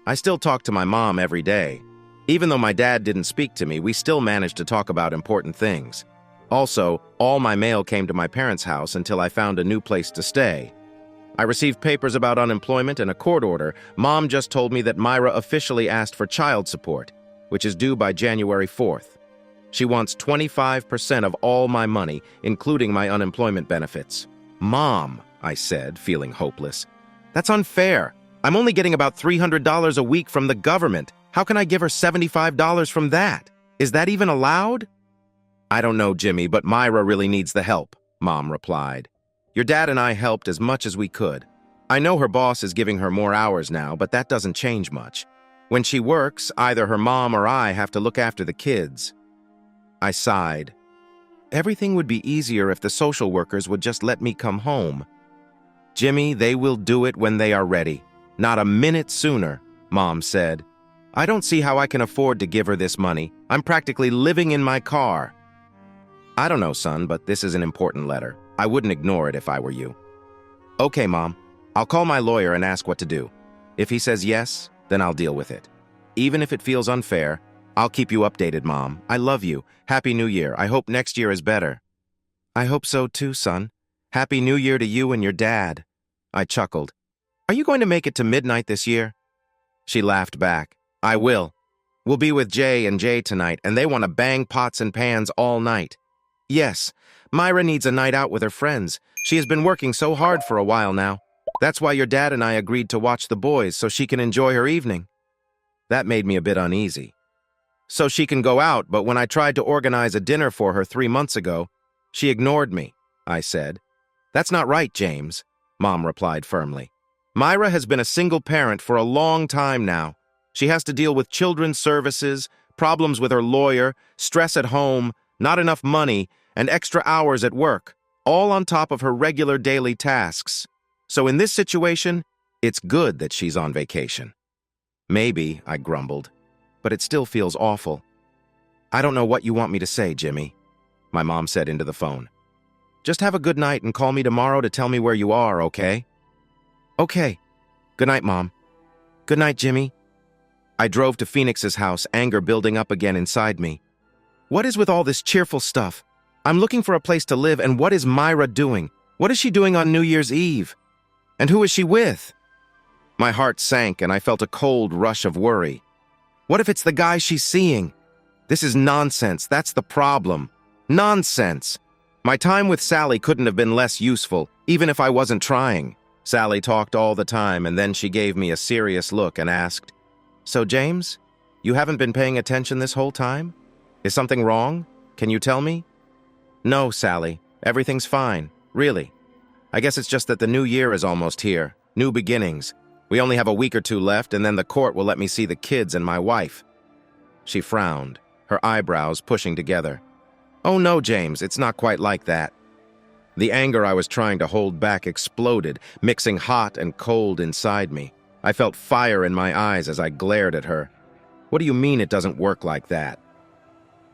I still talk to my mom every day. Even though my dad didn't speak to me, we still managed to talk about important things. Also, all my mail came to my parents' house until I found a new place to stay. I received papers about unemployment and a court order. Mom just told me that Myra officially asked for child support, which is due by January 4th. She wants 25% of all my money, including my unemployment benefits. Mom, I said, feeling hopeless. That's unfair. I'm only getting about $300 a week from the government. How can I give her $75 from that? Is that even allowed? I don't know, Jimmy, but Myra really needs the help, Mom replied. Your dad and I helped as much as we could. I know her boss is giving her more hours now, but that doesn't change much. When she works, either her mom or I have to look after the kids. I sighed. Everything would be easier if the social workers would just let me come home. Jimmy, they will do it when they are ready. Not a minute sooner, Mom said. I don't see how I can afford to give her this money. I'm practically living in my car. I don't know, son, but this is an important letter. I wouldn't ignore it if I were you. Okay, Mom. I'll call my lawyer and ask what to do. If he says yes, then I'll deal with it. Even if it feels unfair, I'll keep you updated, Mom. I love you. Happy New Year. I hope next year is better. I hope so too, son. Happy New Year to you and your dad. I chuckled. Are you going to make it to midnight this year? She laughed back. I will. We'll be with Jay and Jay tonight, and they want to bang pots and pans all night. Yes, Myra needs a night out with her friends. She has been working so hard for a while now. That's why your dad and I agreed to watch the boys so she can enjoy her evening. That made me a bit uneasy. So she can go out, but when I tried to organize a dinner for her 3 months ago, she ignored me, I said. That's not right, James, Mom replied firmly. Myra has been a single parent for a long time now. She has to deal with children's services, problems with her lawyer, stress at home, not enough money, and extra hours at work, all on top of her regular daily tasks. So in this situation, it's good that she's on vacation. Maybe, I grumbled, but it still feels awful. I don't know what you want me to say, Jimmy, my mom said into the phone. Just have a good night and call me tomorrow to tell me where you are, okay? Okay. Good night, Mom. Good night, Jimmy. I drove to Phoenix's house, anger building up again inside me. What is with all this cheerful stuff? I'm looking for a place to live, and what is Myra doing? What is she doing on New Year's Eve? And who is she with? My heart sank, and I felt a cold rush of worry. What if it's the guy she's seeing? This is nonsense. That's the problem. Nonsense. My time with Sally couldn't have been less useful, even if I wasn't trying. Sally talked all the time, and then she gave me a serious look and asked, So, James, you haven't been paying attention this whole time? Is something wrong? Can you tell me? No, Sally. Everything's fine. Really. I guess it's just that the new year is almost here. New beginnings. We only have a week or two left, and then the court will let me see the kids and my wife. She frowned, her eyebrows pushing together. Oh no, James, it's not quite like that. The anger I was trying to hold back exploded, mixing hot and cold inside me. I felt fire in my eyes as I glared at her. What do you mean it doesn't work like that?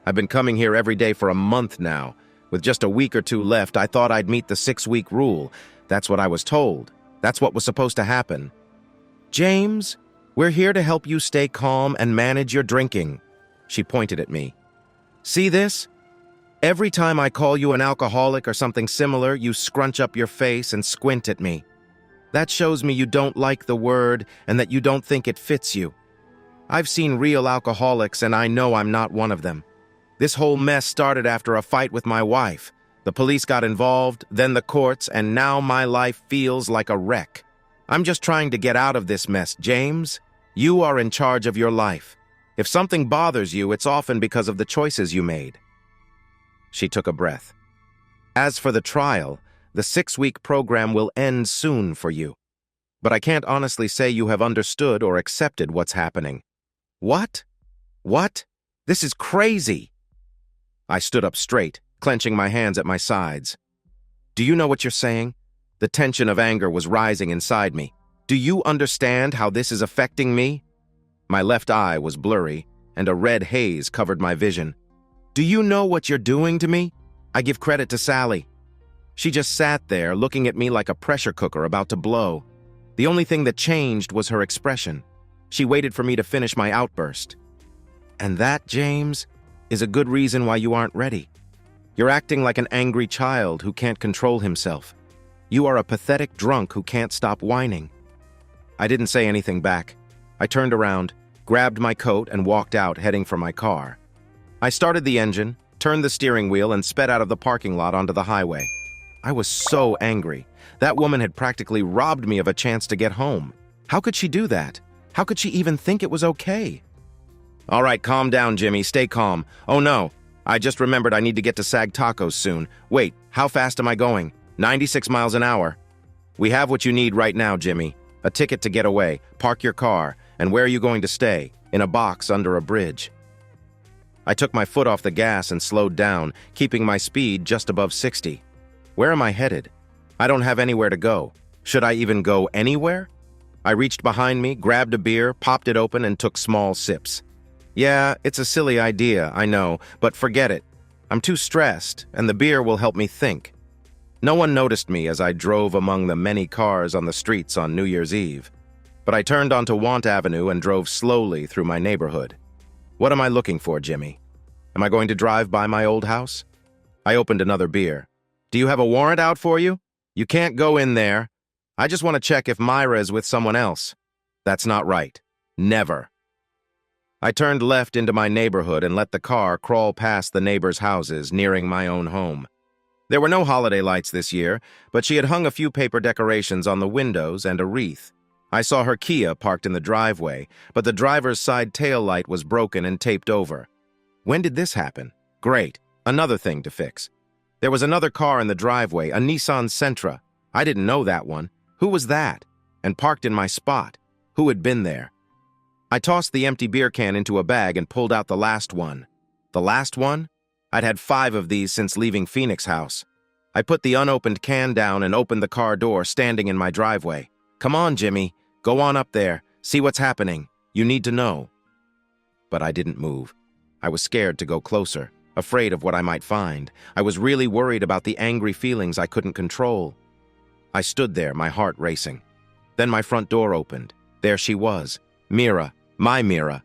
I've been coming here every day for a month now. With just a week or two left, I thought I'd meet the 6-week rule. That's what I was told. That's what was supposed to happen. James, we're here to help you stay calm and manage your drinking. She pointed at me. See this? Every time I call you an alcoholic or something similar, you scrunch up your face and squint at me. That shows me you don't like the word and that you don't think it fits you. I've seen real alcoholics, and I know I'm not one of them. This whole mess started after a fight with my wife. The police got involved, then the courts, and now my life feels like a wreck. I'm just trying to get out of this mess, James. You are in charge of your life. If something bothers you, it's often because of the choices you made. She took a breath. As for the trial, the 6-week program will end soon for you. But I can't honestly say you have understood or accepted what's happening. What? What? This is crazy. I stood up straight, clenching my hands at my sides. Do you know what you're saying? The tension of anger was rising inside me. Do you understand how this is affecting me? My left eye was blurry, and a red haze covered my vision. Do you know what you're doing to me? I give credit to Sally. She just sat there, looking at me like a pressure cooker about to blow. The only thing that changed was her expression. She waited for me to finish my outburst. And that, James, is a good reason why you aren't ready. You're acting like an angry child who can't control himself. You are a pathetic drunk who can't stop whining. I didn't say anything back. I turned around, grabbed my coat, and walked out, heading for my car. I started the engine, turned the steering wheel, and sped out of the parking lot onto the highway. I was so angry. That woman had practically robbed me of a chance to get home. How could she do that? How could she even think it was okay? All right, calm down, Jimmy. Stay calm. Oh no, I just remembered I need to get to Sag Tacos soon. Wait, how fast am I going? 96 miles an hour. We have what you need right now, Jimmy. A ticket to get away, park your car, and where are you going to stay? In a box under a bridge. I took my foot off the gas and slowed down, keeping my speed just above 60. Where am I headed? I don't have anywhere to go. Should I even go anywhere? I reached behind me, grabbed a beer, popped it open, and took small sips. Yeah, it's a silly idea, I know, but forget it. I'm too stressed, and the beer will help me think. No one noticed me as I drove among the many cars on the streets on New Year's Eve, but I turned onto Want Avenue and drove slowly through my neighborhood. What am I looking for, Jimmy? Am I going to drive by my old house? I opened another beer. Do you have a warrant out for you? You can't go in there. I just want to check if Myra is with someone else. That's not right. Never. I turned left into my neighborhood and let the car crawl past the neighbors' houses, nearing my own home. There were no holiday lights this year, but she had hung a few paper decorations on the windows and a wreath. I saw her Kia parked in the driveway, but the driver's side tail light was broken and taped over. When did this happen? Great. Another thing to fix. There was another car in the driveway, a Nissan Sentra. I didn't know that one. Who was that? And parked in my spot. Who had been there? I tossed the empty beer can into a bag and pulled out the last one. The last one? I'd had 5 of these since leaving Phoenix House. I put the unopened can down and opened the car door, standing in my driveway. Come on, Jimmy. Go on up there. See what's happening. You need to know. But I didn't move. I was scared to go closer, afraid of what I might find. I was really worried about the angry feelings I couldn't control. I stood there, my heart racing. Then my front door opened. There she was. Mira, my Mira.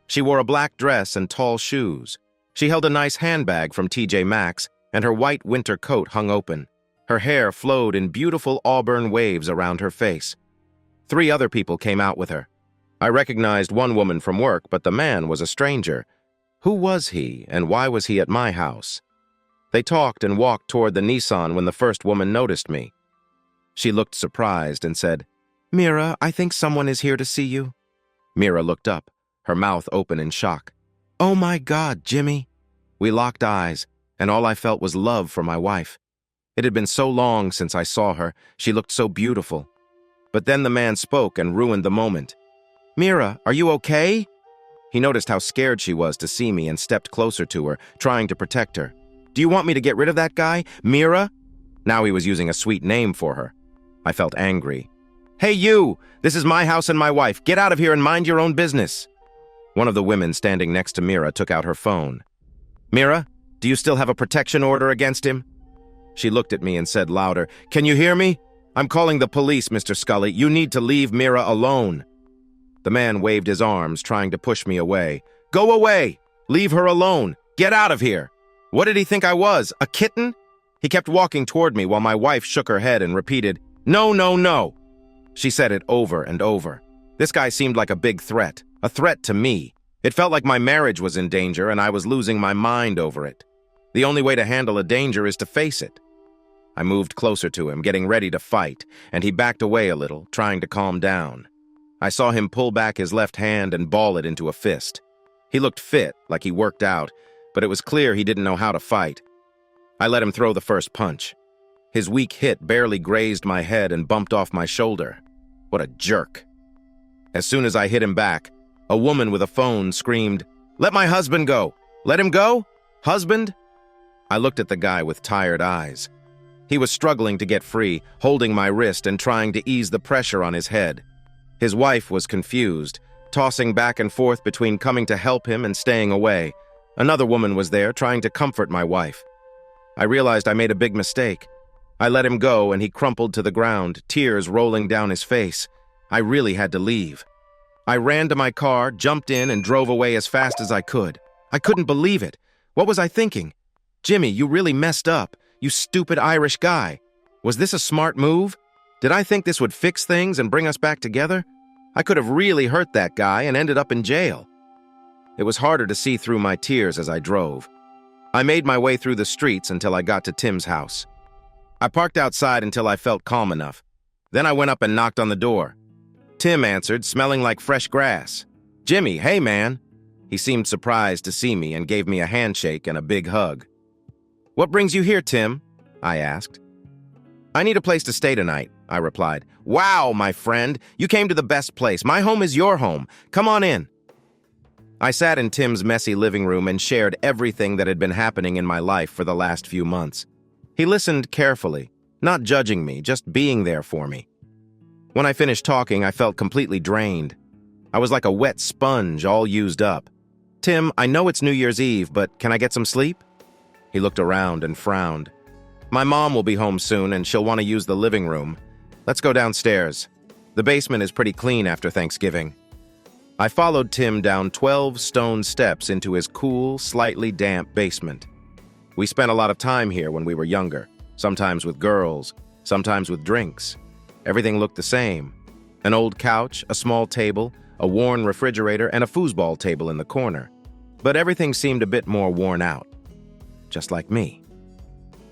She wore a black dress and tall shoes. She held a nice handbag from TJ Maxx, and her white winter coat hung open. Her hair flowed in beautiful auburn waves around her face. 3 other people came out with her. I recognized one woman from work, but the man was a stranger. Who was he, and why was he at my house? They talked and walked toward the Nissan when the first woman noticed me. She looked surprised and said, "Mira, I think someone is here to see you." Mira looked up, her mouth open in shock. "Oh my God, Jimmy." We locked eyes, and all I felt was love for my wife. It had been so long since I saw her. She looked so beautiful. But then the man spoke and ruined the moment. "Mira, are you okay?" He noticed how scared she was to see me and stepped closer to her, trying to protect her. "Do you want me to get rid of that guy, Mira?" Now he was using a sweet name for her. I felt angry. "Hey you! This is my house and my wife. Get out of here and mind your own business." One of the women standing next to Mira took out her phone. "Mira, do you still have a protection order against him?" She looked at me and said louder, "Can you hear me? I'm calling the police, Mr. Scully. You need to leave Mira alone." The man waved his arms, trying to push me away. "Go away! Leave her alone! Get out of here!" What did he think I was, a kitten? He kept walking toward me while my wife shook her head and repeated, "No, no, no." She said it over and over. This guy seemed like a big threat, a threat to me. It felt like my marriage was in danger and I was losing my mind over it. The only way to handle a danger is to face it. I moved closer to him, getting ready to fight, and he backed away a little, trying to calm down. I saw him pull back his left hand and ball it into a fist. He looked fit, like he worked out, but it was clear he didn't know how to fight. I let him throw the first punch. His weak hit barely grazed my head and bumped off my shoulder. What a jerk. As soon as I hit him back, a woman with a phone screamed, "Let my husband go! Let him go? Husband?" I looked at the guy with tired eyes. He was struggling to get free, holding my wrist and trying to ease the pressure on his head. His wife was confused, tossing back and forth between coming to help him and staying away. Another woman was there, trying to comfort my wife. I realized I made a big mistake. I let him go and he crumpled to the ground, tears rolling down his face. I really had to leave. I ran to my car, jumped in, and drove away as fast as I could. I couldn't believe it. What was I thinking? Jimmy, you really messed up, you stupid Irish guy. Was this a smart move? Did I think this would fix things and bring us back together? I could have really hurt that guy and ended up in jail. It was harder to see through my tears as I drove. I made my way through the streets until I got to Tim's house. I parked outside until I felt calm enough. Then I went up and knocked on the door. Tim answered, smelling like fresh grass. "Jimmy, hey man." He seemed surprised to see me and gave me a handshake and a big hug. "What brings you here, Tim?" I asked. "I need a place to stay tonight," I replied. "Wow, my friend, you came to the best place. My home is your home. Come on in." I sat in Tim's messy living room and shared everything that had been happening in my life for the last few months. He listened carefully, not judging me, just being there for me. When I finished talking, I felt completely drained. I was like a wet sponge, all used up. "Tim, I know it's New Year's Eve, but can I get some sleep?" He looked around and frowned. "My mom will be home soon and she'll want to use the living room. Let's go downstairs. The basement is pretty clean after Thanksgiving." I followed Tim down 12 stone steps into his cool, slightly damp basement. We spent a lot of time here when we were younger, sometimes with girls, sometimes with drinks. Everything looked the same. An old couch, a small table, a worn refrigerator, and a foosball table in the corner. But everything seemed a bit more worn out. Just like me.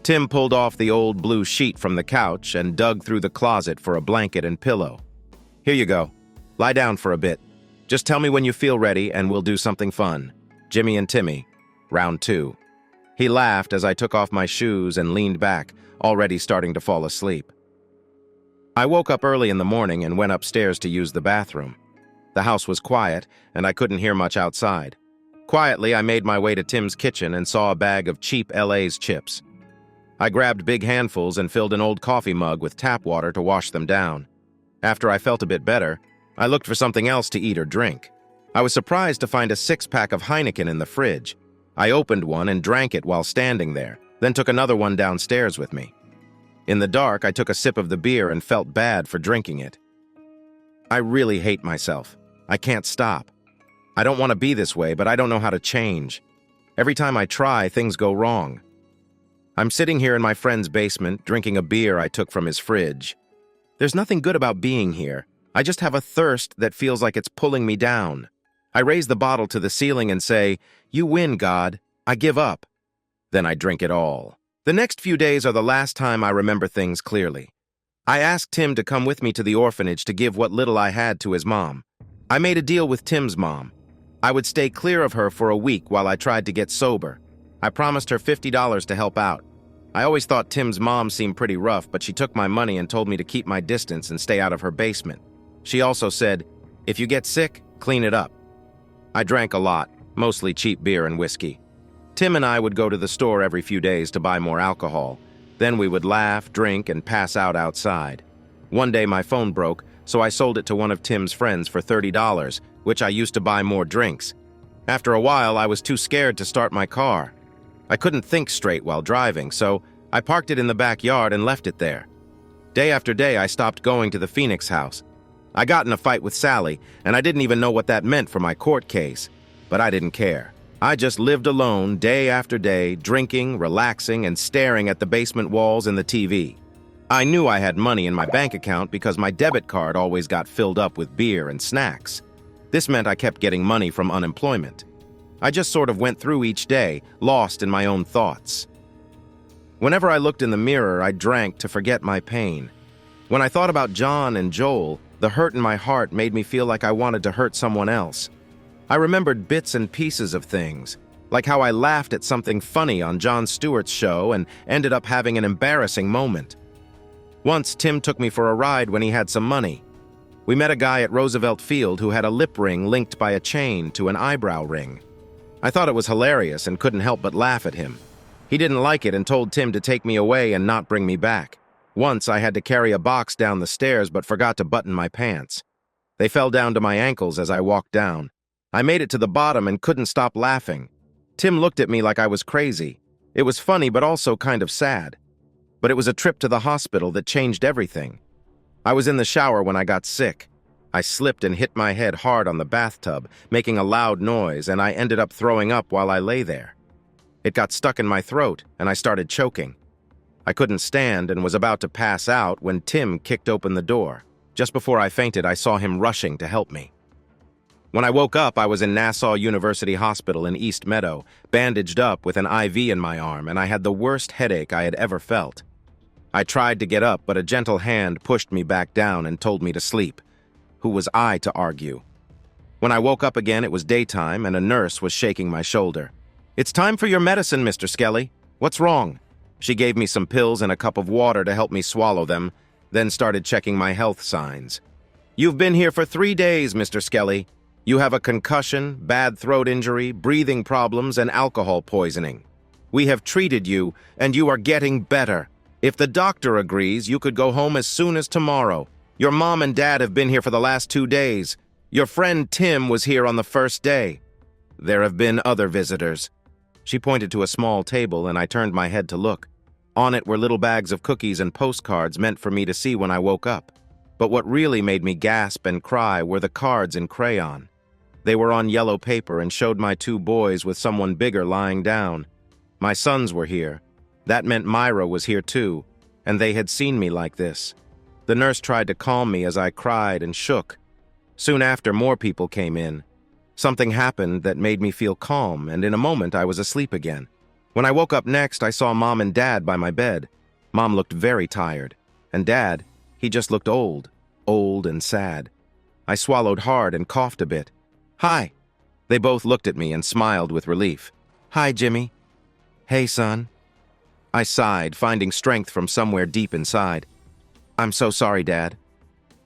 Tim pulled off the old blue sheet from the couch and dug through the closet for a blanket and pillow. "Here you go. Lie down for a bit. Just tell me when you feel ready and we'll do something fun. Jimmy and Timmy. Round 2. He laughed as I took off my shoes and leaned back, already starting to fall asleep. I woke up early in the morning and went upstairs to use the bathroom. The house was quiet, and I couldn't hear much outside. Quietly, I made my way to Tim's kitchen and saw a bag of cheap LA's chips. I grabbed big handfuls and filled an old coffee mug with tap water to wash them down. After I felt a bit better, I looked for something else to eat or drink. I was surprised to find a 6-pack of Heineken in the fridge. I opened one and drank it while standing there, then took another one downstairs with me. In the dark, I took a sip of the beer and felt bad for drinking it. I really hate myself. I can't stop. I don't want to be this way, but I don't know how to change. Every time I try, things go wrong. I'm sitting here in my friend's basement, drinking a beer I took from his fridge. There's nothing good about being here. I just have a thirst that feels like it's pulling me down. I raise the bottle to the ceiling and say, "You win, God. I give up." Then I drink it all. The next few days are the last time I remember things clearly. I asked Tim to come with me to the orphanage to give what little I had to his mom. I made a deal with Tim's mom. I would stay clear of her for a week while I tried to get sober. I promised her $50 to help out. I always thought Tim's mom seemed pretty rough, but she took my money and told me to keep my distance and stay out of her basement. She also said, "If you get sick, clean it up." I drank a lot, mostly cheap beer and whiskey. Tim and I would go to the store every few days to buy more alcohol. Then we would laugh, drink, and pass out outside. One day my phone broke, so I sold it to one of Tim's friends for $30, which I used to buy more drinks. After a while, I was too scared to start my car. I couldn't think straight while driving, so I parked it in the backyard and left it there. Day after day, I stopped going to the Phoenix house. I got in a fight with Sally, and I didn't even know what that meant for my court case. But I didn't care. I just lived alone day after day, drinking, relaxing, and staring at the basement walls and the TV. I knew I had money in my bank account because my debit card always got filled up with beer and snacks. This meant I kept getting money from unemployment. I just sort of went through each day, lost in my own thoughts. Whenever I looked in the mirror, I drank to forget my pain. When I thought about John and Joel, the hurt in my heart made me feel like I wanted to hurt someone else. I remembered bits and pieces of things, like how I laughed at something funny on Jon Stewart's show and ended up having an embarrassing moment. Once, Tim took me for a ride when he had some money. We met a guy at Roosevelt Field who had a lip ring linked by a chain to an eyebrow ring. I thought it was hilarious and couldn't help but laugh at him. He didn't like it and told Tim to take me away and not bring me back. Once, I had to carry a box down the stairs but forgot to button my pants. They fell down to my ankles as I walked down. I made it to the bottom and couldn't stop laughing. Tim looked at me like I was crazy. It was funny but also kind of sad. But it was a trip to the hospital that changed everything. I was in the shower when I got sick. I slipped and hit my head hard on the bathtub, making a loud noise, and I ended up throwing up while I lay there. It got stuck in my throat, and I started choking. I couldn't stand and was about to pass out when Tim kicked open the door. Just before I fainted, I saw him rushing to help me. When I woke up, I was in Nassau University Hospital in East Meadow, bandaged up with an IV in my arm, and I had the worst headache I had ever felt. I tried to get up, but a gentle hand pushed me back down and told me to sleep. Who was I to argue? When I woke up again, it was daytime, and a nurse was shaking my shoulder. "It's time for your medicine, Mr. Skelly. What's wrong?" She gave me some pills and a cup of water to help me swallow them, then started checking my health signs. "You've been here for 3 days, Mr. Skelly. You have a concussion, bad throat injury, breathing problems, and alcohol poisoning. We have treated you, and you are getting better. If the doctor agrees, you could go home as soon as tomorrow. Your mom and dad have been here for the last 2 days. Your friend Tim was here on the first day. There have been other visitors." She pointed to a small table, and I turned my head to look. On it were little bags of cookies and postcards meant for me to see when I woke up. But what really made me gasp and cry were the cards in crayon. They were on yellow paper and showed my 2 boys with someone bigger lying down. My sons were here. That meant Myra was here too, and they had seen me like this. The nurse tried to calm me as I cried and shook. Soon after, more people came in. Something happened that made me feel calm, and in a moment I was asleep again. When I woke up next, I saw Mom and Dad by my bed. Mom looked very tired, and Dad, he just looked old and sad. I swallowed hard and coughed a bit. "Hi." They both looked at me and smiled with relief. "Hi, Jimmy." "Hey, son." I sighed, finding strength from somewhere deep inside. "I'm so sorry, Dad."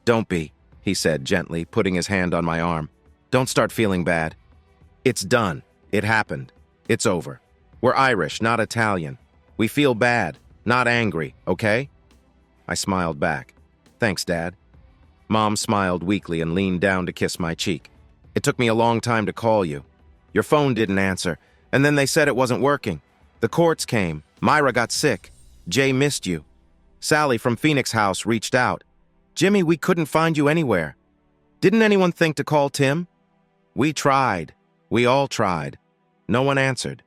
"Don't be," he said gently, putting his hand on my arm. "Don't start feeling bad. It's done. It happened. It's over. We're Irish, not Italian. We feel bad, not angry, okay?" I smiled back. "Thanks, Dad." Mom smiled weakly and leaned down to kiss my cheek. "It took me a long time to call you. Your phone didn't answer, and then they said it wasn't working. The courts came. Myra got sick. Jay missed you. Sally from Phoenix House reached out. Jimmy, we couldn't find you anywhere. Didn't anyone think to call Tim? We tried. We all tried. No one answered.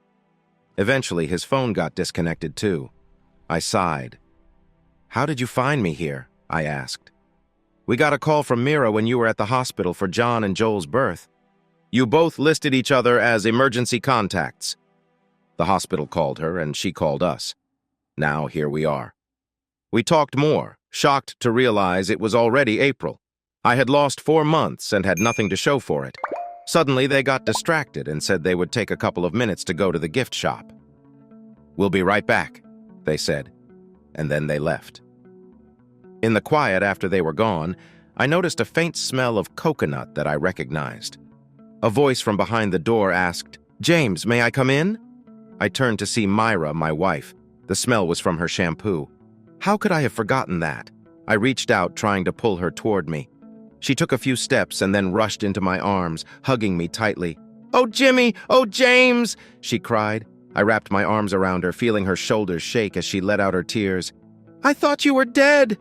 Eventually, his phone got disconnected too. I sighed. How did you find me here? I asked. We got a call from Mira when you were at the hospital for John and Joel's birth. You both listed each other as emergency contacts. The hospital called her, and she called us. Now here we are. We talked more, shocked to realize it was already April. I had lost 4 months and had nothing to show for it. Suddenly, they got distracted and said they would take a couple of minutes to go to the gift shop. We'll be right back, they said, and then they left. In the quiet after they were gone, I noticed a faint smell of coconut that I recognized. A voice from behind the door asked, James, may I come in? I turned to see Myra, my wife. The smell was from her shampoo. How could I have forgotten that? I reached out, trying to pull her toward me. She took a few steps and then rushed into my arms, hugging me tightly. Oh, Jimmy! Oh, James! She cried. I wrapped my arms around her, feeling her shoulders shake as she let out her tears. I thought you were dead!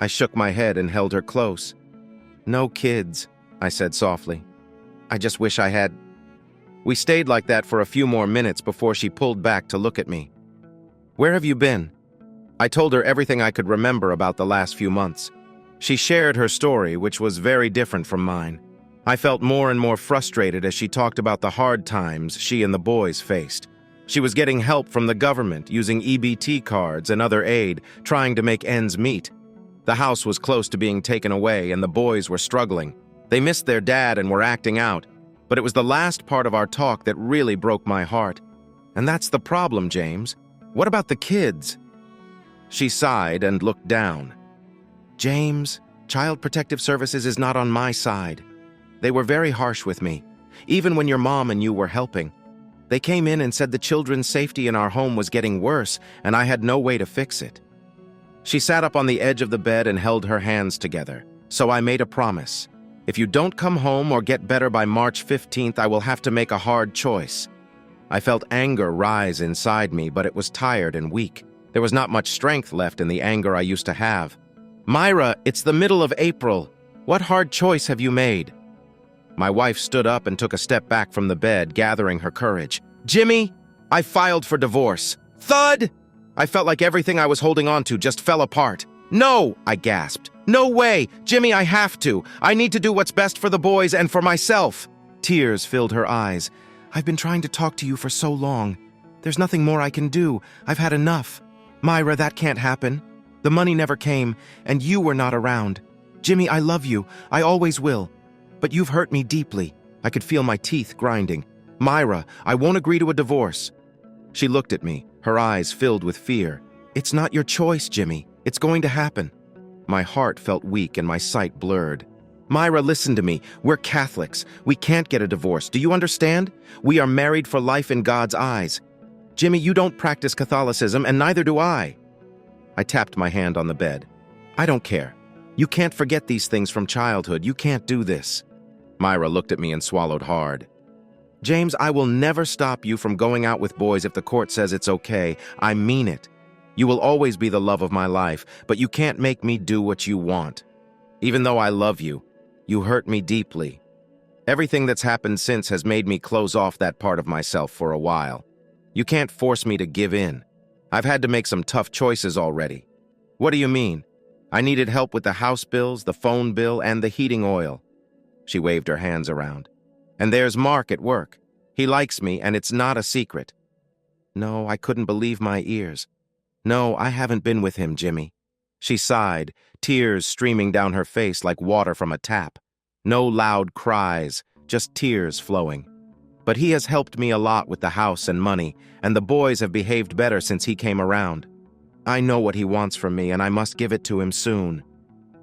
I shook my head and held her close. No kids, I said softly. I just wish I had. We stayed like that for a few more minutes before she pulled back to look at me. Where have you been? I told her everything I could remember about the last few months. She shared her story, which was very different from mine. I felt more and more frustrated as she talked about the hard times she and the boys faced. She was getting help from the government, using EBT cards and other aid, trying to make ends meet. The house was close to being taken away, and the boys were struggling. They missed their dad and were acting out. But it was the last part of our talk that really broke my heart. And that's the problem, James. What about the kids? She sighed and looked down. James, Child Protective Services is not on my side. They were very harsh with me, even when your mom and you were helping. They came in and said the children's safety in our home was getting worse, and I had no way to fix it. She sat up on the edge of the bed and held her hands together. So I made a promise. If you don't come home or get better by March 15th, I will have to make a hard choice. I felt anger rise inside me, but it was tired and weak. There was not much strength left in the anger I used to have. "Myra, it's the middle of April. What hard choice have you made?" My wife stood up and took a step back from the bed, gathering her courage. "Jimmy, I filed for divorce." Thud! I felt like everything I was holding on to just fell apart. "No!" I gasped. "No way! Jimmy, I have to! I need to do what's best for the boys and for myself!" Tears filled her eyes. "I've been trying to talk to you for so long. There's nothing more I can do. I've had enough. Myra, that can't happen. The money never came, and you were not around. Jimmy, I love you. I always will. But you've hurt me deeply." I could feel my teeth grinding. "Myra, I won't agree to a divorce." She looked at me, her eyes filled with fear. "It's not your choice, Jimmy. It's going to happen." My heart felt weak and my sight blurred. "Myra, listen to me. We're Catholics. We can't get a divorce. Do you understand? We are married for life in God's eyes. Jimmy, you don't practice Catholicism, and neither do I." I tapped my hand on the bed. "I don't care. You can't forget these things from childhood. You can't do this." Myra looked at me and swallowed hard. "James, I will never stop you from going out with boys if the court says it's okay. I mean it. You will always be the love of my life, but you can't make me do what you want. Even though I love you, you hurt me deeply. Everything that's happened since has made me close off that part of myself for a while. You can't force me to give in. I've had to make some tough choices already." "What do you mean?" "I needed help with the house bills, the phone bill, and the heating oil." She waved her hands around. "And there's Mark at work. He likes me, and it's not a secret." No, I couldn't believe my ears. "No, I haven't been with him, Jimmy." She sighed, tears streaming down her face like water from a tap. No loud cries, just tears flowing. "But he has helped me a lot with the house and money, and the boys have behaved better since he came around. I know what he wants from me, and I must give it to him soon."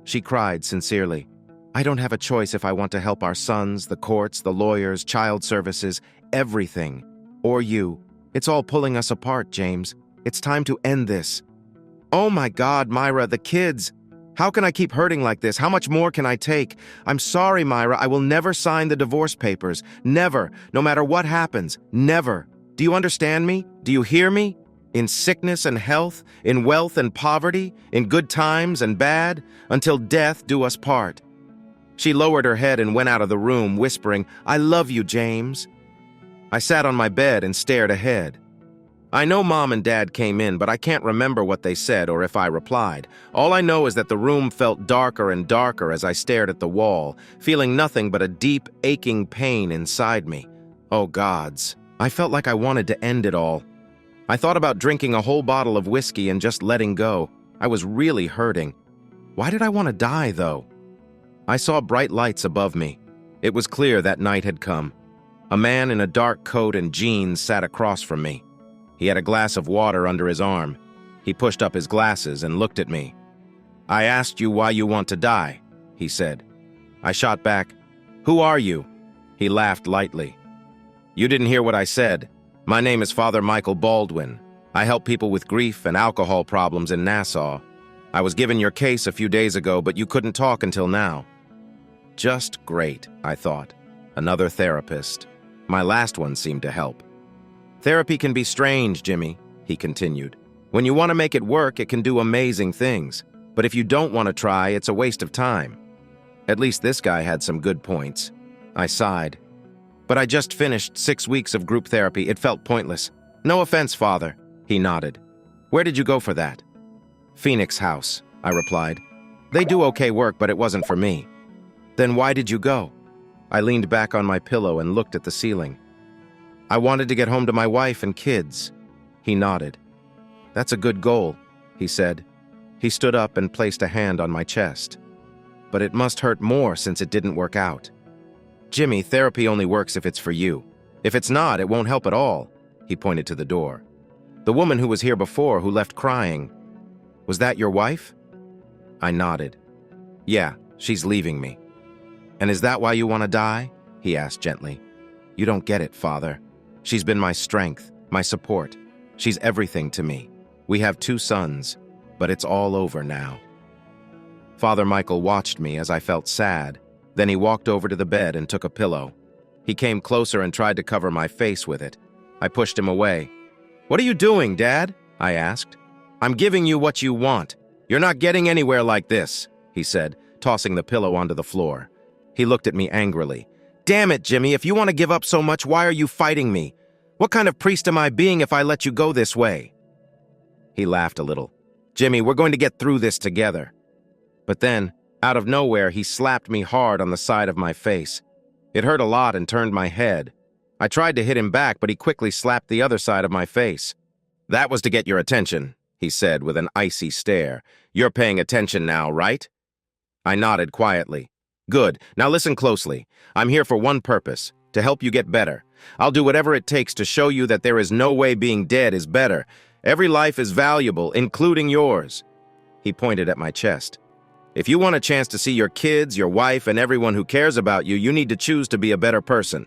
She cried sincerely. "I don't have a choice if I want to help our sons, the courts, the lawyers, child services, everything. Or you. It's all pulling us apart, James. It's time to end this." "Oh my God, Myra, the kids. How can I keep hurting like this? How much more can I take? I'm sorry, Myra. I will never sign the divorce papers. Never. No matter what happens. Never. Do you understand me? Do you hear me? In sickness and health, in wealth and poverty, in good times and bad, until death do us part." She lowered her head and went out of the room, whispering, "I love you, James." I sat on my bed and stared ahead. I know Mom and Dad came in, but I can't remember what they said or if I replied. All I know is that the room felt darker and darker as I stared at the wall, feeling nothing but a deep, aching pain inside me. Oh gods, I felt like I wanted to end it all. I thought about drinking a whole bottle of whiskey and just letting go. I was really hurting. Why did I want to die, though? I saw bright lights above me. It was clear that night had come. A man in a dark coat and jeans sat across from me. He had a glass of water under his arm. He pushed up his glasses and looked at me. "I asked you why you want to die," he said. I shot back, "Who are you?" He laughed lightly. "You didn't hear what I said. My name is Father Michael Baldwin. I help people with grief and alcohol problems in Nassau. I was given your case a few days ago, but you couldn't talk until now." Just great, I thought. Another therapist. My last one seemed to help. "Therapy can be strange, Jimmy," he continued. "When you want to make it work, it can do amazing things. But if you don't want to try, it's a waste of time." At least this guy had some good points. I sighed. "But I just finished 6 weeks of group therapy. It felt pointless." "No offense, Father," he nodded. "Where did you go for that?" "Phoenix House," I replied. "They do okay work, but it wasn't for me." "Then why did you go?" I leaned back on my pillow and looked at the ceiling. "I wanted to get home to my wife and kids." He nodded. "That's a good goal," he said. He stood up and placed a hand on my chest. "But it must hurt more since it didn't work out." "Jimmy, therapy only works if it's for you. If it's not, it won't help at all." He pointed to the door. "The woman who was here before, who left crying. Was that your wife?" I nodded. "Yeah, she's leaving me." "And is that why you want to die?" he asked gently. "You don't get it, Father. She's been my strength, my support. She's everything to me. We have 2 sons, but it's all over now." Father Michael watched me as I felt sad. Then he walked over to the bed and took a pillow. He came closer and tried to cover my face with it. I pushed him away. "What are you doing, Dad?" I asked. I'm giving you what you want. You're not getting anywhere like this, he said, tossing the pillow onto the floor. He looked at me angrily. Damn it, Jimmy, if you want to give up so much, why are you fighting me? What kind of priest am I being if I let you go this way? He laughed a little. Jimmy, we're going to get through this together. But then, out of nowhere, he slapped me hard on the side of my face. It hurt a lot and turned my head. I tried to hit him back, but he quickly slapped the other side of my face. That was to get your attention, he said with an icy stare. You're paying attention now, right? I nodded quietly. Good. Now listen closely. I'm here for one purpose, to help you get better. I'll do whatever it takes to show you that there is no way being dead is better. Every life is valuable, including yours. He pointed at my chest. If you want a chance to see your kids, your wife, and everyone who cares about you, you need to choose to be a better person.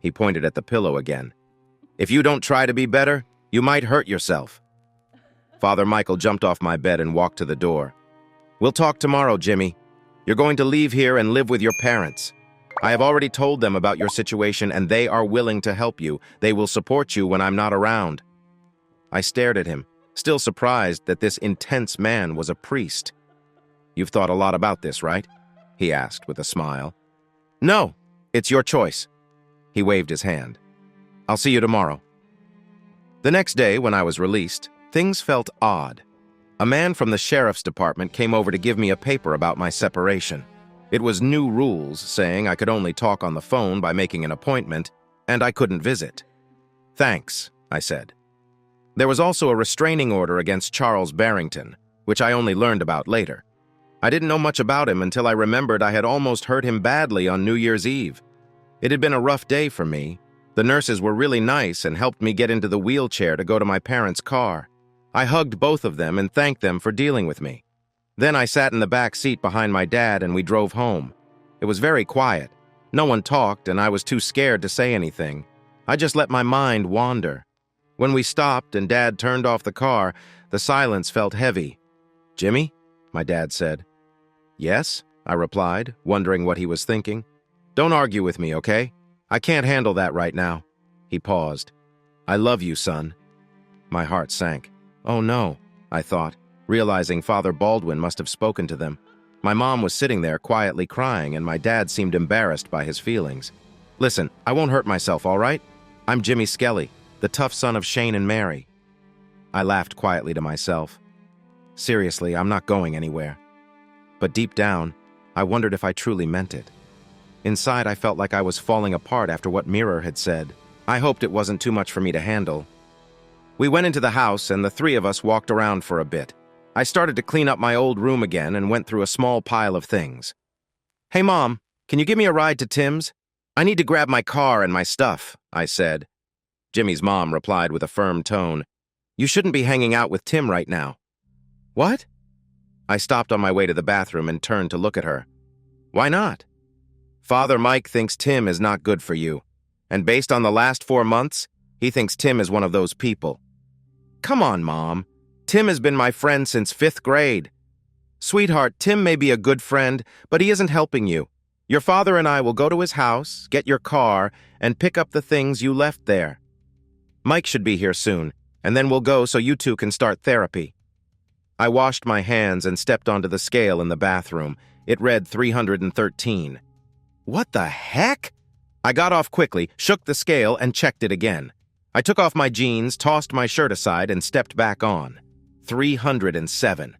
He pointed at the pillow again. If you don't try to be better, you might hurt yourself. Father Michael jumped off my bed and walked to the door. We'll talk tomorrow, Jimmy. You're going to leave here and live with your parents. I have already told them about your situation and they are willing to help you. They will support you when I'm not around. I stared at him, still surprised that this intense man was a priest. You've thought a lot about this, right? He asked with a smile. No, it's your choice. He waved his hand. I'll see you tomorrow. The next day, when I was released, things felt odd. A man from the sheriff's department came over to give me a paper about my separation. It was new rules saying I could only talk on the phone by making an appointment, and I couldn't visit. Thanks, I said. There was also a restraining order against Charles Barrington, which I only learned about later. I didn't know much about him until I remembered I had almost hurt him badly on New Year's Eve. It had been a rough day for me. The nurses were really nice and helped me get into the wheelchair to go to my parents' car. I hugged both of them and thanked them for dealing with me. Then I sat in the back seat behind my dad and we drove home. It was very quiet. No one talked and I was too scared to say anything. I just let my mind wander. When we stopped and Dad turned off the car, the silence felt heavy. Jimmy? My dad said. Yes, I replied, wondering what he was thinking. Don't argue with me, okay? I can't handle that right now. He paused. I love you, son. My heart sank. Oh no, I thought, realizing Father Baldwin must have spoken to them. My mom was sitting there quietly crying and my dad seemed embarrassed by his feelings. Listen, I won't hurt myself, all right? I'm Jimmy Skelly, the tough son of Shane and Mary. I laughed quietly to myself. Seriously, I'm not going anywhere. But deep down, I wondered if I truly meant it. Inside, I felt like I was falling apart after what Mirror had said. I hoped it wasn't too much for me to handle. We went into the house and the three of us walked around for a bit. I started to clean up my old room again and went through a small pile of things. Hey, Mom, can you give me a ride to Tim's? I need to grab my car and my stuff, I said. Jimmy's mom replied with a firm tone. You shouldn't be hanging out with Tim right now. What? I stopped on my way to the bathroom and turned to look at her. Why not? Father Mike thinks Tim is not good for you. And based on the last 4 months, he thinks Tim is one of those people. Come on, Mom. Tim has been my friend since 5th grade. Sweetheart, Tim may be a good friend, but he isn't helping you. Your father and I will go to his house, get your car, and pick up the things you left there. Mike should be here soon, and then we'll go so you two can start therapy. I washed my hands and stepped onto the scale in the bathroom. It read 313. What the heck? I got off quickly, shook the scale, and checked it again. I took off my jeans, tossed my shirt aside, and stepped back on. 307.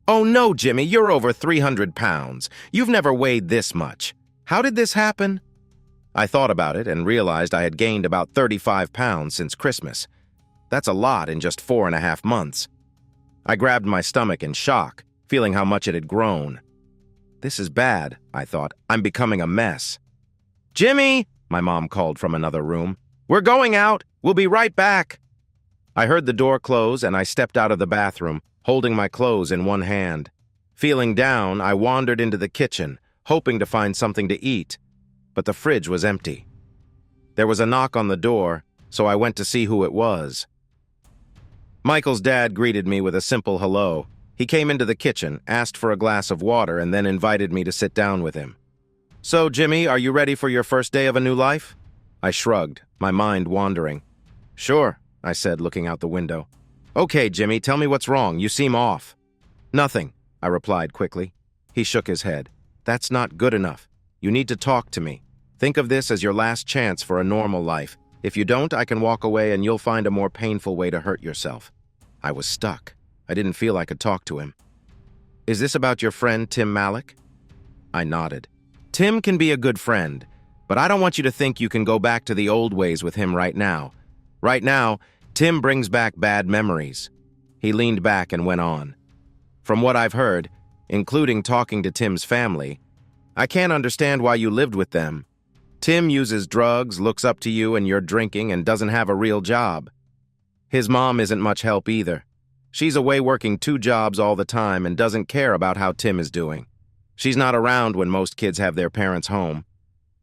Oh no, Jimmy, you're over 300 pounds. You've never weighed this much. How did this happen? I thought about it and realized I had gained about 35 pounds since Christmas. That's a lot in just 4.5 months. I grabbed my stomach in shock, feeling how much it had grown. This is bad, I thought. I'm becoming a mess. Jimmy, my mom called from another room. We're going out. We'll be right back. I heard the door close and I stepped out of the bathroom, holding my clothes in one hand. Feeling down, I wandered into the kitchen, hoping to find something to eat, but the fridge was empty. There was a knock on the door, so I went to see who it was. Michael's dad greeted me with a simple hello. He came into the kitchen, asked for a glass of water, and then invited me to sit down with him. So, Jimmy, are you ready for your first day of a new life? I shrugged, my mind wandering. Sure, I said, looking out the window. Okay, Jimmy, tell me what's wrong. You seem off. Nothing, I replied quickly. He shook his head. That's not good enough. You need to talk to me. Think of this as your last chance for a normal life. If you don't, I can walk away and you'll find a more painful way to hurt yourself. I was stuck. I didn't feel I could talk to him. Is this about your friend, Tim Malik? I nodded. Tim can be a good friend, but I don't want you to think you can go back to the old ways with him right now. Right now, Tim brings back bad memories. He leaned back and went on. From what I've heard, including talking to Tim's family, I can't understand why you lived with them. Tim uses drugs, looks up to you and you're drinking, and doesn't have a real job. His mom isn't much help either. She's away working 2 jobs all the time and doesn't care about how Tim is doing. She's not around when most kids have their parents home.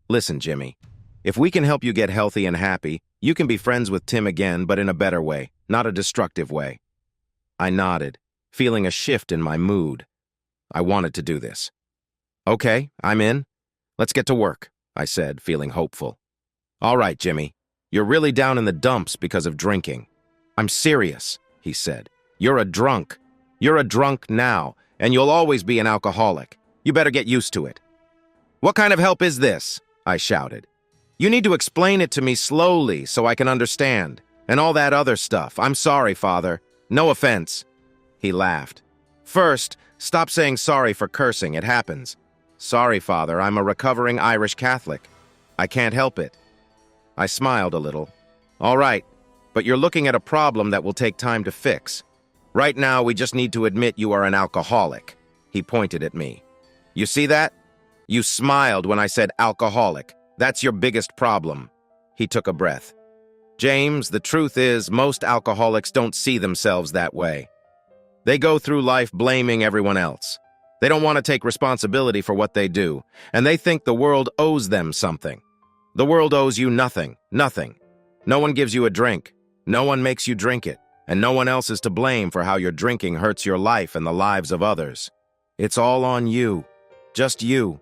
Listen, Jimmy, if we can help you get healthy and happy, you can be friends with Tim again, but in a better way, not a destructive way. I nodded, feeling a shift in my mood. I wanted to do this. Okay, I'm in. Let's get to work, I said, feeling hopeful. All right, Jimmy, you're really down in the dumps because of drinking. I'm serious, he said. You're a drunk. You're a drunk now, and you'll always be an alcoholic. You better get used to it. What kind of help is this? I shouted. You need to explain it to me slowly so I can understand, and all that other stuff. I'm sorry, Father. No offense. He laughed. First, stop saying sorry for cursing. It happens. Sorry, Father, I'm a recovering Irish Catholic. I can't help it. I smiled a little. All right, but you're looking at a problem that will take time to fix. Right now, we just need to admit you are an alcoholic. He pointed at me. You see that? You smiled when I said alcoholic. That's your biggest problem. He took a breath. James, the truth is, most alcoholics don't see themselves that way. They go through life blaming everyone else. They don't want to take responsibility for what they do, and they think the world owes them something. The world owes you nothing, nothing. No one gives you a drink. No one makes you drink it, and no one else is to blame for how your drinking hurts your life and the lives of others. It's all on you. Just you.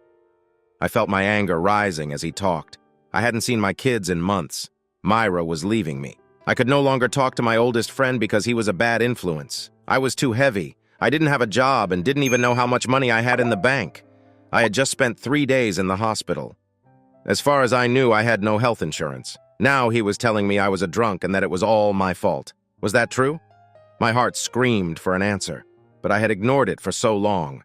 I felt my anger rising as he talked. I hadn't seen my kids in months. Myra was leaving me. I could no longer talk to my oldest friend because he was a bad influence. I was too heavy. I didn't have a job and didn't even know how much money I had in the bank. I had just spent 3 days in the hospital. As far as I knew, I had no health insurance. Now he was telling me I was a drunk and that it was all my fault. Was that true? My heart screamed for an answer, but I had ignored it for so long.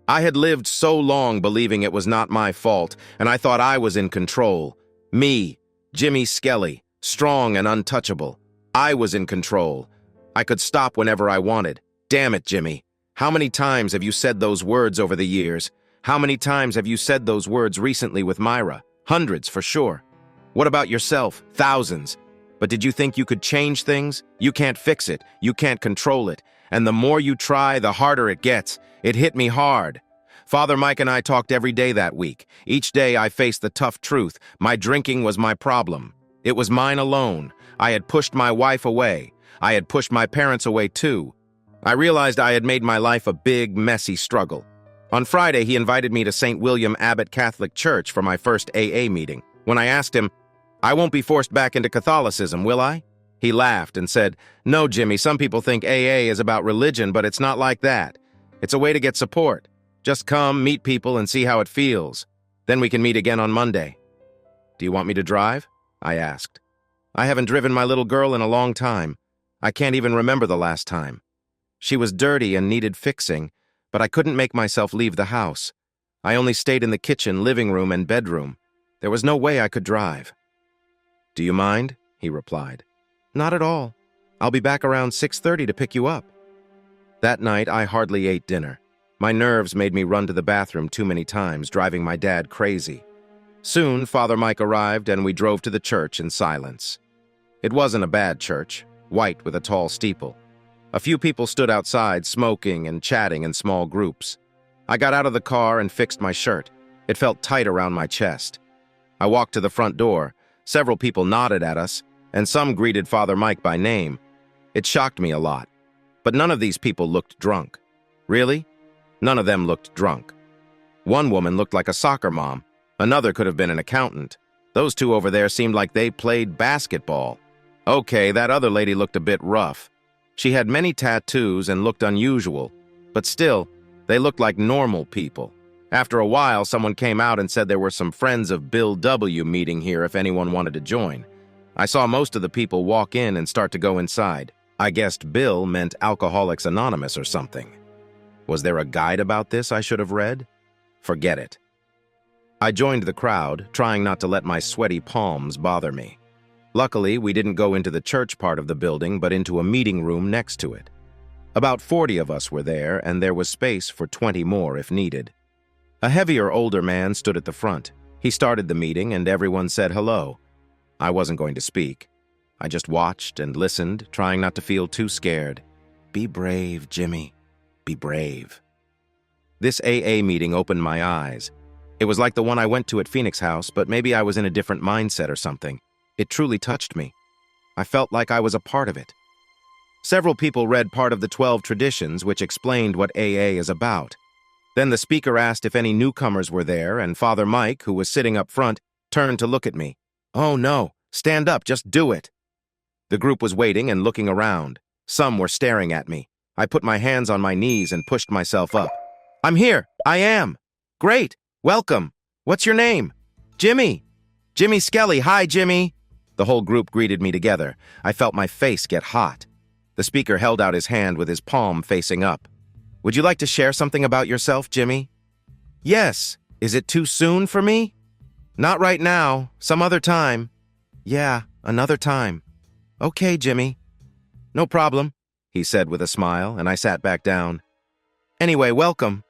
I had lived so long believing it was not my fault, and I thought I was in control. Me, Jimmy Skelly, strong and untouchable. I was in control. I could stop whenever I wanted. Damn it, Jimmy. How many times have you said those words over the years? How many times have you said those words recently with Myra? Hundreds, for sure. What about yourself? Thousands. But did you think you could change things? You can't fix it. You can't control it. And the more you try, the harder it gets. It hit me hard. Father Mike and I talked every day that week. Each day I faced the tough truth. My drinking was my problem. It was mine alone. I had pushed my wife away. I had pushed my parents away too. I realized I had made my life a big, messy struggle. On Friday, he invited me to St. William Abbot Catholic Church for my first AA meeting. When I asked him, I won't be forced back into Catholicism, will I? He laughed and said, No, Jimmy, some people think AA is about religion, but it's not like that. It's a way to get support. Just come, meet people, and see how it feels. Then we can meet again on Monday. Do you want me to drive? I asked. I haven't driven my little girl in a long time. I can't even remember the last time. She was dirty and needed fixing, but I couldn't make myself leave the house. I only stayed in the kitchen, living room, and bedroom. There was no way I could drive. Do you mind? He replied. Not at all. I'll be back around 6:30 to pick you up. That night, I hardly ate dinner. My nerves made me run to the bathroom too many times, driving my dad crazy. Soon, Father Mike arrived, and we drove to the church in silence. It wasn't a bad church, white with a tall steeple. A few people stood outside, smoking and chatting in small groups. I got out of the car and fixed my shirt. It felt tight around my chest. I walked to the front door. Several people nodded at us, and some greeted Father Mike by name. It shocked me a lot. But none of these people looked drunk. Really? None of them looked drunk. One woman looked like a soccer mom. Another could have been an accountant. Those two over there seemed like they played basketball. Okay, that other lady looked a bit rough. She had many tattoos and looked unusual, but still, they looked like normal people. After a while, someone came out and said there were some friends of Bill W. meeting here if anyone wanted to join. I saw most of the people walk in and start to go inside. I guessed Bill meant Alcoholics Anonymous or something. Was there a guide about this I should have read? Forget it. I joined the crowd, trying not to let my sweaty palms bother me. Luckily, we didn't go into the church part of the building, but into a meeting room next to it. About 40 of us were there, and there was space for 20 more if needed. A heavier older man stood at the front. He started the meeting, and everyone said hello. I wasn't going to speak. I just watched and listened, trying not to feel too scared. Be brave, Jimmy. Be brave. This AA meeting opened my eyes. It was like the one I went to at Phoenix House, but maybe I was in a different mindset or something. It truly touched me. I felt like I was a part of it. Several people read part of the 12 traditions, which explained what AA is about. Then the speaker asked if any newcomers were there, and Father Mike, who was sitting up front, turned to look at me. "Oh no, stand up, just do it." The group was waiting and looking around. Some were staring at me. I put my hands on my knees and pushed myself up. "I'm here, I am. Great, welcome. What's your name?" "Jimmy. Jimmy Skelly, hi Jimmy." The whole group greeted me together. I felt my face get hot. The speaker held out his hand with his palm facing up. "Would you like to share something about yourself, Jimmy?" "Yes. Is it too soon for me?" "Not right now. Some other time." "Yeah, another time." "Okay, Jimmy." "No problem," he said with a smile, and I sat back down. "Anyway, welcome."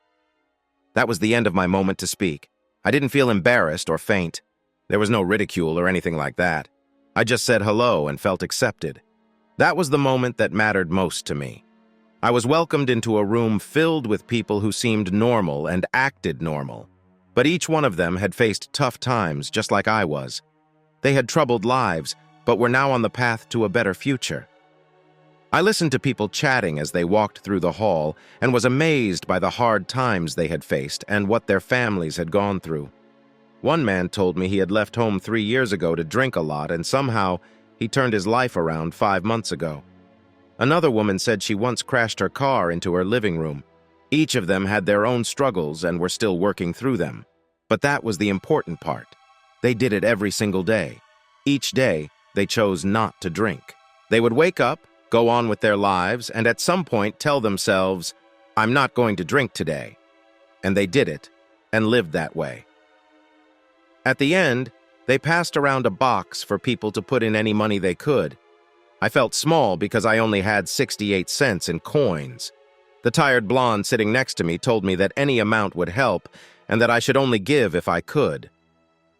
That was the end of my moment to speak. I didn't feel embarrassed or faint. There was no ridicule or anything like that. I just said hello and felt accepted. That was the moment that mattered most to me. I was welcomed into a room filled with people who seemed normal and acted normal. But each one of them had faced tough times just like I was. They had troubled lives, but were now on the path to a better future. I listened to people chatting as they walked through the hall and was amazed by the hard times they had faced and what their families had gone through. One man told me he had left home 3 years ago to drink a lot, and somehow he turned his life around 5 months ago. Another woman said she once crashed her car into her living room. Each of them had their own struggles and were still working through them. But that was the important part. They did it every single day. Each day, they chose not to drink. They would wake up, go on with their lives, and at some point tell themselves, "I'm not going to drink today." And they did it, and lived that way. At the end, they passed around a box for people to put in any money they could. I felt small because I only had 68 cents in coins. The tired blonde sitting next to me told me that any amount would help and that I should only give if I could.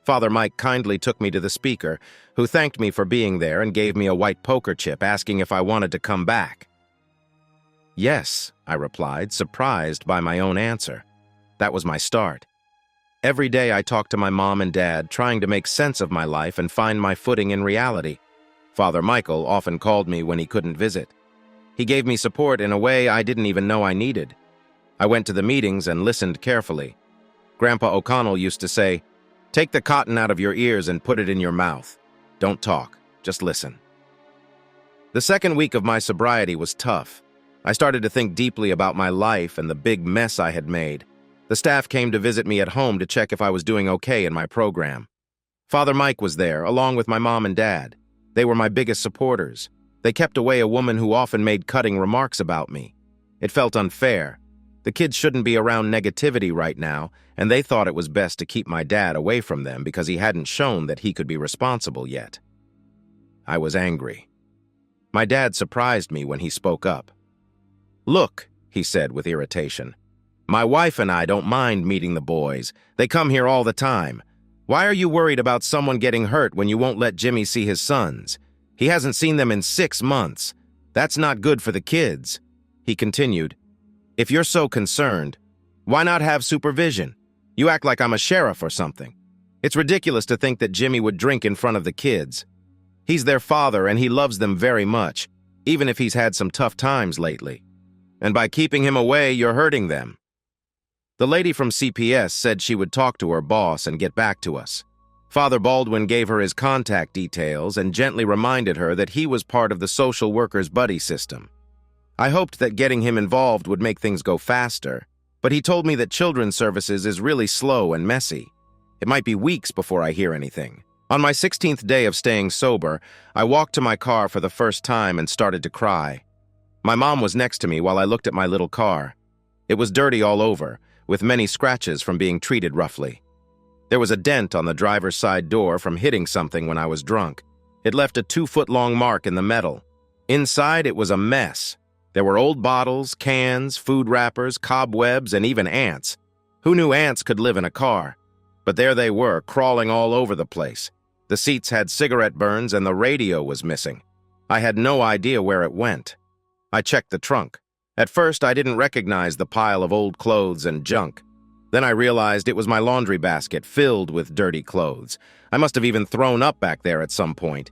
Father Mike kindly took me to the speaker, who thanked me for being there and gave me a white poker chip, asking if I wanted to come back. "Yes," I replied, surprised by my own answer. That was my start. Every day I talked to my mom and dad, trying to make sense of my life and find my footing in reality. Father Michael often called me when he couldn't visit. He gave me support in a way I didn't even know I needed. I went to the meetings and listened carefully. Grandpa O'Connell used to say, "Take the cotton out of your ears and put it in your mouth. Don't talk, just listen." The second week of my sobriety was tough. I started to think deeply about my life and the big mess I had made. The staff came to visit me at home to check if I was doing okay in my program. Father Mike was there, along with my mom and dad. They were my biggest supporters. They kept away a woman who often made cutting remarks about me. It felt unfair. The kids shouldn't be around negativity right now, and they thought it was best to keep my dad away from them because he hadn't shown that he could be responsible yet. I was angry. My dad surprised me when he spoke up. "Look," he said with irritation, "my wife and I don't mind meeting the boys. They come here all the time. Why are you worried about someone getting hurt when you won't let Jimmy see his sons? He hasn't seen them in 6 months. That's not good for the kids." He continued, "If you're so concerned, why not have supervision? You act like I'm a sheriff or something. It's ridiculous to think that Jimmy would drink in front of the kids. He's their father and he loves them very much, even if he's had some tough times lately. And by keeping him away, you're hurting them." The lady from CPS said she would talk to her boss and get back to us. Father Baldwin gave her his contact details and gently reminded her that he was part of the social worker's buddy system. I hoped that getting him involved would make things go faster, but he told me that children's services is really slow and messy. It might be weeks before I hear anything. On my 16th day of staying sober, I walked to my car for the first time and started to cry. My mom was next to me while I looked at my little car. It was dirty all over, with many scratches from being treated roughly. There was a dent on the driver's side door from hitting something when I was drunk. It left a 2-foot-long mark in the metal. Inside, it was a mess. There were old bottles, cans, food wrappers, cobwebs, and even ants. Who knew ants could live in a car? But there they were, crawling all over the place. The seats had cigarette burns and the radio was missing. I had no idea where it went. I checked the trunk. At first, I didn't recognize the pile of old clothes and junk. Then I realized it was my laundry basket filled with dirty clothes. I must have even thrown up back there at some point.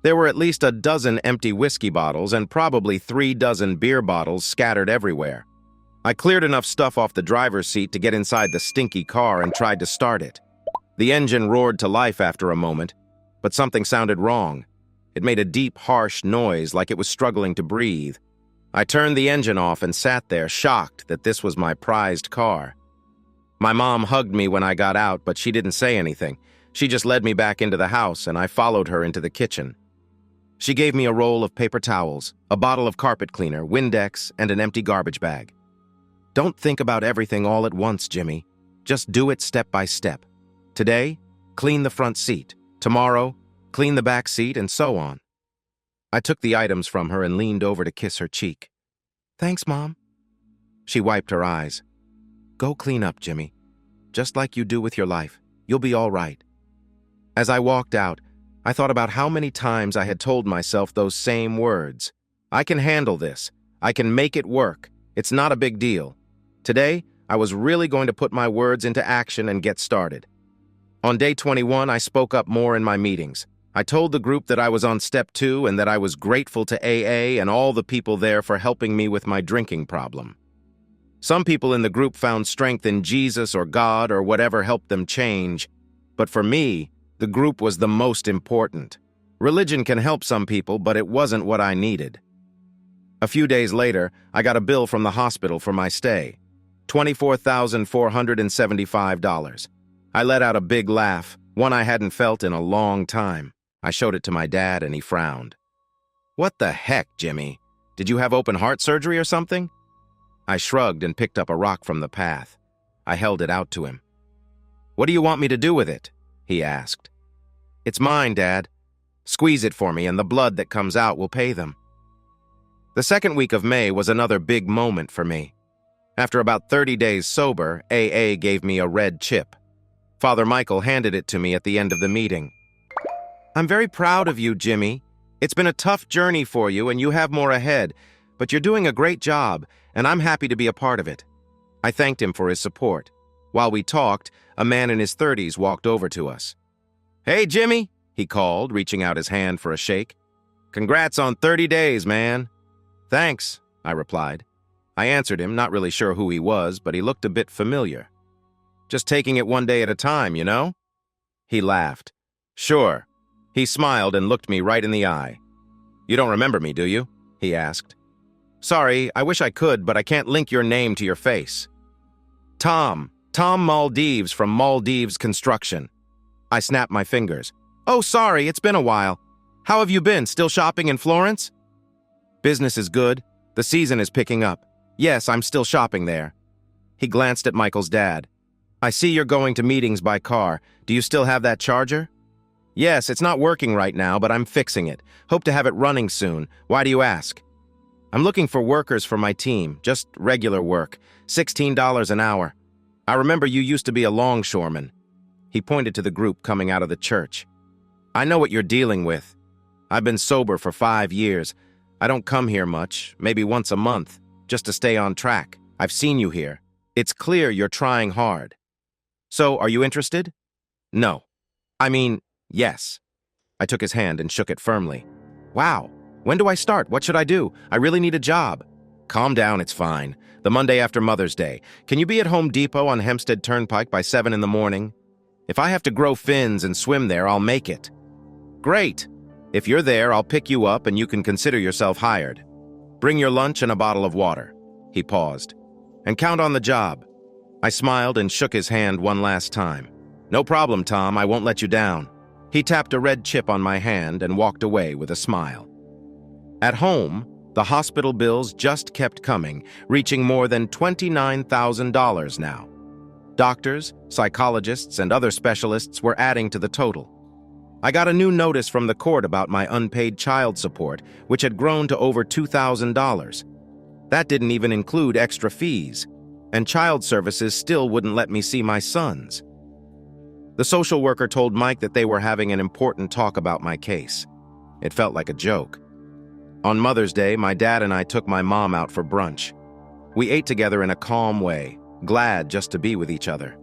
There were at least a dozen empty whiskey bottles and probably 3 dozen beer bottles scattered everywhere. I cleared enough stuff off the driver's seat to get inside the stinky car and tried to start it. The engine roared to life after a moment, but something sounded wrong. It made a deep, harsh noise like it was struggling to breathe. I turned the engine off and sat there, shocked that this was my prized car. My mom hugged me when I got out, but she didn't say anything. She just led me back into the house, and I followed her into the kitchen. She gave me a roll of paper towels, a bottle of carpet cleaner, Windex, and an empty garbage bag. Don't think about everything all at once, Jimmy. Just do it step by step. Today, clean the front seat. Tomorrow, clean the back seat, and so on. I took the items from her and leaned over to kiss her cheek. Thanks, Mom. She wiped her eyes. Go clean up, Jimmy. Just like you do with your life. You'll be all right. As I walked out, I thought about how many times I had told myself those same words. I can handle this. I can make it work. It's not a big deal. Today, I was really going to put my words into action and get started. On day 21, I spoke up more in my meetings. I told the group that I was on step 2 and that I was grateful to AA and all the people there for helping me with my drinking problem. Some people in the group found strength in Jesus or God or whatever helped them change. But for me, the group was the most important. Religion can help some people, but it wasn't what I needed. A few days later, I got a bill from the hospital for my stay. $24,475. I let out a big laugh, one I hadn't felt in a long time. I showed it to my dad and he frowned. What the heck, Jimmy? Did you have open heart surgery or something? I shrugged and picked up a rock from the path. I held it out to him. What do you want me to do with it? He asked. It's mine, Dad. Squeeze it for me and the blood that comes out will pay them. The second week of May was another big moment for me. After about 30 days sober, AA gave me a red chip. Father Michael handed it to me at the end of the meeting. I'm very proud of you, Jimmy. It's been a tough journey for you and you have more ahead, but you're doing a great job, and I'm happy to be a part of it. I thanked him for his support. While we talked, a man in his 30s walked over to us. Hey, Jimmy, he called, reaching out his hand for a shake. Congrats on 30 days, man. Thanks, I replied. I answered him, not really sure who he was, but he looked a bit familiar. Just taking it one day at a time, you know? He laughed. Sure. He smiled and looked me right in the eye. You don't remember me, do you? He asked. Sorry, I wish I could, but I can't link your name to your face. Tom Maldives from Maldives Construction. I snapped my fingers. Oh, sorry, it's been a while. How have you been? Still shopping in Florence? Business is good. The season is picking up. Yes, I'm still shopping there. He glanced at Michael's dad. I see you're going to meetings by car. Do you still have that charger? Yes, it's not working right now, but I'm fixing it. Hope to have it running soon. Why do you ask? I'm looking for workers for my team, just regular work, $16 an hour. I remember you used to be a longshoreman. He pointed to the group coming out of the church. I know what you're dealing with. I've been sober for 5 years. I don't come here much, maybe once a month, just to stay on track. I've seen you here. It's clear you're trying hard. So, are you interested? No. I mean, yes. I took his hand and shook it firmly. Wow. When do I start? What should I do? I really need a job. Calm down, it's fine. The Monday after Mother's Day. Can you be at Home Depot on Hempstead Turnpike by 7 in the morning? If I have to grow fins and swim there, I'll make it. Great. If you're there, I'll pick you up and you can consider yourself hired. Bring your lunch and a bottle of water." He paused. "And count on the job." I smiled and shook his hand one last time. "No problem, Tom, I won't let you down." He tapped a red chip on my hand and walked away with a smile. At home, the hospital bills just kept coming, reaching more than $29,000 now. Doctors, psychologists, and other specialists were adding to the total. I got a new notice from the court about my unpaid child support, which had grown to over $2,000. That didn't even include extra fees, and child services still wouldn't let me see my sons. The social worker told Mike that they were having an important talk about my case. It felt like a joke. On Mother's Day, my dad and I took my mom out for brunch. We ate together in a calm way, glad just to be with each other.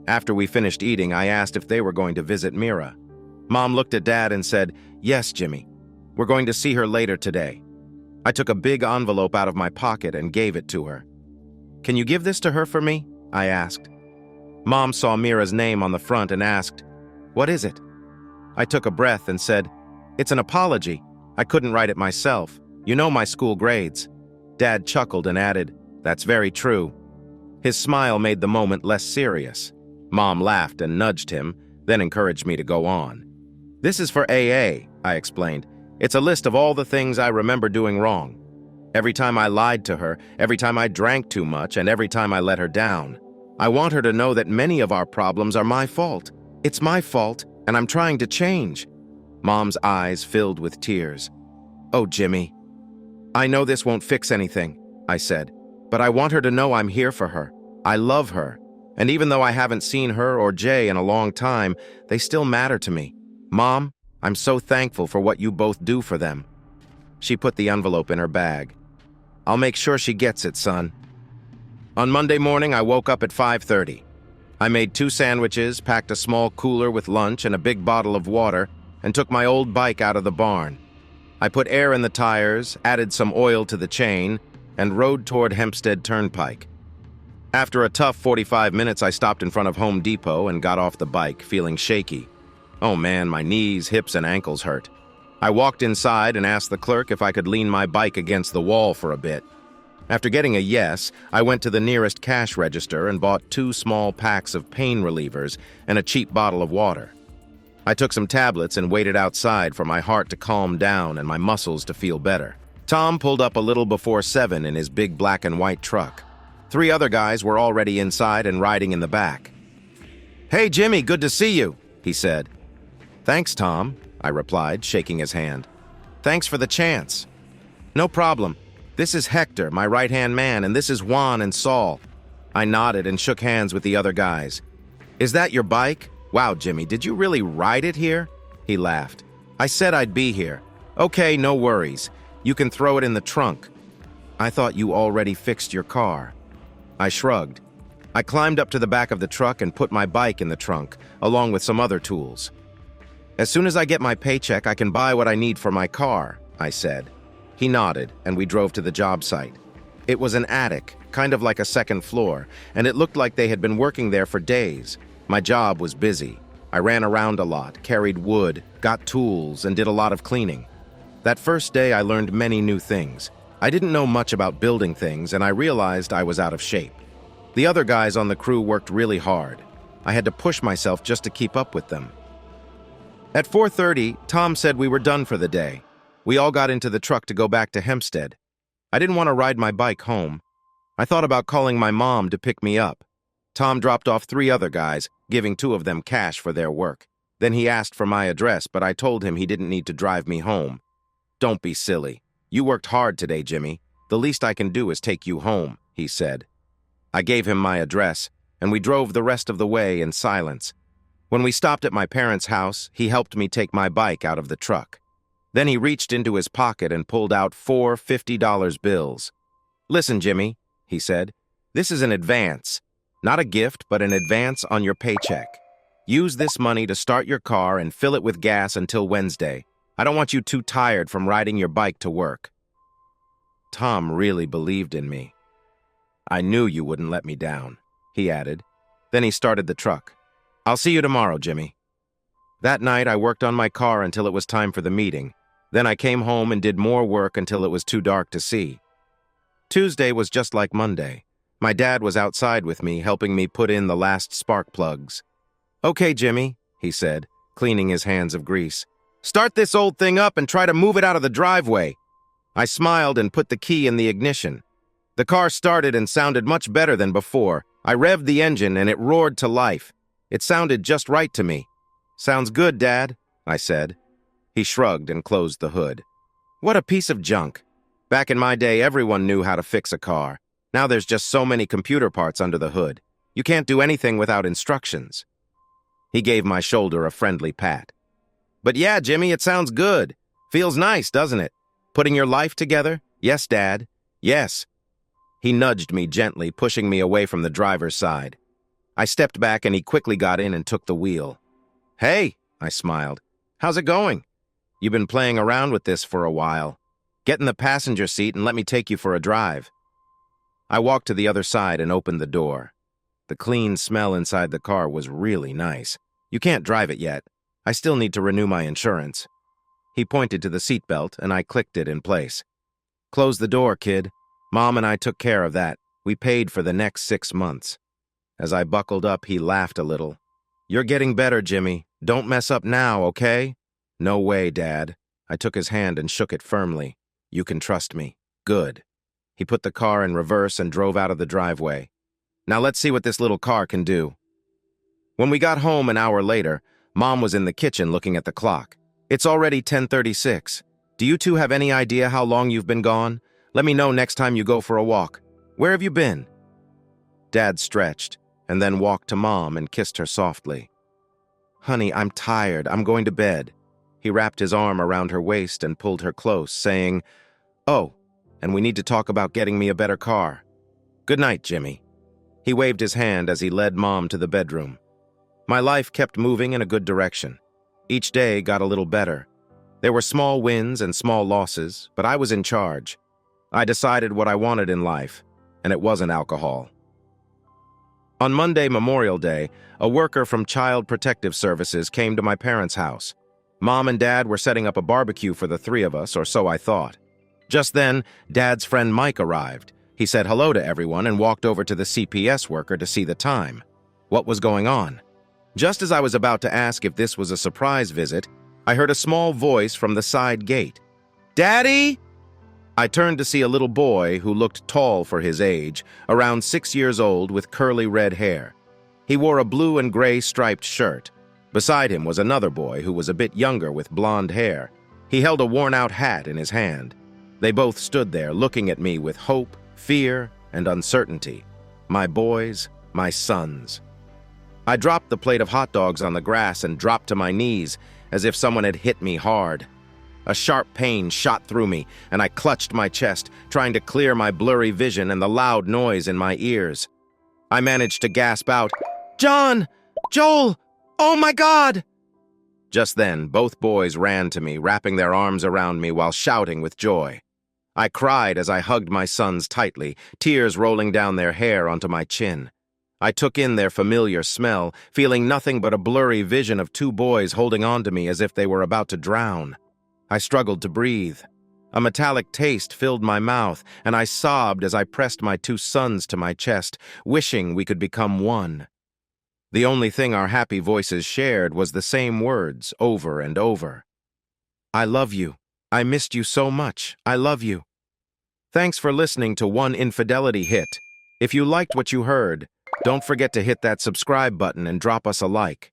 After we finished eating, I asked if they were going to visit Mira. Mom looked at Dad and said, "Yes, Jimmy. We're going to see her later today." I took a big envelope out of my pocket and gave it to her. "Can you give this to her for me?" I asked. Mom saw Mira's name on the front and asked, "What is it?" I took a breath and said, "It's an apology. I couldn't write it myself. You know my school grades." Dad chuckled and added, "That's very true." His smile made the moment less serious. Mom laughed and nudged him, then encouraged me to go on. "This is for AA," I explained. "It's a list of all the things I remember doing wrong. Every time I lied to her, every time I drank too much, and every time I let her down. I want her to know that many of our problems are my fault. It's my fault, and I'm trying to change." Mom's eyes filled with tears. "Oh, Jimmy. I know this won't fix anything," I said, "but I want her to know I'm here for her. I love her. And even though I haven't seen her or Jay in a long time, they still matter to me. Mom, I'm so thankful for what you both do for them." She put the envelope in her bag. "I'll make sure she gets it, son." On Monday morning, I woke up at 5:30. I made 2 sandwiches, packed a small cooler with lunch and a big bottle of water, and took my old bike out of the barn. I put air in the tires, added some oil to the chain, and rode toward Hempstead Turnpike. After a tough 45 minutes, I stopped in front of Home Depot and got off the bike, feeling shaky. Oh man, my knees, hips, and ankles hurt. I walked inside and asked the clerk if I could lean my bike against the wall for a bit. After getting a yes, I went to the nearest cash register and bought 2 small packs of pain relievers and a cheap bottle of water. I took some tablets and waited outside for my heart to calm down and my muscles to feel better. Tom pulled up a little before 7 in his big black and white truck. 3 other guys were already inside and riding in the back. "Hey, Jimmy, good to see you," he said. "Thanks, Tom," I replied, shaking his hand. "Thanks for the chance." "No problem. This is Hector, my right-hand man, and this is Juan and Saul." I nodded and shook hands with the other guys. "Is that your bike? Wow, Jimmy, did you really ride it here?" He laughed. "I said I'd be here." "Okay, no worries. You can throw it in the trunk." "I thought you already fixed your car." I shrugged. I climbed up to the back of the truck and put my bike in the trunk, along with some other tools. "As soon as I get my paycheck, I can buy what I need for my car," I said. He nodded, and we drove to the job site. It was an attic, kind of like a second floor, and it looked like they had been working there for days. My job was busy. I ran around a lot, carried wood, got tools, and did a lot of cleaning. That first day, I learned many new things. I didn't know much about building things, and I realized I was out of shape. The other guys on the crew worked really hard. I had to push myself just to keep up with them. At 4:30, Tom said we were done for the day. We all got into the truck to go back to Hempstead. I didn't want to ride my bike home. I thought about calling my mom to pick me up. Tom dropped off 3 other guys, giving 2 of them cash for their work. Then he asked for my address, but I told him he didn't need to drive me home. "Don't be silly. You worked hard today, Jimmy. The least I can do is take you home," he said. I gave him my address, and we drove the rest of the way in silence. When we stopped at my parents' house, he helped me take my bike out of the truck. Then he reached into his pocket and pulled out 4 $50 bills. "Listen, Jimmy," he said, "this is an advance. Not a gift, but an advance on your paycheck. Use this money to start your car and fill it with gas until Wednesday. I don't want you too tired from riding your bike to work." Tom really believed in me. "I knew you wouldn't let me down," he added. Then he started the truck. "I'll see you tomorrow, Jimmy." That night, I worked on my car until it was time for the meeting. Then I came home and did more work until it was too dark to see. Tuesday was just like Monday. My dad was outside with me, helping me put in the last spark plugs. "Okay, Jimmy," he said, cleaning his hands of grease. "Start this old thing up and try to move it out of the driveway." I smiled and put the key in the ignition. The car started and sounded much better than before. I revved the engine and it roared to life. It sounded just right to me. "Sounds good, Dad," I said. He shrugged and closed the hood. What a piece of junk. Back in my day, everyone knew how to fix a car. Now there's just so many computer parts under the hood. You can't do anything without instructions. He gave my shoulder a friendly pat. "But yeah, Jimmy, it sounds good. Feels nice, doesn't it? Putting your life together?" "Yes, Dad. Yes." He nudged me gently, pushing me away from the driver's side. I stepped back and he quickly got in and took the wheel. "Hey," I smiled. "How's it going? You've been playing around with this for a while. Get in the passenger seat and let me take you for a drive." I walked to the other side and opened the door. The clean smell inside the car was really nice. "You can't drive it yet. I still need to renew my insurance." He pointed to the seatbelt and I clicked it in place. "Close the door, kid. Mom and I took care of that. We paid for the next 6 months. As I buckled up, he laughed a little. "You're getting better, Jimmy. Don't mess up now, okay?" "No way, Dad." I took his hand and shook it firmly. "You can trust me." "Good." He put the car in reverse and drove out of the driveway. "Now let's see what this little car can do." When we got home an hour later, Mom was in the kitchen looking at the clock. "It's already 10:36. Do you two have any idea how long you've been gone? Let me know next time you go for a walk. Where have you been?" Dad stretched, and then walked to Mom and kissed her softly. "Honey, I'm tired. I'm going to bed." He wrapped his arm around her waist and pulled her close, saying, "Oh, and we need to talk about getting me a better car. Good night, Jimmy." He waved his hand as he led Mom to the bedroom. My life kept moving in a good direction. Each day got a little better. There were small wins and small losses, but I was in charge. I decided what I wanted in life, and it wasn't alcohol. On Monday, Memorial Day, a worker from Child Protective Services came to my parents' house. Mom and Dad were setting up a barbecue for the 3 of us, or so I thought. Just then, Dad's friend Mike arrived. He said hello to everyone and walked over to the CPS worker to see the time. What was going on? Just as I was about to ask if this was a surprise visit, I heard a small voice from the side gate. "Daddy?" I turned to see a little boy who looked tall for his age, around 6 years old with curly red hair. He wore a blue and gray striped shirt. Beside him was another boy who was a bit younger with blonde hair. He held a worn-out hat in his hand. They both stood there looking at me with hope, fear, and uncertainty. My boys, my sons. I dropped the plate of hot dogs on the grass and dropped to my knees as if someone had hit me hard. A sharp pain shot through me, and I clutched my chest, trying to clear my blurry vision and the loud noise in my ears. I managed to gasp out, "John! Joel! Oh my God!" Just then, both boys ran to me, wrapping their arms around me while shouting with joy. I cried as I hugged my sons tightly, tears rolling down their hair onto my chin. I took in their familiar smell, feeling nothing but a blurry vision of 2 boys holding on to me as if they were about to drown. I struggled to breathe. A metallic taste filled my mouth, and I sobbed as I pressed my 2 sons to my chest, wishing we could become one. The only thing our happy voices shared was the same words over and over. "I love you. I missed you so much. I love you." Thanks for listening to One Infidelity Hit. If you liked what you heard, don't forget to hit that subscribe button and drop us a like.